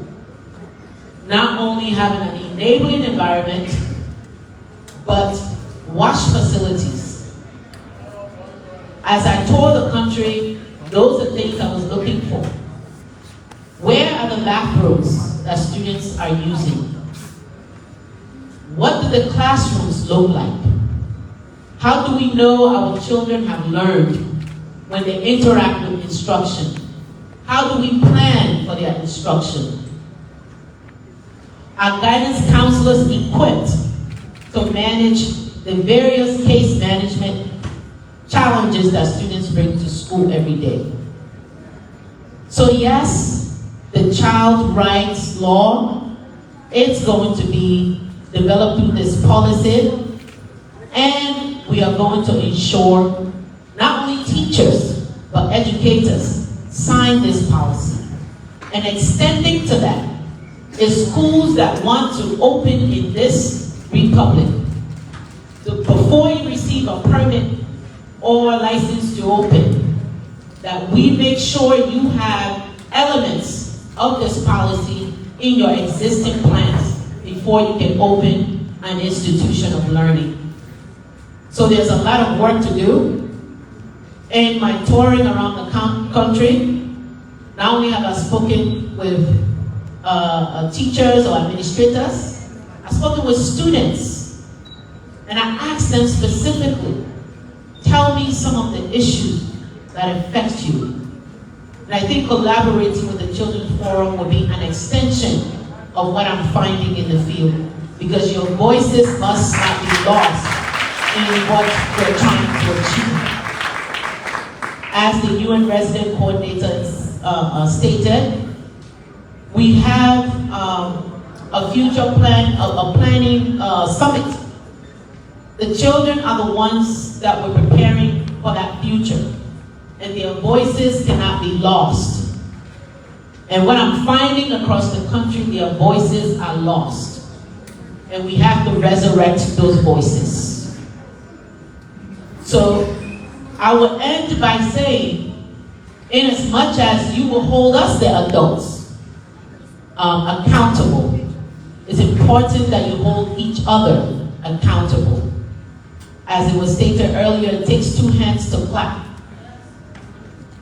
Not only having an enabling environment, but wash facilities. As I toured the country, those are things I was looking for. Where are the bathrooms that students are using? What do the classrooms look like? How do we know our children have learned when they interact with instruction? How do we plan for their instruction? Are guidance counselors equipped to manage the various case management challenges that students bring to school every day? So yes, the child rights law, it's going to be developed through this policy, and we are going to ensure not only teachers, but educators sign this policy. And extending to that is schools that want to open in this republic. So before you receive a permit or a license to open, that we make sure you have elements of this policy in your existing plans before you can open an institution of learning. So there's a lot of work to do. In my touring around the country, not only have I spoken with teachers or administrators, I've spoken with students, and I asked them specifically, tell me some of the issues that affect you. And I think collaborating with the Children's Forum will be an extension of what I'm finding in the field, because your voices must not be lost in what we're trying to achieve. As the UN resident coordinator stated, we have a future plan, a planning summit. The children are the ones that we're preparing for that future, and their voices cannot be lost. And what I'm finding across the country, their voices are lost, and we have to resurrect those voices. So I will end by saying, in as much as you will hold us, the adults, accountable, it's important that you hold each other accountable. As it was stated earlier, it takes two hands to clap.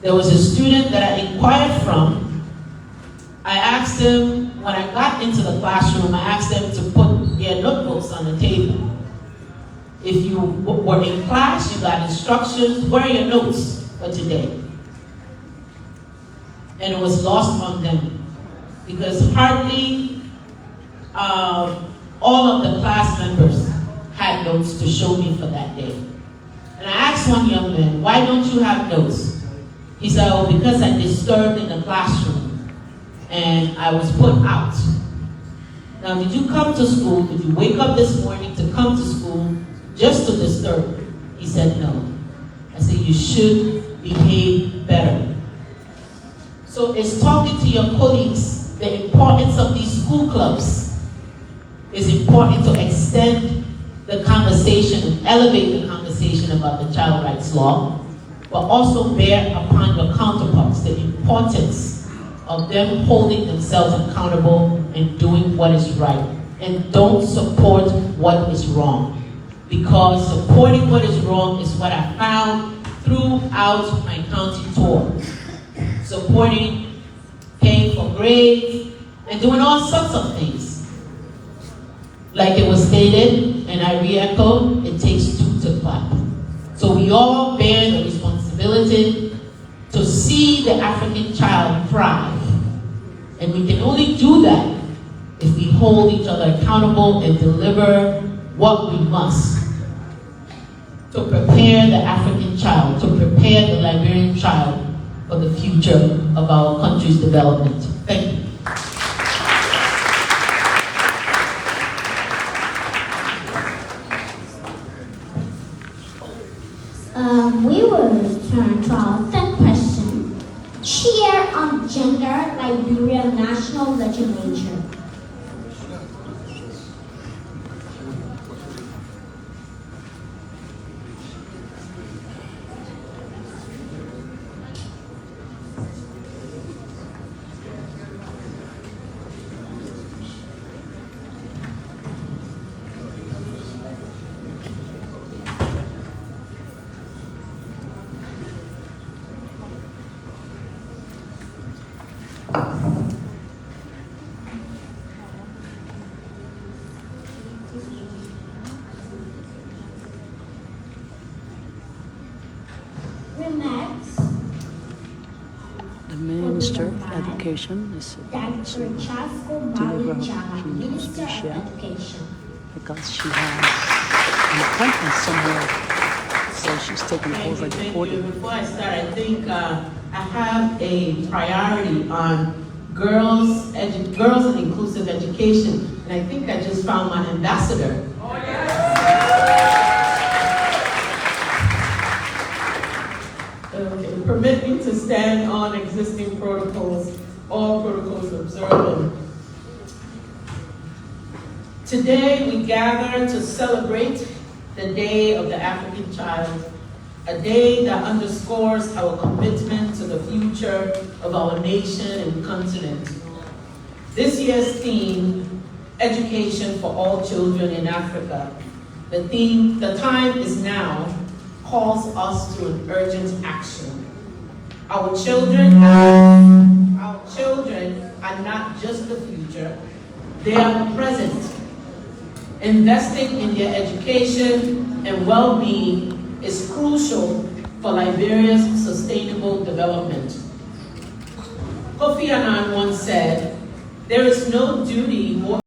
There was a student that I inquired from. I asked them, when I got into the classroom, I asked them to put their notebooks on the table. If you were in class, you got instructions, where are your notes for today? And it was lost on them, because hardly all of the class members had notes to show me for that day. And I asked one young man, why don't you have notes? He said, oh, because I disturbed in the classroom and I was put out. Now, did you come to school? Did you wake up this morning to come to school just to disturb? He said, no. I said, you should behave better. So it's talking to your colleagues, the importance of these school clubs is important to extend the conversation and elevate the conversation about the child rights law, but also bear upon your counterparts the importance of them holding themselves accountable and doing what is right. And don't support what is wrong. Because supporting what is wrong is what I found throughout my county tour. Supporting, paying for grades, and doing all sorts of things. Like it was stated, and I re-echo, it takes two to clap. So we all bear the responsibility to see the African child thrive. And we can only do that if we hold each other accountable and deliver what we must to prepare the African child, to prepare the Liberian child for the future of our country's development. Thank you. We will return to our third question. Chair on Gender, Liberia National Legislature. The Minister of Education is Dr. Chasko deliver her Minister of speech Education. because she has an appointment somewhere, so she's taking over the podium. Before I start, I think I have a priority on girls and inclusive education, and I think I just found my ambassador. Oh, permit me to stand on existing protocols, all protocols observed. Today we gather to celebrate the Day of the African Child, a day that underscores our commitment to the future of our nation and continent. This year's theme, Education for All Children in Africa. The time is now, calls us to an urgent action. Our children are not just the future, they are the present. Investing in their education and well-being is crucial for Liberia's sustainable development. Kofi Annan once said, there is no duty more